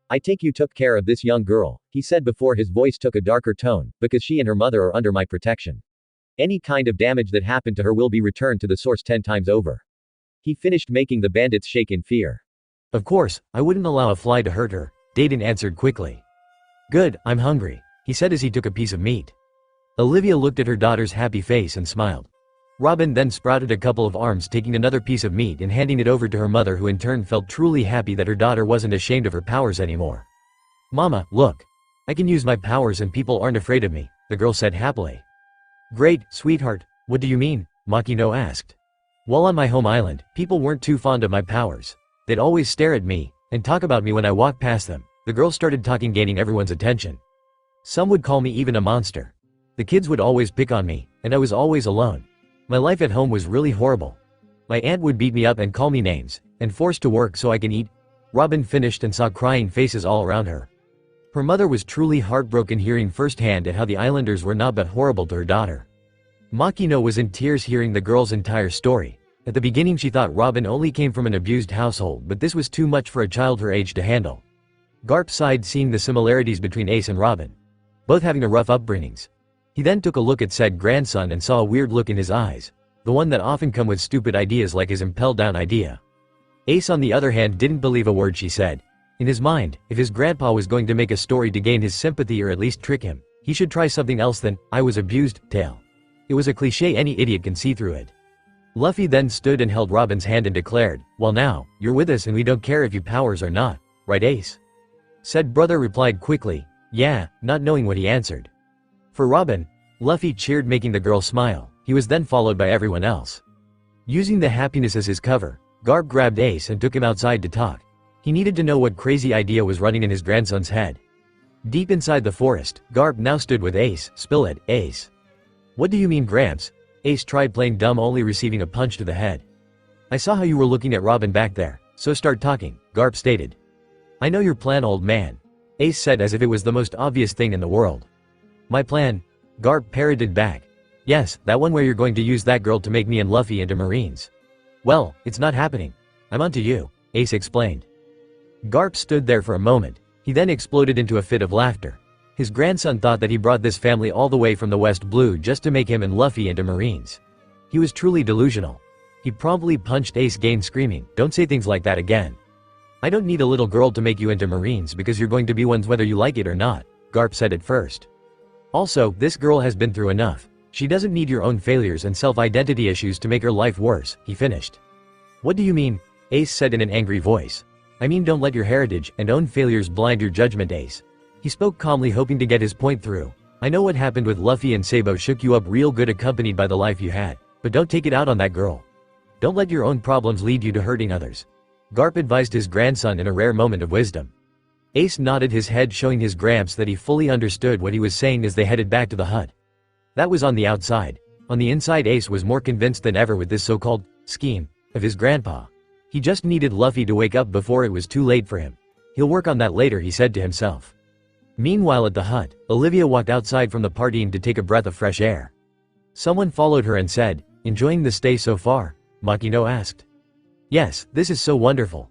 "I take you took care of this young girl," he said before his voice took a darker tone, "because she and her mother are under my protection. Any kind of damage that happened to her will be returned to the source 10 times over." He finished, making the bandits shake in fear. "Of course, I wouldn't allow a fly to hurt her," Dayton answered quickly. "Good, I'm hungry," he said as he took a piece of meat. Olivia looked at her daughter's happy face and smiled. Robin then sprouted a couple of arms, taking another piece of meat and handing it over to her mother, who in turn felt truly happy that her daughter wasn't ashamed of her powers anymore. "Mama, look. I can use my powers and people aren't afraid of me," the girl said happily. Great, sweetheart, what do you mean? Makino asked. While on my home island, people weren't too fond of my powers. They'd always stare at me and talk about me when I walked past them. The girl started talking, gaining everyone's attention. Some would call me even a monster. The kids would always pick on me, and I was always alone. My life at home was really horrible. My aunt would beat me up and call me names, and force to work so I can eat. Robin finished and saw crying faces all around her. Her mother was truly heartbroken, hearing firsthand at how the islanders were not but horrible to her daughter. Makino was in tears hearing the girl's entire story. At the beginning she thought Robin only came from an abused household, but this was too much for a child her age to handle. Garp sighed seeing the similarities between Ace and Robin, both having a rough upbringings. He then took a look at said grandson and saw a weird look in his eyes, the one that often come with stupid ideas like his impelled down idea. Ace on the other hand didn't believe a word she said. In his mind, if his grandpa was going to make a story to gain his sympathy or at least trick him, he should try something else than, "I was abused" tale. It was a cliche any idiot can see through it. Luffy then stood and held Robin's hand and declared, "Well now, you're with us and we don't care if you powers or not, right Ace?" Said brother replied quickly, "Yeah," not knowing what he answered. For Robin, Luffy cheered, making the girl smile. He was then followed by everyone else. Using the happiness as his cover, Garp grabbed Ace and took him outside to talk. He needed to know what crazy idea was running in his grandson's head. Deep inside the forest, Garp now stood with Ace. "Spill it, Ace." "What do you mean, Gramps?" Ace tried playing dumb, only receiving a punch to the head. "I saw how you were looking at Robin back there, so start talking," Garp stated. "I know your plan, old man," Ace said as if it was the most obvious thing in the world. "My plan?" Garp parroted back. "Yes, that one where you're going to use that girl to make me and Luffy into Marines." "Well, it's not happening. I'm onto you," Ace explained. Garp stood there for a moment. He then exploded into a fit of laughter. His grandson thought that he brought this family all the way from the West Blue just to make him and Luffy into Marines. He was truly delusional. He promptly punched Ace again, screaming, "Don't say things like that again. I don't need a little girl to make you into Marines because you're going to be ones whether you like it or not," Garp said at first. "Also, this girl has been through enough. She doesn't need your own failures and self-identity issues to make her life worse," he finished. "What do you mean?" Ace said in an angry voice. "I mean, don't let your heritage and own failures blind your judgment, Ace." He spoke calmly, hoping to get his point through. "I know what happened with Luffy and Sabo shook you up real good, accompanied by the life you had, but don't take it out on that girl. Don't let your own problems lead you to hurting others," Garp advised his grandson in a rare moment of wisdom. Ace nodded his head, showing his Gramps that he fully understood what he was saying as they headed back to the hut. That was on the outside. On the inside, Ace was more convinced than ever with this so-called scheme of his grandpa. He just needed Luffy to wake up before it was too late for him. He'll work on that later, he said to himself. Meanwhile at the hut, Olivia walked outside from the partying to take a breath of fresh air. Someone followed her and said, "Enjoying the stay so far?" Makino asked. "Yes, this is so wonderful.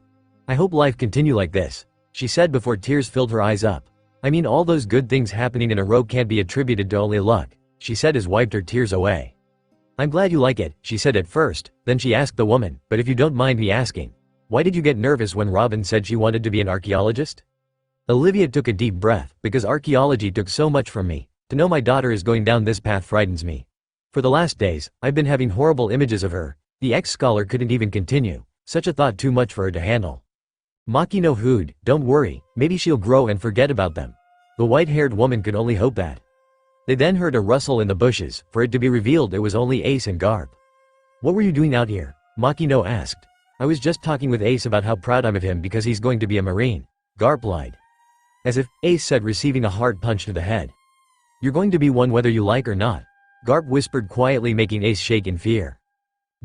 I hope life continue like this," she said before tears filled her eyes up. "I mean, all those good things happening in a row can't be attributed to only luck," she said as wiped her tears away. "I'm glad you like it," she said at first, then she asked the woman, "But if you don't mind me asking, why did you get nervous when Robin said she wanted to be an archaeologist?" Olivia took a deep breath. "Because archaeology took so much from me. To know my daughter is going down this path frightens me. For the last days, I've been having horrible images of her. The ex-scholar couldn't even continue. Such a thought too much for her to handle." Makino hooed, "Don't worry, maybe she'll grow and forget about them." The white-haired woman could only hope that. They then heard a rustle in the bushes, for it to be revealed it was only Ace and Garp. "What were you doing out here?" Makino asked. "I was just talking with Ace about how proud I'm of him because he's going to be a Marine," Garp lied. As if, Ace said, receiving a hard punch to the head. "You're going to be one whether you like or not," Garp whispered quietly, making Ace shake in fear.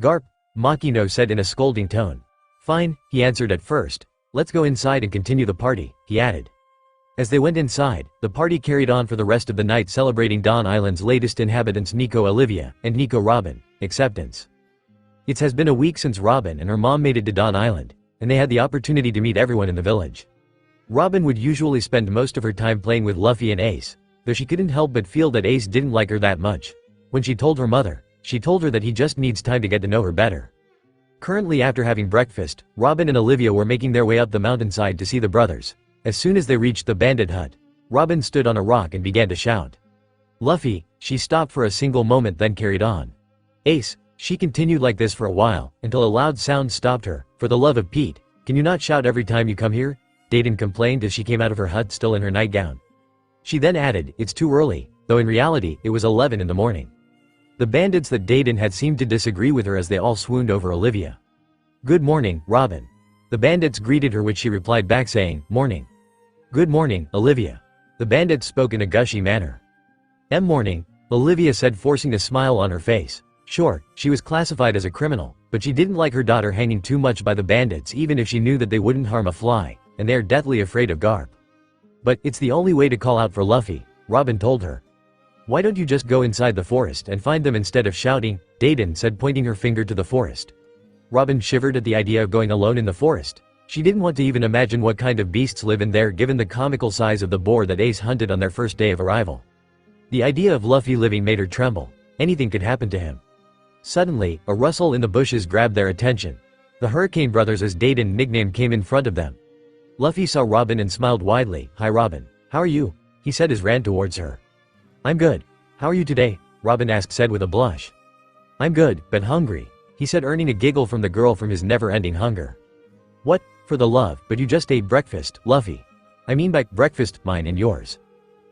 "Garp," Makino said in a scolding tone. "Fine," he answered at first. "Let's go inside and continue the party," he added. As they went inside, the party carried on for the rest of the night, celebrating Dawn Island's latest inhabitants, Nico Olivia and Nico Robin, acceptance. It has been a week since Robin and her mom made it to Dawn Island, and they had the opportunity to meet everyone in the village. Robin would usually spend most of her time playing with Luffy and Ace, though she couldn't help but feel that Ace didn't like her that much. When she told her mother, she told her that he just needs time to get to know her better. Currently, after having breakfast, Robin and Olivia were making their way up the mountainside to see the brothers. As soon as they reached the bandit hut, Robin stood on a rock and began to shout. "Luffy," she stopped for a single moment, then carried on. "Ace," she continued like this for a while, until a loud sound stopped her. "For the love of Pete, can you not shout every time you come here?" Dayton complained as she came out of her hut still in her nightgown. She then added, "It's too early," though in reality, it was 11 in the morning. The bandits that Dayton had seemed to disagree with her as they all swooned over Olivia. "Good morning, Robin." The bandits greeted her, which she replied back saying, "Morning." "Good morning, Olivia." The bandits spoke in a gushy manner. "Morning," Olivia said, forcing a smile on her face. Sure, she was classified as a criminal, but she didn't like her daughter hanging too much by the bandits even if she knew that they wouldn't harm a fly, and they are deathly afraid of Garp. "But it's the only way to call out for Luffy," Robin told her. "Why don't you just go inside the forest and find them instead of shouting?" Dayton said, pointing her finger to the forest. Robin shivered at the idea of going alone in the forest. She didn't want to even imagine what kind of beasts live in there given the comical size of the boar that Ace hunted on their first day of arrival. The idea of Luffy living made her tremble. Anything could happen to him. Suddenly, a rustle in the bushes grabbed their attention. The Hurricane Brothers, as Dayton nicknamed, came in front of them. Luffy saw Robin and smiled widely. "Hi Robin. How are you?" he said as ran towards her. "I'm good. How are you today?" Robin said with a blush. "I'm good, but hungry," he said, earning a giggle from the girl from his never-ending hunger. "What, for the love, but you just ate breakfast, Luffy. I mean by breakfast, mine and yours."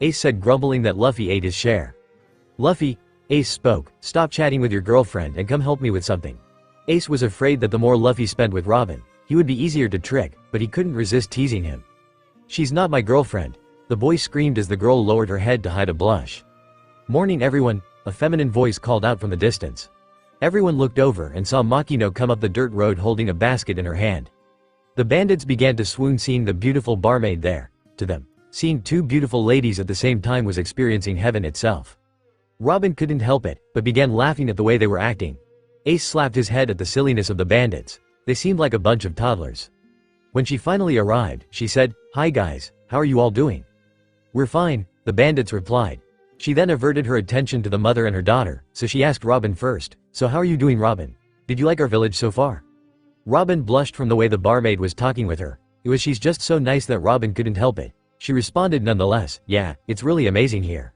Ace said, grumbling that Luffy ate his share. "Luffy," Ace spoke, "stop chatting with your girlfriend and come help me with something." Ace was afraid that the more Luffy spent with Robin, he would be easier to trick, but he couldn't resist teasing him. "She's not my girlfriend," the boy screamed as the girl lowered her head to hide a blush. "Morning everyone," a feminine voice called out from the distance. Everyone looked over and saw Makino come up the dirt road holding a basket in her hand. The bandits began to swoon seeing the beautiful barmaid there. To them, seeing two beautiful ladies at the same time was experiencing heaven itself. Robin couldn't help it, but began laughing at the way they were acting. Ace slapped his head at the silliness of the bandits. They seemed like a bunch of toddlers. When she finally arrived, she said, "Hi guys, how are you all doing?" "We're fine," the bandits replied. She then averted her attention to the mother and her daughter, so she asked Robin first, "So how are you doing, Robin? Did you like our village so far?" Robin blushed from the way the barmaid was talking with her. She's just so nice that Robin couldn't help it. She responded nonetheless, "Yeah, it's really amazing here."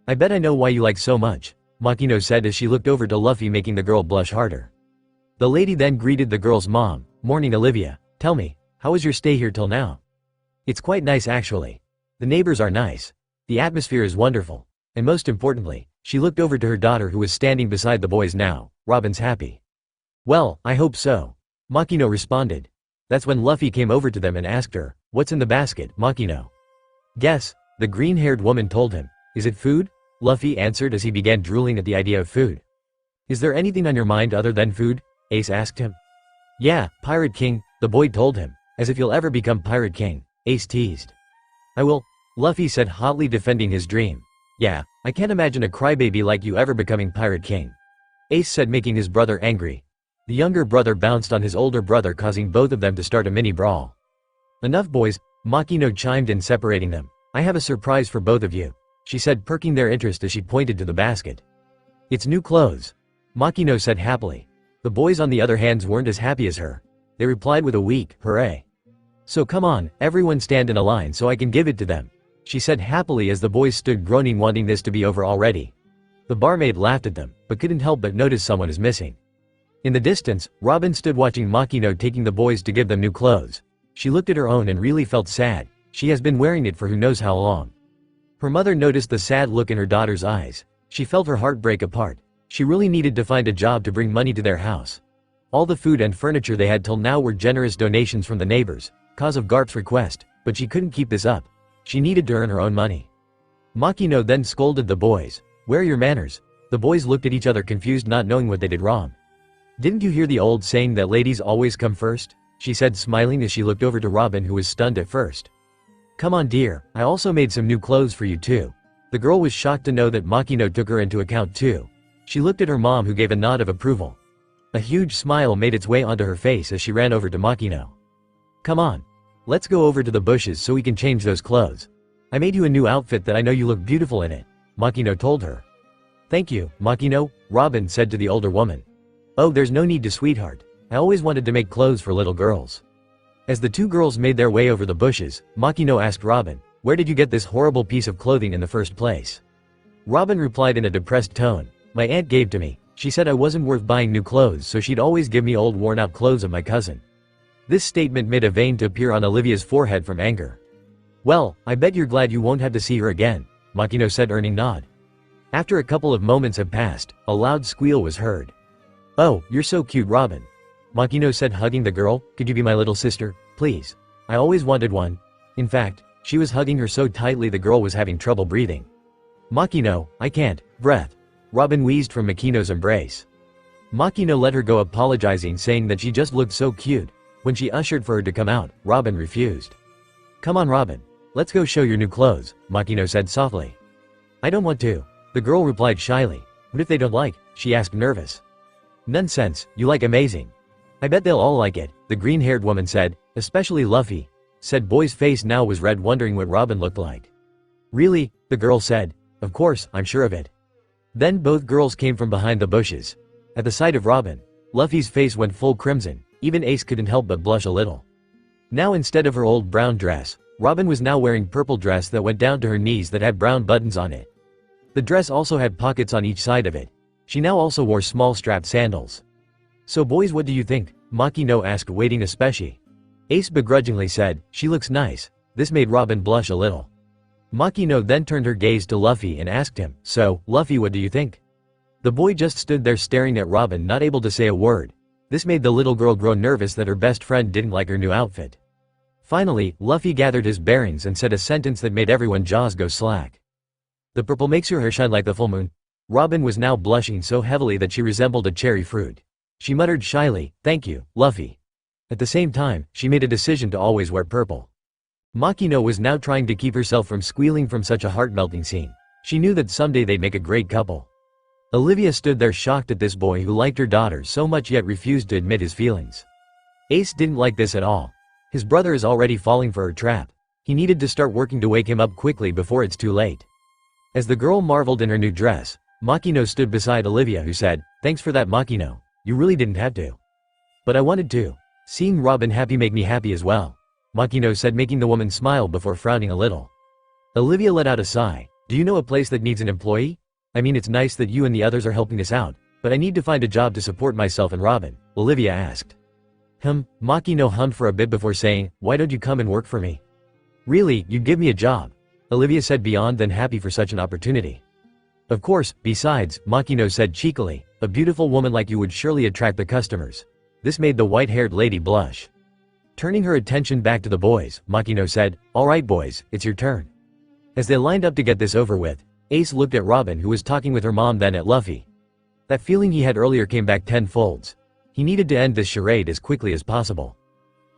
"I bet I know why you like so much," Makino said as she looked over to Luffy, making the girl blush harder. The lady then greeted the girl's mom. "Morning Olivia, tell me, how was your stay here till now?" "It's quite nice actually. The neighbors are nice. The atmosphere is wonderful. And most importantly," she looked over to her daughter who was standing beside the boys now, "Robin's happy." "Well, I hope so," Makino responded. That's when Luffy came over to them and asked her, "What's in the basket, Makino?" "Guess," the green-haired woman told him. "Is it food?" Luffy answered as he began drooling at the idea of food. "Is there anything on your mind other than food?" Ace asked him. "Yeah, Pirate King," the boy told him. "As if you'll ever become Pirate King," Ace teased. "I will," Luffy said, hotly defending his dream. "Yeah, I can't imagine a crybaby like you ever becoming Pirate King," Ace said, making his brother angry. The younger brother bounced on his older brother, causing both of them to start a mini brawl. "Enough boys," Makino chimed in, separating them. "I have a surprise for both of you," she said, perking their interest as she pointed to the basket. "It's new clothes," Makino said happily. The boys on the other hand weren't as happy as her. They replied with a weak, "Hooray." "So come on, everyone stand in a line so I can give it to them," she said happily as the boys stood groaning, wanting this to be over already. The barmaid laughed at them, but couldn't help but notice someone is missing. In the distance, Robin stood watching Makino taking the boys to give them new clothes. She looked at her own and really felt sad. She has been wearing it for who knows how long. Her mother noticed the sad look in her daughter's eyes. She felt her heart break apart. She really needed to find a job to bring money to their house. All the food and furniture they had till now were generous donations from the neighbors, cause of Garp's request, but she couldn't keep this up. She needed to earn her own money. Makino then scolded the boys. "Where are your manners?" The boys looked at each other confused, not knowing what they did wrong. "Didn't you hear the old saying that ladies always come first?" she said, smiling as she looked over to Robin, who was stunned at first. "Come on dear, I also made some new clothes for you too." The girl was shocked to know that Makino took her into account too. She looked at her mom, who gave a nod of approval. A huge smile made its way onto her face as she ran over to Makino. "Come on. Let's go over to the bushes so we can change those clothes. I made you a new outfit that I know you look beautiful in it," Makino told her. "Thank you, Makino," Robin said to the older woman. "Oh, there's no need to, sweetheart. I always wanted to make clothes for little girls." As the two girls made their way over the bushes, Makino asked Robin, "Where did you get this horrible piece of clothing in the first place?" Robin replied in a depressed tone, "My aunt gave to me. She said I wasn't worth buying new clothes, so she'd always give me old worn-out clothes of my cousin." This statement made a vein to appear on Olivia's forehead from anger. "Well, I bet you're glad you won't have to see her again," Makino said, earning nod. After a couple of moments have passed, a loud squeal was heard. "Oh, you're so cute, Robin," Makino said, hugging the girl. "Could you be my little sister, please? I always wanted one." In fact, she was hugging her so tightly the girl was having trouble breathing. "Makino, I can't breath," Robin wheezed from Makino's embrace. Makino let her go, apologizing, saying that she just looked so cute. When she ushered for her to come out, Robin refused. "Come on, Robin. Let's go show your new clothes," Makino said softly. "I don't want to," the girl replied shyly. "What if they don't like?" she asked, nervous. "Nonsense, you like amazing. I bet they'll all like it," the green-haired woman said, "especially Luffy," said. Boy's face now was red, wondering what Robin looked like. "Really?" the girl said. "Of course, I'm sure of it." Then both girls came from behind the bushes. At the sight of Robin, Luffy's face went full crimson. Even Ace couldn't help but blush a little. Now, instead of her old brown dress, Robin was now wearing purple dress that went down to her knees that had brown buttons on it. The dress also had pockets on each side of it. She now also wore small strapped sandals. "So boys, what do you think?" Makino asked, waiting especially. Ace begrudgingly said, "She looks nice." This made Robin blush a little. Makino then turned her gaze to Luffy and asked him, "So, Luffy, what do you think?" The boy just stood there staring at Robin, not able to say a word. This made the little girl grow nervous that her best friend didn't like her new outfit. Finally, Luffy gathered his bearings and said a sentence that made everyone's jaws go slack. "The purple makes your hair shine like the full moon." Robin was now blushing so heavily that she resembled a cherry fruit. She muttered shyly, "Thank you, Luffy." At the same time, she made a decision to always wear purple. Makino was now trying to keep herself from squealing from such a heart-melting scene. She knew that someday they'd make a great couple. Olivia stood there shocked at this boy who liked her daughter so much yet refused to admit his feelings. Ace didn't like this at all. His brother is already falling for her trap. He needed to start working to wake him up quickly before it's too late. As the girl marveled in her new dress, Makino stood beside Olivia, who said, "Thanks for that, Makino. You really didn't have to." "But I wanted to. Seeing Robin happy made me happy as well," Makino said, making the woman smile before frowning a little. Olivia let out a sigh. "Do you know a place that needs an employee? I mean, it's nice that you and the others are helping us out, but I need to find a job to support myself and Robin," Olivia asked. Makino hummed for a bit before saying, "Why don't you come and work for me?" "Really, you'd give me a job?" Olivia said, beyond than happy for such an opportunity. "Of course, besides," Makino said cheekily, "a beautiful woman like you would surely attract the customers." This made the white-haired lady blush. Turning her attention back to the boys, Makino said, "All right boys, it's your turn." As they lined up to get this over with, Ace looked at Robin, who was talking with her mom, then at Luffy. That feeling he had earlier came back tenfold. He needed to end this charade as quickly as possible.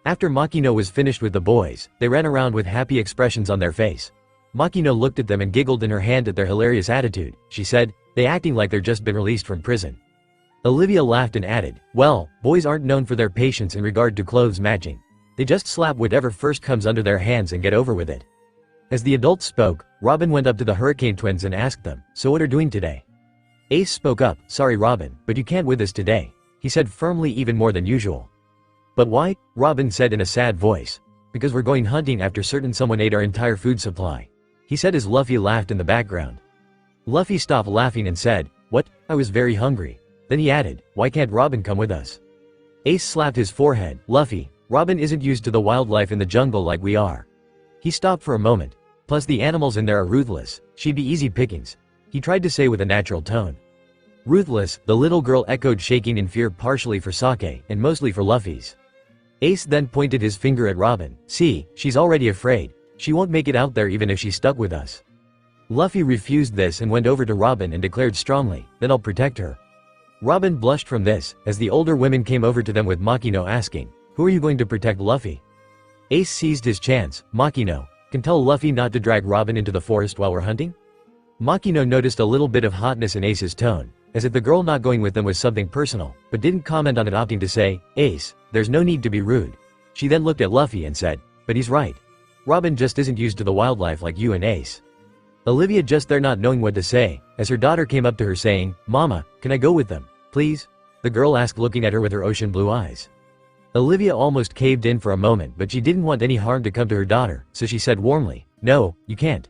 After Makino was finished with the boys, they ran around with happy expressions on their face. Makino looked at them and giggled in her hand at their hilarious attitude. She said, "They acting like they're just been released from prison." Olivia laughed and added, "Well, boys aren't known for their patience in regard to clothes matching. They just slap whatever first comes under their hands and get over with it." As the adults spoke, Robin went up to the Hurricane Twins and asked them, "So what are doing today?" Ace spoke up, "Sorry Robin, but you can't with us today," he said firmly, even more than usual. "But why?" Robin said in a sad voice. "Because we're going hunting after certain someone ate our entire food supply," he said as Luffy laughed in the background. Luffy stopped laughing and said, "What? I was very hungry." Then he added, "Why can't Robin come with us?" Ace slapped his forehead. "Luffy, Robin isn't used to the wildlife in the jungle like we are." He stopped for a moment. "Plus the animals in there are ruthless. She'd be easy pickings," he tried to say with a natural tone. "Ruthless," the little girl echoed, shaking in fear, partially for Sake, and mostly for Luffy's. Ace then pointed his finger at Robin. "See, she's already afraid. She won't make it out there even if she's stuck with us." Luffy refused this and went over to Robin and declared strongly, "Then I'll protect her." Robin blushed from this, as the older women came over to them with Makino asking, "Who are you going to protect, Luffy?" Ace seized his chance. "Makino, can tell Luffy not to drag Robin into the forest while we're hunting?" Makino noticed a little bit of hotness in Ace's tone, as if the girl not going with them was something personal, but didn't comment on it, opting to say, "Ace, there's no need to be rude." She then looked at Luffy and said, "But he's right. Robin just isn't used to the wildlife like you and Ace." Olivia just there not knowing what to say, as her daughter came up to her saying, "Mama, can I go with them, please?" the girl asked, looking at her with her ocean blue eyes. Olivia almost caved in for a moment, but she didn't want any harm to come to her daughter, so she said warmly, "No, you can't.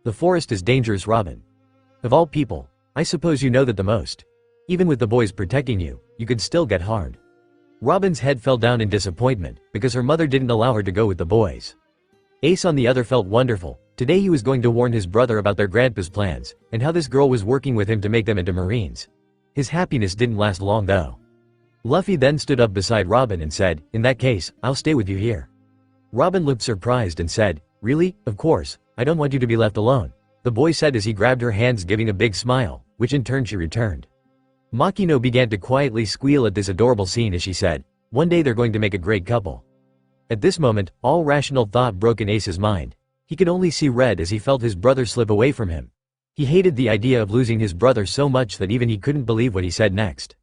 The forest is dangerous, Robin. Of all people, I suppose you know that the most. Even with the boys protecting you, you could still get harmed." Robin's head fell down in disappointment, because her mother didn't allow her to go with the boys. Ace on the other felt wonderful. Today he was going to warn his brother about their grandpa's plans, and how this girl was working with him to make them into Marines. His happiness didn't last long though. Luffy then stood up beside Robin and said, "In that case, I'll stay with you here." Robin looked surprised and said, "Really? Of course, I don't want you to be left alone," the boy said as he grabbed her hands, giving a big smile, which in turn she returned. Makino began to quietly squeal at this adorable scene as she said, "One day they're going to make a great couple." At this moment, all rational thought broke in Ace's mind. He could only see red as he felt his brother slip away from him. He hated the idea of losing his brother so much that even he couldn't believe what he said next.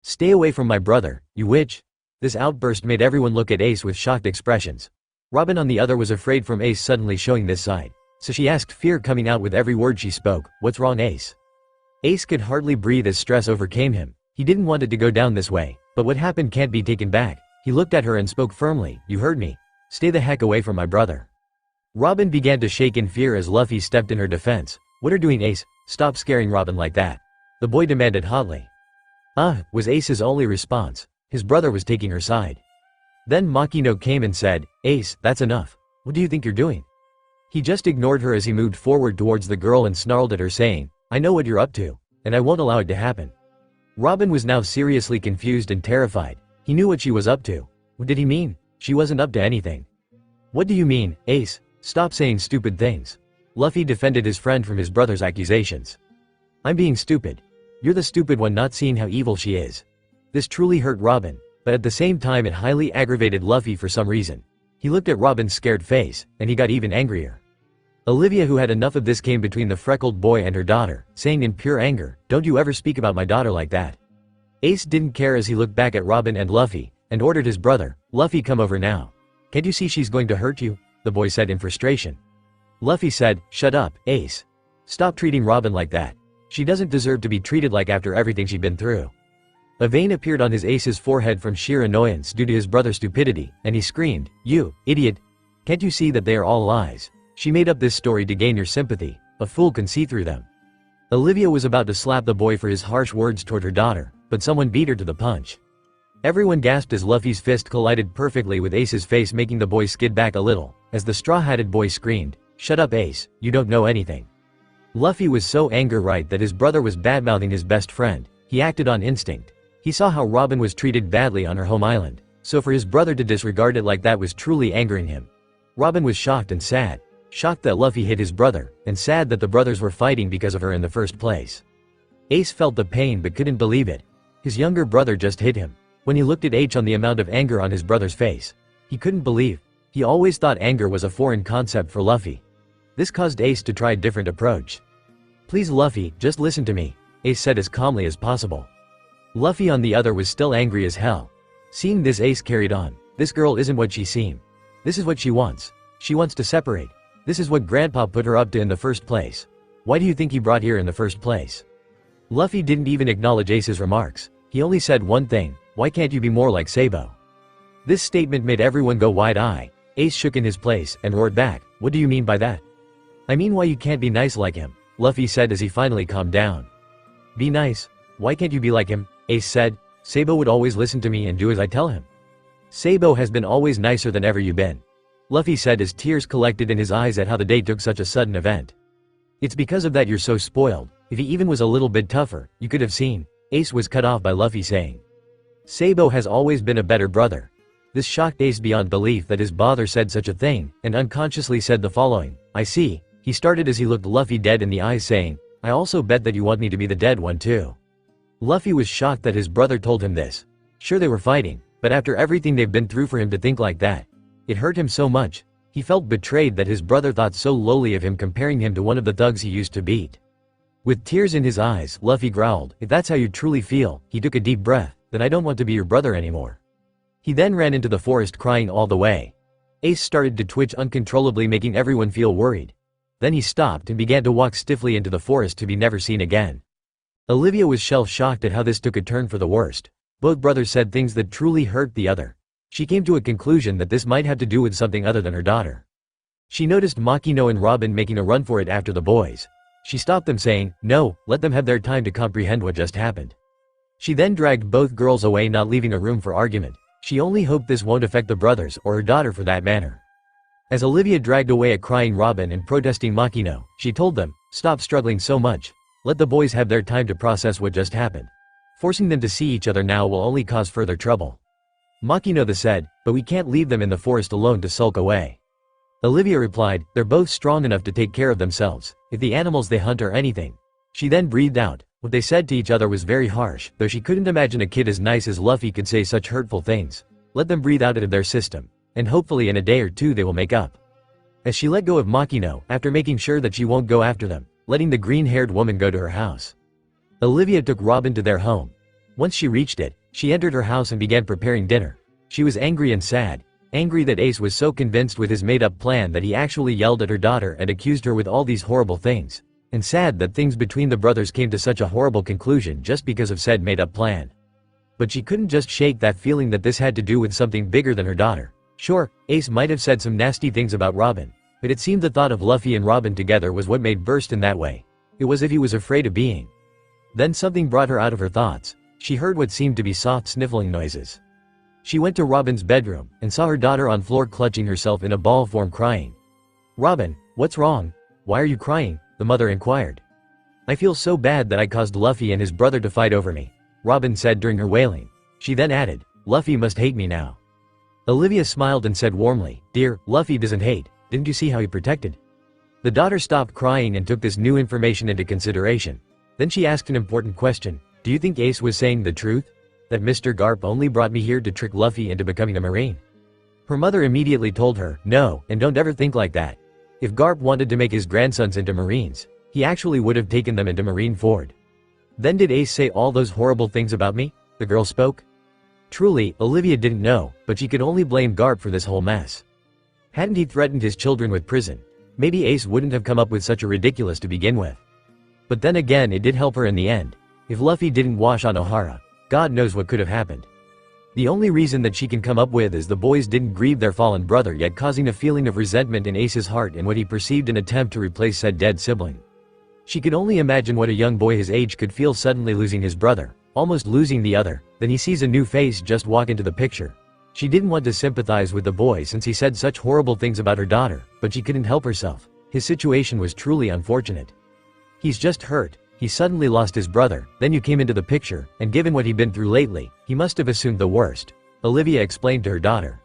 "Stay away from my brother, you witch." This outburst made everyone look at Ace with shocked expressions. Robin on the other was afraid from Ace suddenly showing this side, so she asked, fear coming out with every word she spoke, "What's wrong, Ace?" Ace could hardly breathe as stress overcame him. He didn't want it to go down this way, but what happened can't be taken back. He looked at her and spoke firmly, "You heard me. Stay the heck away from my brother." Robin began to shake in fear as Luffy stepped in her defense. "What are you doing, Ace? Stop scaring Robin like that," the boy demanded hotly. Was Ace's only response. His brother was taking her side. Then Makino came and said, "Ace, that's enough. What do you think you're doing?" He just ignored her as he moved forward towards the girl and snarled at her saying, "I know what you're up to, and I won't allow it to happen." Robin was now seriously confused and terrified. He knew what she was up to. What did he mean? She wasn't up to anything. "What do you mean, Ace? Stop saying stupid things." Luffy defended his friend from his brother's accusations. "I'm being stupid. You're the stupid one, not seeing how evil she is." This truly hurt Robin, but at the same time it highly aggravated Luffy for some reason. He looked at Robin's scared face, and he got even angrier. Olivia, who had enough of this, came between the freckled boy and her daughter, saying in pure anger, "Don't you ever speak about my daughter like that." Ace didn't care as he looked back at Robin and Luffy, and ordered his brother, "Luffy, come over now. Can't you see she's going to hurt you?" the boy said in frustration. Luffy said, "Shut up, Ace. Stop treating Robin like that. She doesn't deserve to be treated like after everything she'd been through." A vein appeared on his Ace's forehead from sheer annoyance due to his brother's stupidity, and he screamed, "You, idiot! Can't you see that they are all lies? She made up this story to gain your sympathy. A fool can see through them." Olivia was about to slap the boy for his harsh words toward her daughter, but someone beat her to the punch. Everyone gasped as Luffy's fist collided perfectly with Ace's face, making the boy skid back a little, as the straw-hatted boy screamed, "Shut up, Ace, you don't know anything." Luffy was so angry that his brother was badmouthing his best friend. He acted on instinct. He saw how Robin was treated badly on her home island, so for his brother to disregard it like that was truly angering him. Robin was shocked and sad. Shocked that Luffy hit his brother, and sad that the brothers were fighting because of her in the first place. Ace felt the pain but couldn't believe it. His younger brother just hit him. When he looked at H on the amount of anger on his brother's face, he couldn't believe. He always thought anger was a foreign concept for Luffy. This caused Ace to try a different approach. "Please Luffy, just listen to me," Ace said as calmly as possible. Luffy on the other was still angry as hell. Seeing this, Ace carried on. "This girl isn't what she seemed. This is what she wants. She wants to separate. This is what Grandpa put her up to in the first place. Why do you think he brought here in the first place?" Luffy didn't even acknowledge Ace's remarks. He only said one thing, "Why can't you be more like Sabo?" This statement made everyone go wide-eyed. Ace shook in his place and roared back, "What do you mean by that?" "I mean why you can't be nice like him," Luffy said as he finally calmed down. "Be nice? Why can't you be like him?" Ace said. "Sabo would always listen to me and do as I tell him." "Sabo has been always nicer than ever you've been," Luffy said as tears collected in his eyes at how the day took such a sudden event. "It's because of that you're so spoiled. If he even was a little bit tougher, you could have seen." Ace was cut off by Luffy saying, "Sabo has always been a better brother." This shocked Ace beyond belief that his father said such a thing, and unconsciously said the following, "I see." He started as he looked Luffy dead in the eyes saying, "I also bet that you want me to be the dead one too." Luffy was shocked that his brother told him this. Sure, they were fighting, but after everything they've been through, for him to think like that, it hurt him so much. He felt betrayed that his brother thought so lowly of him, comparing him to one of the thugs he used to beat. With tears in his eyes, Luffy growled, "If that's how you truly feel," he took a deep breath, "then I don't want to be your brother anymore." He then ran into the forest crying all the way. Ace started to twitch uncontrollably, making everyone feel worried. Then he stopped and began to walk stiffly into the forest to be never seen again. Olivia was shell-shocked at how this took a turn for the worst. Both brothers said things that truly hurt the other. She came to a conclusion that this might have to do with something other than her daughter. She noticed Makino and Robin making a run for it after the boys. She stopped them saying, "No, let them have their time to comprehend what just happened." She then dragged both girls away, not leaving a room for argument. She only hoped this won't affect the brothers or her daughter for that matter. As Olivia dragged away a crying Robin and protesting Makino, she told them, "Stop struggling so much. Let the boys have their time to process what just happened. Forcing them to see each other now will only cause further trouble." Makino said, "But we can't leave them in the forest alone to sulk away." Olivia replied, "They're both strong enough to take care of themselves, if the animals they hunt are anything." She then breathed out. What they said to each other was very harsh, though she couldn't imagine a kid as nice as Luffy could say such hurtful things. Let them breathe out of their system, and hopefully in a day or two they will make up. As she let go of Makino, after making sure that she won't go after them, letting the green-haired woman go to her house. Olivia took Robin to their home. Once she reached it, she entered her house and began preparing dinner. She was angry and sad. Angry that Ace was so convinced with his made-up plan that he actually yelled at her daughter and accused her with all these horrible things. And sad that things between the brothers came to such a horrible conclusion just because of said made-up plan. But she couldn't just shake that feeling that this had to do with something bigger than her daughter. Sure, Ace might have said some nasty things about Robin, but it seemed the thought of Luffy and Robin together was what made burst in that way. It was as if he was afraid of being. Then something brought her out of her thoughts. She heard what seemed to be soft sniffling noises. She went to Robin's bedroom and saw her daughter on floor clutching herself in a ball form crying. "Robin, what's wrong? Why are you crying?" the mother inquired. "I feel so bad that I caused Luffy and his brother to fight over me," Robin said during her wailing. She then added, "Luffy must hate me now." Olivia smiled and said warmly, "Dear, Luffy doesn't hate. Didn't you see how he protected?" The daughter stopped crying and took this new information into consideration. Then she asked an important question. "Do you think Ace was saying the truth? That Mr. Garp only brought me here to trick Luffy into becoming a Marine?" Her mother immediately told her, "No, and don't ever think like that. If Garp wanted to make his grandsons into Marines, he actually would have taken them into Marine Ford." "Then did Ace say all those horrible things about me?" the girl spoke. Truly, Olivia didn't know, but she could only blame Garp for this whole mess. Hadn't he threatened his children with prison, maybe Ace wouldn't have come up with such a ridiculous to begin with. But then again, it did help her in the end. If Luffy didn't wash on Ohara, God knows what could have happened. The only reason that she can come up with is the boys didn't grieve their fallen brother, yet causing a feeling of resentment in Ace's heart and what he perceived an attempt to replace said dead sibling. She could only imagine what a young boy his age could feel suddenly losing his brother, almost losing the other, then he sees a new face just walk into the picture. She didn't want to sympathize with the boy since he said such horrible things about her daughter, but she couldn't help herself. His situation was truly unfortunate. He's just hurt. He suddenly lost his brother, then you came into the picture, and given what he'd been through lately, he must have assumed the worst, Olivia explained to her daughter.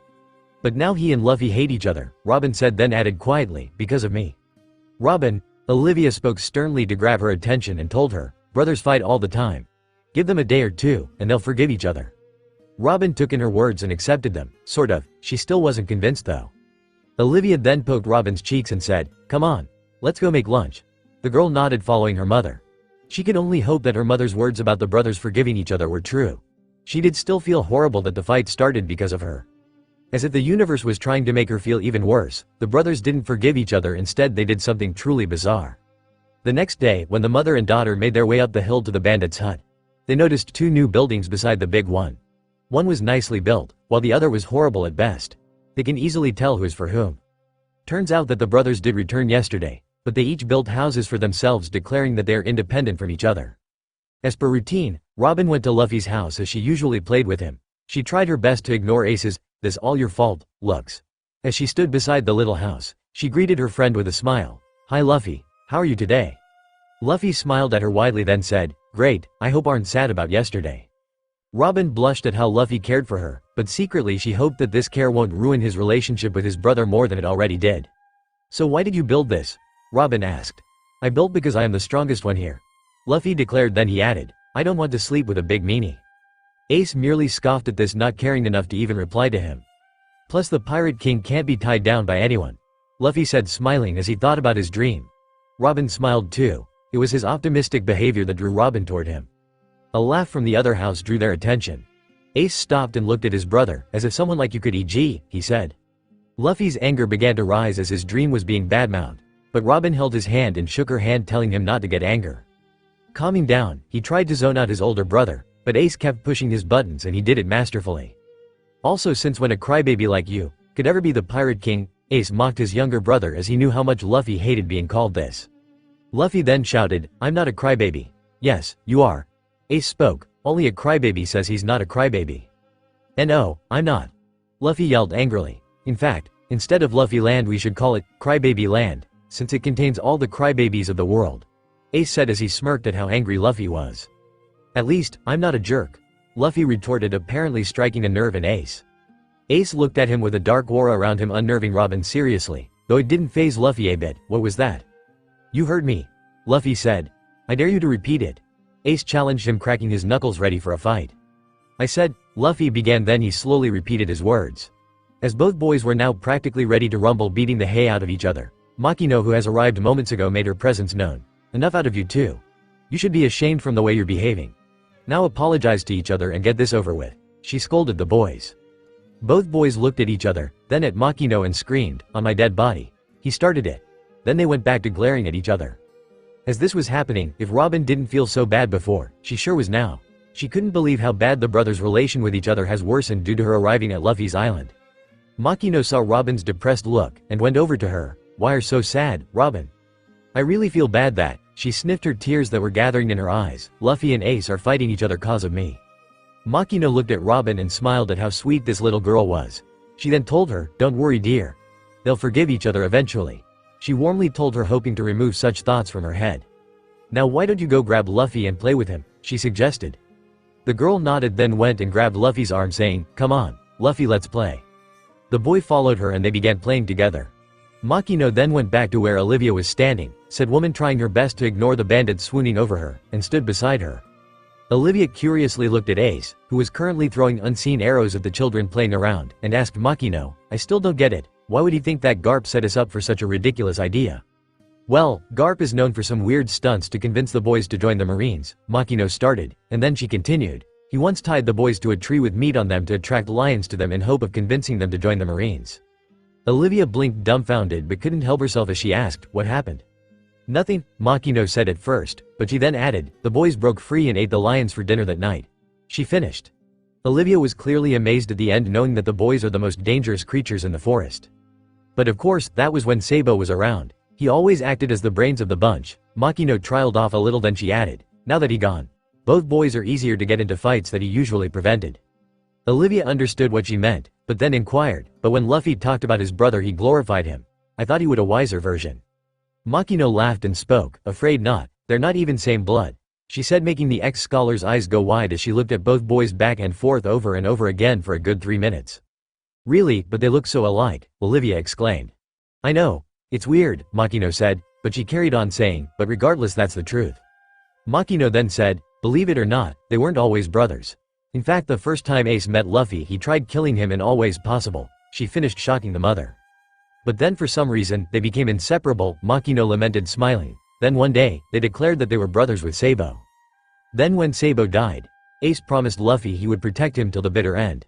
But now he and Luffy hate each other, Robin said, then added quietly, because of me. Robin, Olivia spoke sternly to grab her attention and told her, brothers fight all the time. Give them a day or two, and they'll forgive each other. Robin took in her words and accepted them, sort of. She still wasn't convinced though. Olivia then poked Robin's cheeks and said, come on, let's go make lunch. The girl nodded, following her mother. She could only hope that her mother's words about the brothers forgiving each other were true. She did still feel horrible that the fight started because of her. As if the universe was trying to make her feel even worse, the brothers didn't forgive each other, instead they did something truly bizarre. The next day, when the mother and daughter made their way up the hill to the bandits' hut, they noticed two new buildings beside the big one. One was nicely built, while the other was horrible at best. They can easily tell who is for whom. Turns out that the brothers did return yesterday, but they each built houses for themselves, declaring that they are independent from each other. As per routine, Robin went to Luffy's house as she usually played with him. She tried her best to ignore Ace's, "This all your fault," looks. As she stood beside the little house, she greeted her friend with a smile. "Hi Luffy, how are you today?" Luffy smiled at her widely, then said, "Great, I hope aren't sad about yesterday." Robin blushed at how Luffy cared for her, but secretly she hoped that this care won't ruin his relationship with his brother more than it already did. "So why did you build this?" Robin asked. "I built because I am the strongest one here," Luffy declared, then he added, "I don't want to sleep with a big meanie." Ace merely scoffed at this, not caring enough to even reply to him. "Plus the Pirate King can't be tied down by anyone," Luffy said, smiling as he thought about his dream. Robin smiled too. It was his optimistic behavior that drew Robin toward him. A laugh from the other house drew their attention. Ace stopped and looked at his brother, as if someone like you could e.g., he said. Luffy's anger began to rise as his dream was being badmouthed, but Robin held his hand and shook her hand, telling him not to get anger. Calming down, he tried to zone out his older brother, but Ace kept pushing his buttons and he did it masterfully. Also, since when a crybaby like you could ever be the Pirate King, Ace mocked his younger brother as he knew how much Luffy hated being called this. Luffy then shouted, "I'm not a crybaby." "Yes, you are." Ace spoke, "Only a crybaby says he's not a crybaby." "No, I'm not," Luffy yelled angrily. "In fact, Instead of Luffy Land we should call it Crybaby Land, since it contains all the crybabies of the world," Ace said as he smirked at how angry Luffy was. "At least, I'm not a jerk," Luffy retorted, apparently striking a nerve in Ace. Ace looked at him with a dark aura around him, unnerving Robin seriously, though it didn't faze Luffy a bit. "What was that?" "You heard me," Luffy said. "I dare you to repeat it." Ace challenged him, cracking his knuckles ready for a fight. "I said," Luffy began, then he slowly repeated his words. As both boys were now practically ready to rumble, beating the hay out of each other, Makino, who has arrived moments ago, made her presence known. "Enough out of you two. You should be ashamed from the way you're behaving. Now apologize to each other and get this over with," she scolded the boys. Both boys looked at each other, then at Makino, and screamed, "On my dead body. He started it." Then they went back to glaring at each other. As this was happening, if Robin didn't feel so bad before, she sure was now. She couldn't believe how bad the brothers' relation with each other has worsened due to her arriving at Luffy's island. Makino saw Robin's depressed look, and went over to her. "Why are so sad, Robin?" "I really feel bad that," she sniffed her tears that were gathering in her eyes, "Luffy and Ace are fighting each other cause of me." Makino looked at Robin and smiled at how sweet this little girl was. She then told her, "Don't worry, dear. They'll forgive each other eventually." She warmly told her, hoping to remove such thoughts from her head. "Now why don't you go grab Luffy and play with him?" she suggested. The girl nodded, then went and grabbed Luffy's arm, saying, "Come on, Luffy, let's play." The boy followed her and they began playing together. Makino then went back to where Olivia was standing, said woman, trying her best to ignore the bandit swooning over her, and stood beside her. Olivia curiously looked at Ace, who was currently throwing unseen arrows at the children playing around, and asked Makino, "I still don't get it. Why would he think that Garp set us up for such a ridiculous idea?" "Well, Garp is known for some weird stunts to convince the boys to join the Marines," Makino started, and then she continued. "He once tied the boys to a tree with meat on them to attract lions to them in hope of convincing them to join the Marines." Olivia blinked, dumbfounded, but couldn't help herself as she asked, "What happened?" "Nothing," Makino said at first, but she then added, "The boys broke free and ate the lions for dinner that night." She finished. Olivia was clearly amazed at the end, knowing that the boys are the most dangerous creatures in the forest. But of course, that was when Sabo was around. He always acted as the brains of the bunch. Makino trailed off a little, then she added, "Now that he's gone, both boys are easier to get into fights that he usually prevented." Olivia understood what she meant, but then inquired, "But when Luffy talked about his brother, he glorified him. I thought he would a wiser version." Makino laughed and spoke, "Afraid not. They're not even same blood," she said, making the ex-scholar's eyes go wide as she looked at both boys back and forth over and over again for a good 3 minutes. "Really, but they look so alike," Olivia exclaimed. "I know. It's weird," Makino said, but she carried on saying, "But regardless, that's the truth." Makino then said, "Believe it or not, they weren't always brothers. In fact, the first time Ace met Luffy, he tried killing him in all ways possible," she finished, shocking the mother. "But then for some reason, they became inseparable," Makino lamented, smiling. "Then one day, they declared that they were brothers with Sabo. Then when Sabo died, Ace promised Luffy he would protect him till the bitter end."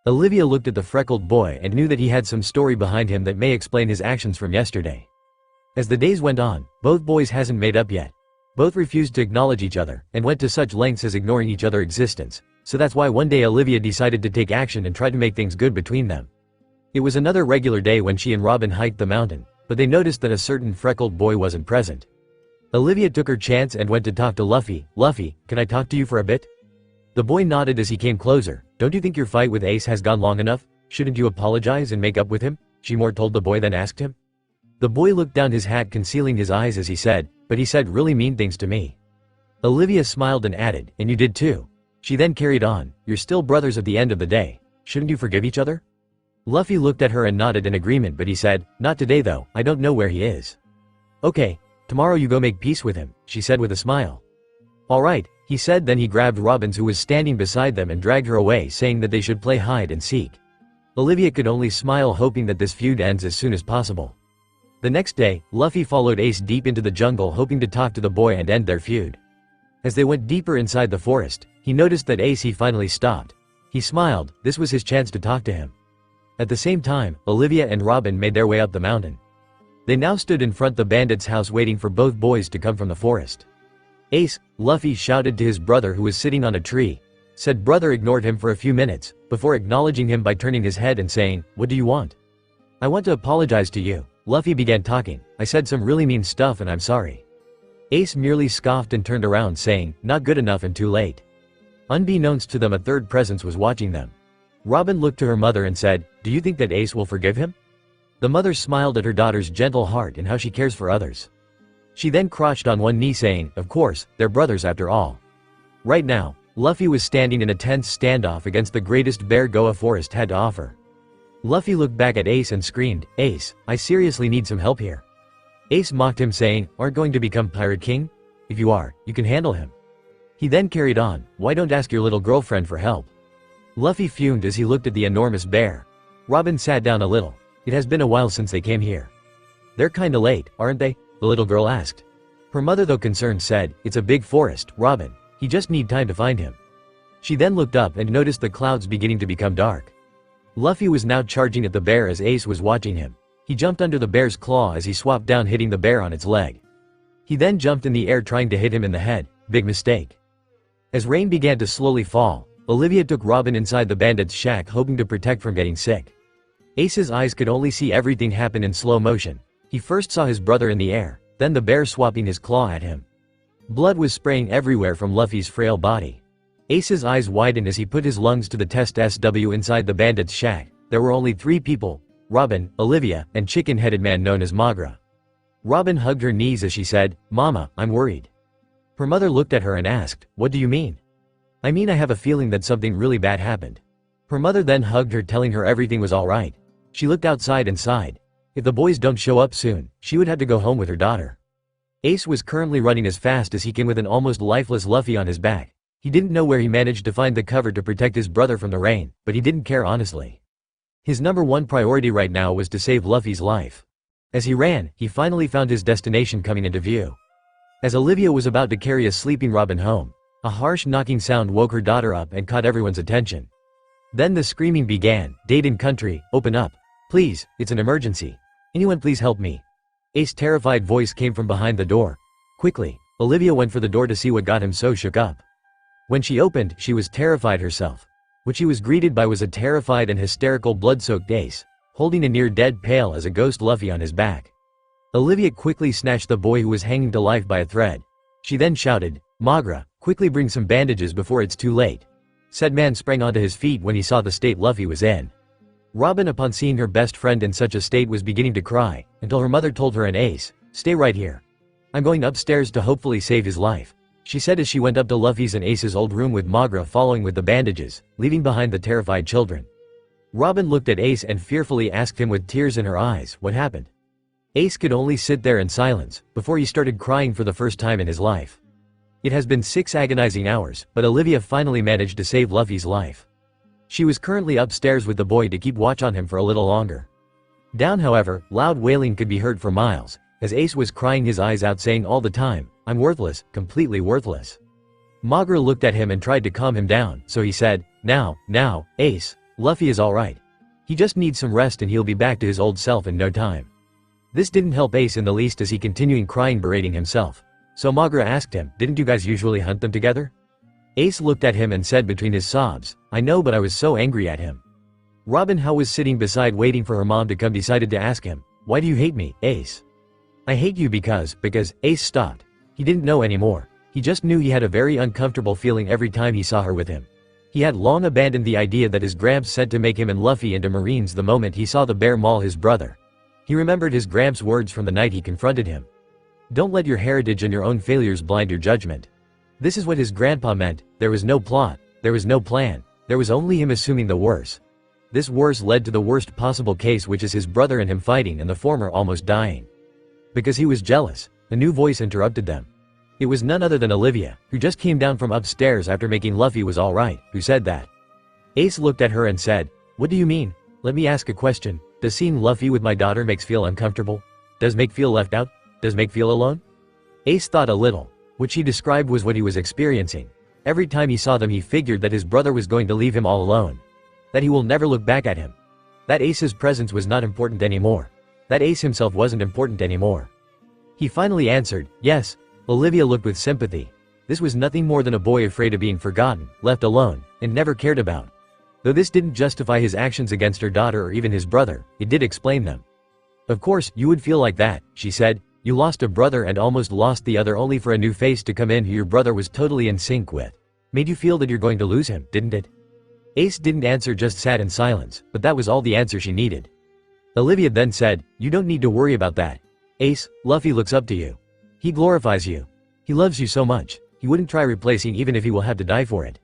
Olivia looked at the freckled boy and knew that he had some story behind him that may explain his actions from yesterday. As the days went on, both boys hasn't made up yet. Both refused to acknowledge each other, and went to such lengths as ignoring each other's existence. So that's why one day Olivia decided to take action and try to make things good between them. It was another regular day when she and Robin hiked the mountain, but they noticed that a certain freckled boy wasn't present. Olivia took her chance and went to talk to Luffy. "Luffy, can I talk to you for a bit?" The boy nodded as he came closer. "Don't you think your fight with Ace has gone long enough? Shouldn't you apologize and make up with him?" she more told the boy, then asked him. The boy looked down, his hat concealing his eyes as he said, "But he said really mean things to me." Olivia smiled and added, "And you did too." She then carried on, "You're still brothers at the end of the day. Shouldn't you forgive each other?" Luffy looked at her and nodded in agreement, but he said, "Not today though, I don't know where he is." "Okay, tomorrow you go make peace with him," she said with a smile. "All right," he said, then he grabbed Robin, who was standing beside them, and dragged her away, saying that they should play hide and seek. Olivia could only smile, hoping that this feud ends as soon as possible. The next day, Luffy followed Ace deep into the jungle, hoping to talk to the boy and end their feud. As they went deeper inside the forest, he noticed that Ace he finally stopped. He smiled, this was his chance to talk to him. At the same time, Olivia and Robin made their way up the mountain. They now stood in front of the bandit's house waiting for both boys to come from the forest. "Ace," Luffy shouted to his brother, who was sitting on a tree. Said brother ignored him for a few minutes, before acknowledging him by turning his head and saying, "What do you want?" "I want to apologize to you." Luffy began talking. "I said some really mean stuff and I'm sorry." Ace merely scoffed and turned around, saying, "Not good enough and too late." Unbeknownst to them, a third presence was watching them. Robin looked to her mother and said, "Do you think that Ace will forgive him?" The mother smiled at her daughter's gentle heart and how she cares for others. She then crouched on one knee saying, of course, they're brothers after all. Right now, Luffy was standing in a tense standoff against the greatest bear Goa Forest had to offer. Luffy looked back at Ace and screamed, Ace, I seriously need some help here. Ace mocked him saying, aren't going to become Pirate King? If you are, you can handle him. He then carried on, why don't ask your little girlfriend for help? Luffy fumed as he looked at the enormous bear. Robin sat down a little. It has been a while since they came here. They're kinda late, aren't they? The little girl asked. Her mother, though concerned, said, it's a big forest, Robin. You just need time to find him. She then looked up and noticed the clouds beginning to become dark. Luffy was now charging at the bear as Ace was watching him. He jumped under the bear's claw as he swapped down, hitting the bear on its leg. He then jumped in the air trying to hit him in the head. Big mistake. As rain began to slowly fall, Olivia took Robin inside the bandit's shack, hoping to protect from getting sick. Ace's eyes could only see everything happen in slow motion. He first saw his brother in the air, then the bear swapping his claw at him. Blood was spraying everywhere from Luffy's frail body. Ace's eyes widened as he put his lungs to the test SW inside the bandit's shack. There were only 3 people, Robin, Olivia, and chicken-headed man known as Magra. Robin hugged her knees as she said, Mama, I'm worried. Her mother looked at her and asked, what do you mean? I mean, I have a feeling that something really bad happened. Her mother then hugged her, telling her everything was alright. She looked outside and sighed. If the boys don't show up soon, she would have to go home with her daughter. Ace was currently running as fast as he can with an almost lifeless Luffy on his back. He didn't know where he managed to find the cover to protect his brother from the rain, but he didn't care honestly. His number one priority right now was to save Luffy's life. As he ran, he finally found his destination coming into view. As Olivia was about to carry a sleeping Robin home, a harsh knocking sound woke her daughter up and caught everyone's attention. Then the screaming began, Dayton country, open up. Please, it's an emergency. Anyone please help me. Ace's terrified voice came from behind the door. Quickly, Olivia went for the door to see what got him so shook up. When she opened, she was terrified herself. What she was greeted by was a terrified and hysterical blood-soaked Ace, holding a near-dead pale as a ghost Luffy on his back. Olivia quickly snatched the boy who was hanging to life by a thread. She then shouted, Magra, quickly bring some bandages before it's too late. Said man sprang onto his feet when he saw the state Luffy was in. Robin, upon seeing her best friend in such a state, was beginning to cry, until her mother told her and Ace, stay right here. I'm going upstairs to hopefully save his life, she said as she went up to Luffy's and Ace's old room with Magra following with the bandages, leaving behind the terrified children. Robin looked at Ace and fearfully asked him with tears in her eyes, what happened? Ace could only sit there in silence, before he started crying for the first time in his life. It has been 6 agonizing hours, but Olivia finally managed to save Luffy's life. She was currently upstairs with the boy to keep watch on him for a little longer. Down, however, loud wailing could be heard for miles, as Ace was crying his eyes out saying all the time, I'm worthless, completely worthless. Magra looked at him and tried to calm him down, so he said, now, Ace, Luffy is alright. He just needs some rest and he'll be back to his old self in no time. This didn't help Ace in the least as he continued crying, berating himself. So Magra asked him, didn't you guys usually hunt them together? Ace looked at him and said between his sobs, I know, but I was so angry at him. Robin, who was sitting beside waiting for her mom to come, decided to ask him, why do you hate me, Ace? I hate you because Ace stopped. He didn't know anymore. He just knew he had a very uncomfortable feeling every time he saw her with him. He had long abandoned the idea that his Gramps said to make him and Luffy into Marines the moment he saw the bear maul his brother. He remembered his Gramps' words from the night he confronted him. Don't let your heritage and your own failures blind your judgment. This is what his grandpa meant. There was no plot, there was no plan, there was only him assuming the worst. This worst led to the worst possible case, which is his brother and him fighting and the former almost dying. Because he was jealous, a new voice interrupted them. It was none other than Olivia, who just came down from upstairs after making Luffy was alright, who said that. Ace looked at her and said, what do you mean? Let me ask a question. Does seeing Luffy with my daughter makes feel uncomfortable? Does make feel left out? Does make feel alone? Ace thought a little. What she described was what he was experiencing. Every time he saw them he figured that his brother was going to leave him all alone. That he will never look back at him. That Ace's presence was not important anymore. That Ace himself wasn't important anymore. He finally answered, yes. Olivia looked with sympathy. This was nothing more than a boy afraid of being forgotten, left alone, and never cared about. Though this didn't justify his actions against her daughter or even his brother, it did explain them. Of course, you would feel like that, she said. You lost a brother and almost lost the other only for a new face to come in who your brother was totally in sync with. Made you feel that you're going to lose him, didn't it? Ace didn't answer, just sat in silence, but that was all the answer she needed. Olivia then said, "You don't need to worry about that. Ace, Luffy looks up to you. He glorifies you. He loves you so much, he wouldn't try replacing even if he will have to die for it."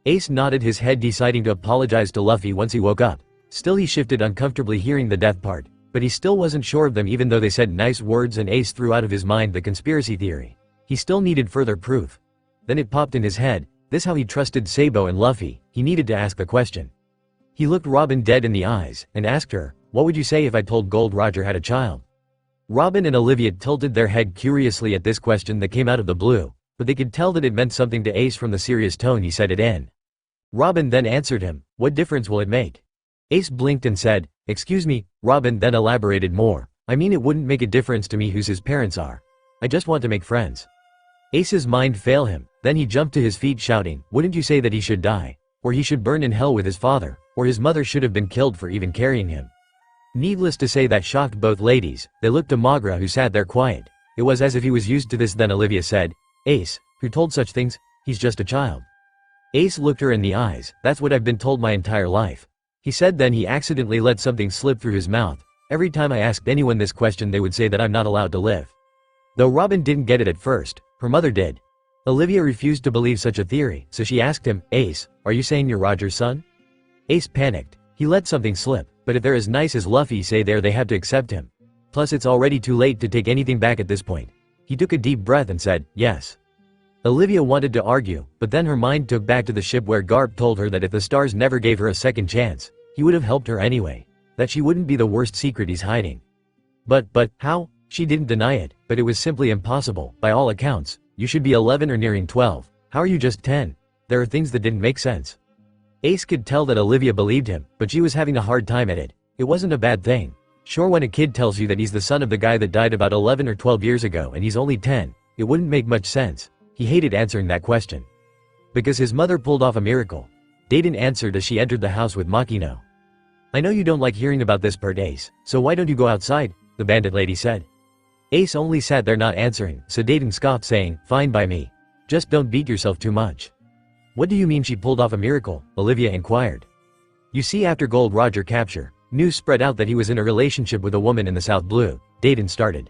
Ace nodded his head, deciding to apologize to Luffy once he woke up. Still, he shifted uncomfortably hearing the death part, but he still wasn't sure of them even though they said nice words and Ace threw out of his mind the conspiracy theory. He still needed further proof. Then it popped in his head, this how he trusted Sabo and Luffy. He needed to ask the question. He looked Robin dead in the eyes, and asked her, "What would you say if I told Gold Roger had a child?" Robin and Olivia tilted their head curiously at this question that came out of the blue, but they could tell that it meant something to Ace from the serious tone he said it in. Robin then answered him, "What difference will it make?" Ace blinked and said, "Excuse me." Robin then elaborated more, "I mean it wouldn't make a difference to me whose his parents are. I just want to make friends." Ace's mind failed him, then he jumped to his feet shouting, "Wouldn't you say that he should die? Or he should burn in hell with his father, or his mother should have been killed for even carrying him?" Needless to say that shocked both ladies. They looked to Magra who sat there quiet. It was as if he was used to this. Then Olivia said, "Ace, who told such things? He's just a child." Ace looked her in the eyes, "That's what I've been told my entire life." He said then he accidentally let something slip through his mouth. "Every time I asked anyone this question they would say that I'm not allowed to live." Though Robin didn't get it at first, her mother did. Olivia refused to believe such a theory, so she asked him, "Ace, are you saying you're Roger's son?" Ace panicked. He let something slip, but if they're as nice as Luffy say they have to accept him. Plus it's already too late to take anything back at this point. He took a deep breath and said, "Yes." Olivia wanted to argue, but then her mind took back to the ship where Garp told her that if the stars never gave her a second chance, he would have helped her anyway. That she wouldn't be the worst secret he's hiding. But how? She didn't deny it, but it was simply impossible. By all accounts, you should be 11 or nearing 12. How are you just 10? There are things that didn't make sense. Ace could tell that Olivia believed him, but she was having a hard time at it. It wasn't a bad thing. Sure, when a kid tells you that he's the son of the guy that died about 11 or 12 years ago and he's only 10, it wouldn't make much sense. He hated answering that question. Because his mother pulled off a miracle. Dayton answered as she entered the house with Makino. "I know you don't like hearing about this part, Ace, so why don't you go outside?" the bandit lady said. Ace only sat there not answering, so Dayton scoffed saying, "Fine by me. Just don't beat yourself too much." "What do you mean she pulled off a miracle?" Olivia inquired. "You see, after Gold Roger capture, news spread out that he was in a relationship with a woman in the South Blue," Dayton started.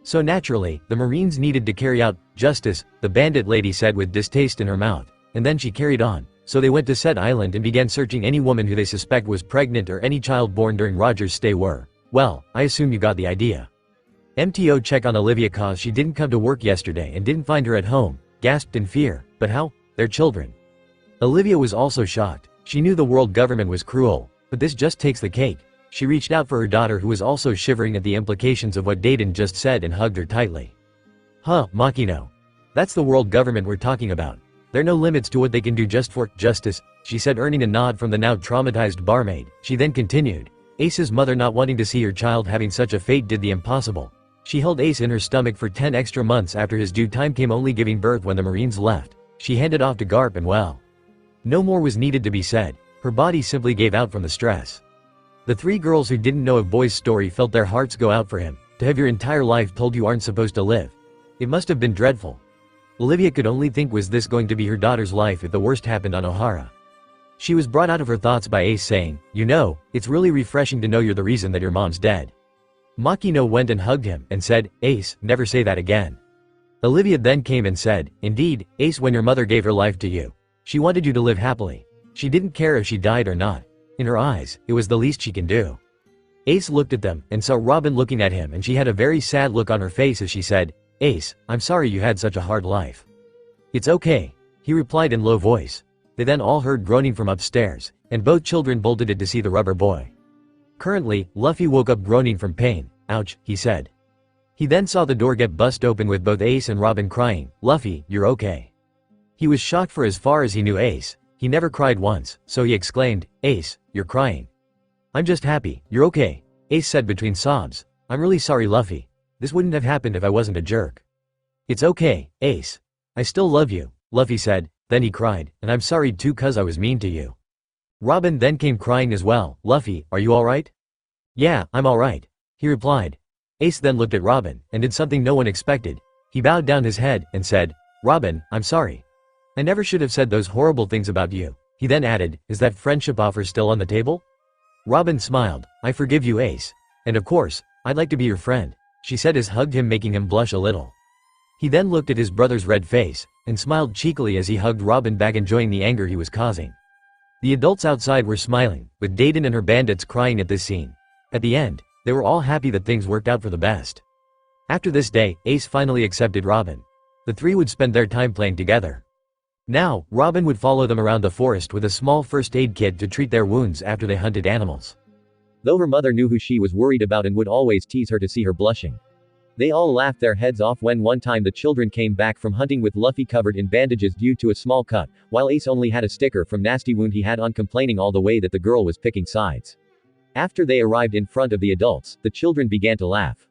"So naturally, the Marines needed to carry out justice," the bandit lady said with distaste in her mouth, and then she carried on. "So they went to said island and began searching any woman who they suspect was pregnant or any child born during Roger's stay were. Well, I assume you got the idea." MTO check on Olivia cause she didn't come to work yesterday and didn't find her at home, gasped in fear. "But how? They're children." Olivia was also shocked. She knew the world government was cruel, but this just takes the cake. She reached out for her daughter who was also shivering at the implications of what Dayton just said and hugged her tightly. "Huh, Makino. That's the world government we're talking about. There are no limits to what they can do just for justice," she said, earning a nod from the now traumatized barmaid. She then continued. Ace's mother not wanting to see her child having such a fate did the impossible. She held Ace in her stomach for 10 extra months after his due time came, only giving birth when the Marines left. She handed off to Garp and well. No more was needed to be said. Her body simply gave out from the stress. The three girls who didn't know of Boy's story felt their hearts go out for him. To have your entire life told you aren't supposed to live. It must have been dreadful. Olivia could only think, was this going to be her daughter's life if the worst happened on Ohara? She was brought out of her thoughts by Ace saying, "You know, it's really refreshing to know you're the reason that your mom's dead." Makino went and hugged him and said, "Ace, never say that again." Olivia then came and said, "Indeed, Ace, when your mother gave her life to you, she wanted you to live happily. She didn't care if she died or not. In her eyes, it was the least she can do." Ace looked at them and saw Robin looking at him, and she had a very sad look on her face as she said, "Ace, I'm sorry you had such a hard life." "It's okay," he replied in low voice. They then all heard groaning from upstairs, and both children bolted it to see the rubber boy. Currently, Luffy woke up groaning from pain. "Ouch," he said. He then saw the door get bust open with both Ace and Robin crying, "Luffy, you're okay." He was shocked, for as far as he knew Ace, he never cried once, so he exclaimed, "Ace, you're crying." "I'm just happy, you're okay," Ace said between sobs. "I'm really sorry, Luffy. This wouldn't have happened if I wasn't a jerk." "It's okay, Ace. I still love you," Luffy said. Then he cried, "And I'm sorry too, cause I was mean to you." Robin then came crying as well. "Luffy, are you alright?" "Yeah, I'm alright," he replied. Ace then looked at Robin, and did something no one expected. He bowed down his head, and said, "Robin, I'm sorry. I never should have said those horrible things about you." He then added, "Is that friendship offer still on the table?" Robin smiled. "I forgive you, Ace. And of course, I'd like to be your friend," she said as hugged him, making him blush a little. He then looked at his brother's red face, and smiled cheekily as he hugged Robin back, enjoying the anger he was causing. The adults outside were smiling, with Dayton and her bandits crying at this scene. At the end, they were all happy that things worked out for the best. After this day, Ace finally accepted Robin. The three would spend their time playing together. Now, Robin would follow them around the forest with a small first aid kit to treat their wounds after they hunted animals. Though her mother knew who she was worried about and would always tease her to see her blushing. They all laughed their heads off when one time the children came back from hunting with Luffy covered in bandages due to a small cut, while Ace only had a sticker from nasty wound he had on, complaining all the way that the girl was picking sides. After they arrived in front of the adults, the children began to laugh.